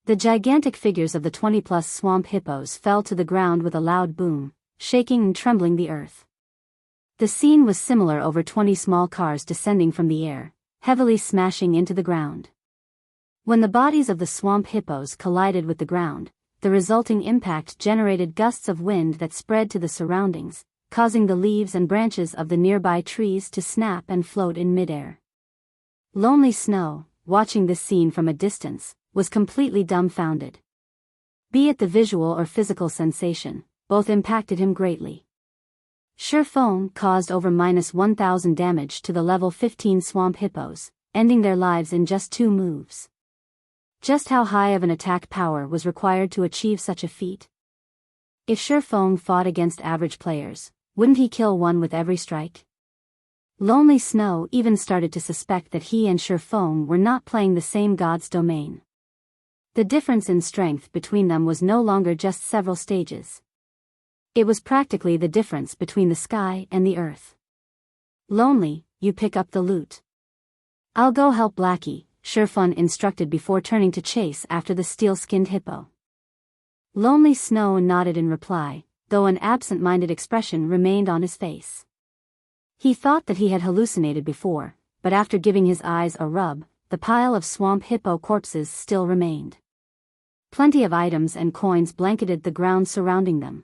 The gigantic figures of the 20-plus swamp hippos fell to the ground with a loud boom, shaking and trembling the earth. The scene was similar over 20 small cars descending from the air, heavily smashing into the ground. When the bodies of the swamp hippos collided with the ground, the resulting impact generated gusts of wind that spread to the surroundings, causing the leaves and branches of the nearby trees to snap and float in midair. Lonely Snow, watching this scene from a distance, was completely dumbfounded. Be it the visual or physical sensation, both impacted him greatly. Ye Feng caused over -1,000 damage to the level 15 swamp hippos, ending their lives in just 2 moves. Just how high of an attack power was required to achieve such a feat? If Ye Feng fought against average players, wouldn't he kill one with every strike? Lonely Snow even started to suspect that he and Ye Feng were not playing the same god's domain. The difference in strength between them was no longer just several stages. It was practically the difference between the sky and the earth. Lonely, you pick up the loot. I'll go help Blackie, Ye Feng instructed before turning to chase after the steel-skinned hippo. Lonely Snow nodded in reply, though an absent-minded expression remained on his face. He thought that he had hallucinated before, but after giving his eyes a rub, the pile of swamp hippo corpses still remained. Plenty of items and coins blanketed the ground surrounding them.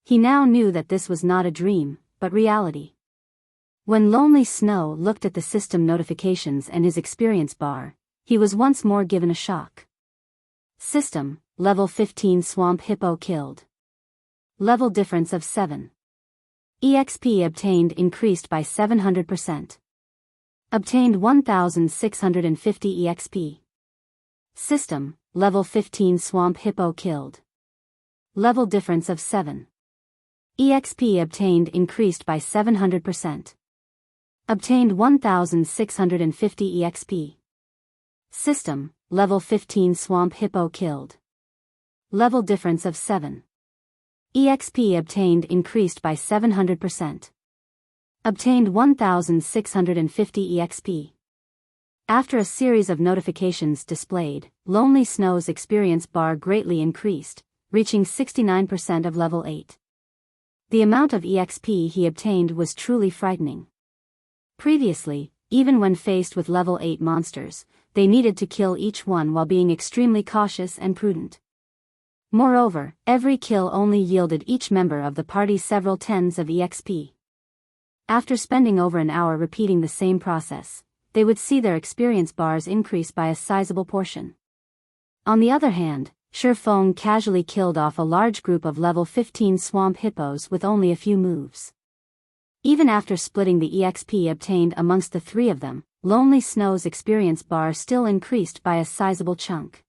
He now knew that this was not a dream, but reality. When Lonely Snow looked at the system notifications and his experience bar, he was once more given a shock. System, level 15 Swamp Hippo killed. Level difference of 7. EXP obtained increased by 700%. Obtained 1650 EXP. System, level 15 Swamp Hippo killed. Level difference of 7. EXP obtained increased by 700%. Obtained 1650 EXP. System, level 15 Swamp Hippo killed. Level difference of 7. EXP obtained increased by 700%. Obtained 1650 EXP. After a series of notifications displayed, Lonely Snow's experience bar greatly increased, reaching 69% of level 8. The amount of EXP he obtained was truly frightening. Previously, even when faced with level 8 monsters, they needed to kill each one while being extremely cautious and prudent. Moreover, every kill only yielded each member of the party several tens of EXP. After spending over an hour repeating the same process, they would see their experience bars increase by a sizable portion. On the other hand, Ye Feng casually killed off a large group of level 15 swamp hippos with only a few moves. Even after splitting the EXP obtained amongst the three of them, Lonely Snow's experience bar still increased by a sizable chunk.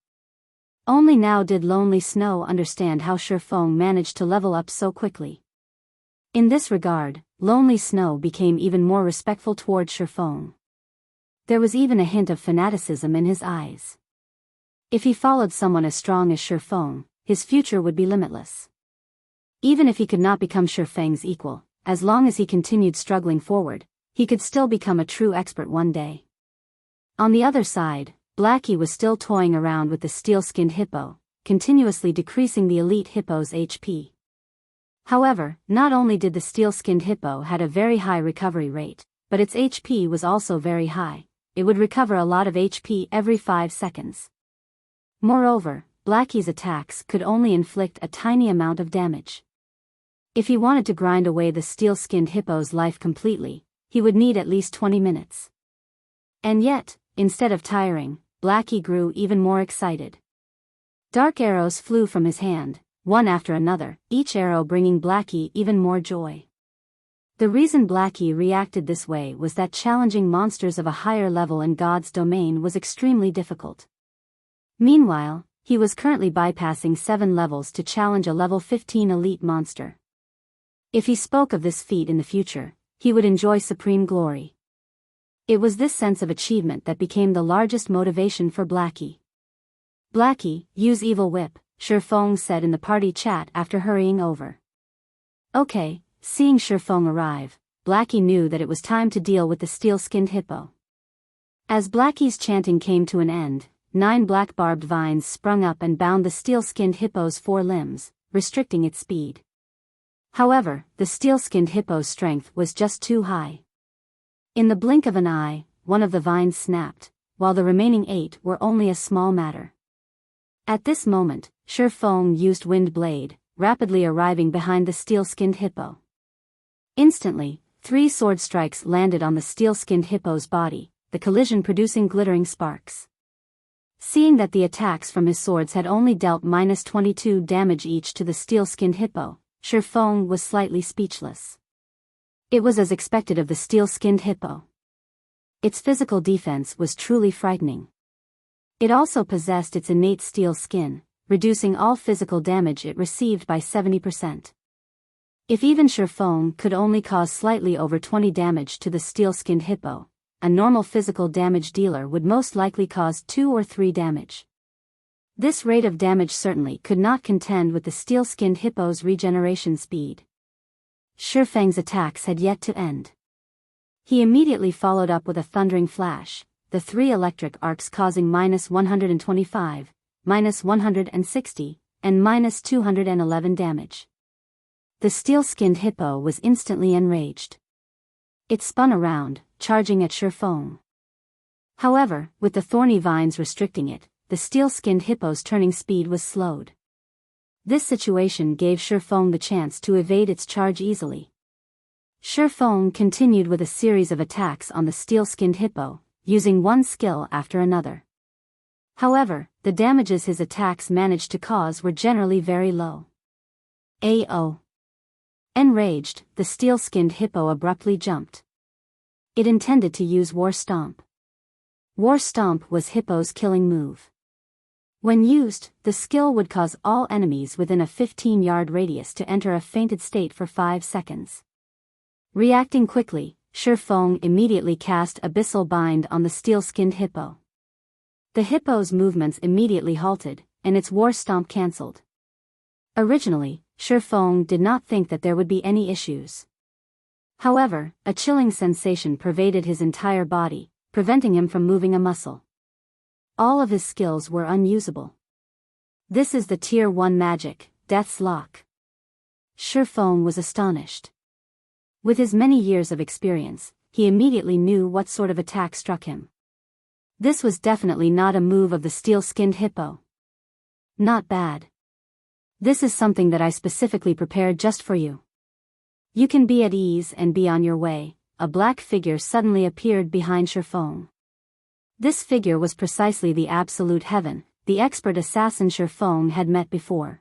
Only now did Lonely Snow understand how Ye Feng managed to level up so quickly. In this regard, Lonely Snow became even more respectful towards Ye Feng. There was even a hint of fanaticism in his eyes. If he followed someone as strong as Ye Feng, his future would be limitless. Even if he could not become Ye Feng's equal, as long as he continued struggling forward, he could still become a true expert one day. On the other side, Blackie was still toying around with the steel-skinned hippo, continuously decreasing the elite hippo's HP. However, not only did the steel-skinned hippo had a very high recovery rate, but its HP was also very high. It would recover a lot of HP every 5 seconds. Moreover, Blackie's attacks could only inflict a tiny amount of damage. If he wanted to grind away the steel-skinned hippo's life completely, he would need at least 20 minutes. And yet, instead of tiring, Blackie grew even more excited. Dark arrows flew from his hand, one after another, each arrow bringing Blackie even more joy. The reason Blackie reacted this way was that challenging monsters of a higher level in God's domain was extremely difficult. Meanwhile, he was currently bypassing 7 levels to challenge a level 15 elite monster. If he spoke of this feat in the future, he would enjoy supreme glory. It was this sense of achievement that became the largest motivation for Blackie. Blackie, use Evil Whip, Ye Feng said in the party chat after hurrying over. Okay, seeing Ye Feng arrive, Blackie knew that it was time to deal with the steel-skinned hippo. As Blackie's chanting came to an end, 9 black barbed vines sprung up and bound the steel-skinned hippo's 4 limbs, restricting its speed. However, the steel-skinned hippo's strength was just too high. In the blink of an eye, one of the vines snapped, while the remaining 8 were only a small matter. At this moment, Ye Feng used Wind Blade, rapidly arriving behind the steel-skinned hippo. Instantly, 3 sword strikes landed on the steel-skinned hippo's body, the collision producing glittering sparks. Seeing that the attacks from his swords had only dealt -22 damage each to the steel-skinned hippo, Ye Feng was slightly speechless. It was as expected of the steel-skinned hippo. Its physical defense was truly frightening. It also possessed its innate steel skin, reducing all physical damage it received by 70%. If even Ye Feng could only cause slightly over 20 damage to the steel-skinned hippo, a normal physical damage dealer would most likely cause 2 or 3 damage. This rate of damage certainly could not contend with the steel-skinned hippo's regeneration speed. Ye Feng's attacks had yet to end. He immediately followed up with a thundering flash, the 3 electric arcs causing -125, -160, and -211 damage. The steel-skinned hippo was instantly enraged. It spun around, charging at Ye Feng. However, with the thorny vines restricting it, the steel-skinned hippo's turning speed was slowed. This situation gave Ye Feng the chance to evade its charge easily. Ye Feng continued with a series of attacks on the steel-skinned hippo, using one skill after another. However, the damages his attacks managed to cause were generally very low. AO. Enraged, the steel-skinned hippo abruptly jumped. It intended to use War Stomp. War Stomp was Hippo's killing move. When used, the skill would cause all enemies within a 15-yard radius to enter a fainted state for 5 seconds. Reacting quickly, Ye Feng immediately cast Abyssal Bind on the steel-skinned hippo. The hippo's movements immediately halted, and its War Stomp cancelled. Originally, Ye Feng did not think that there would be any issues. However, a chilling sensation pervaded his entire body, preventing him from moving a muscle. All of his skills were unusable. This is the Tier 1 magic, Death's Lock. Ye Feng was astonished. With his many years of experience, he immediately knew what sort of attack struck him. This was definitely not a move of the steel-skinned hippo. Not bad. This is something that I specifically prepared just for you. You can be at ease and be on your way. A black figure suddenly appeared behind Ye Feng. This figure was precisely the Absolute Heaven, the expert assassin Ye Feng had met before.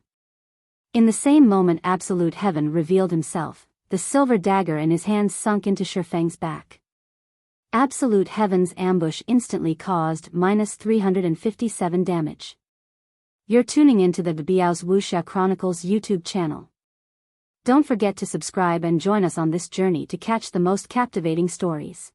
In the same moment Absolute Heaven revealed himself, the silver dagger in his hands sunk into Ye Feng's back. Absolute Heaven's ambush instantly caused -357 damage. You're tuning into the Biyao's Wuxia Chronicles YouTube channel. Don't forget to subscribe and join us on this journey to catch the most captivating stories.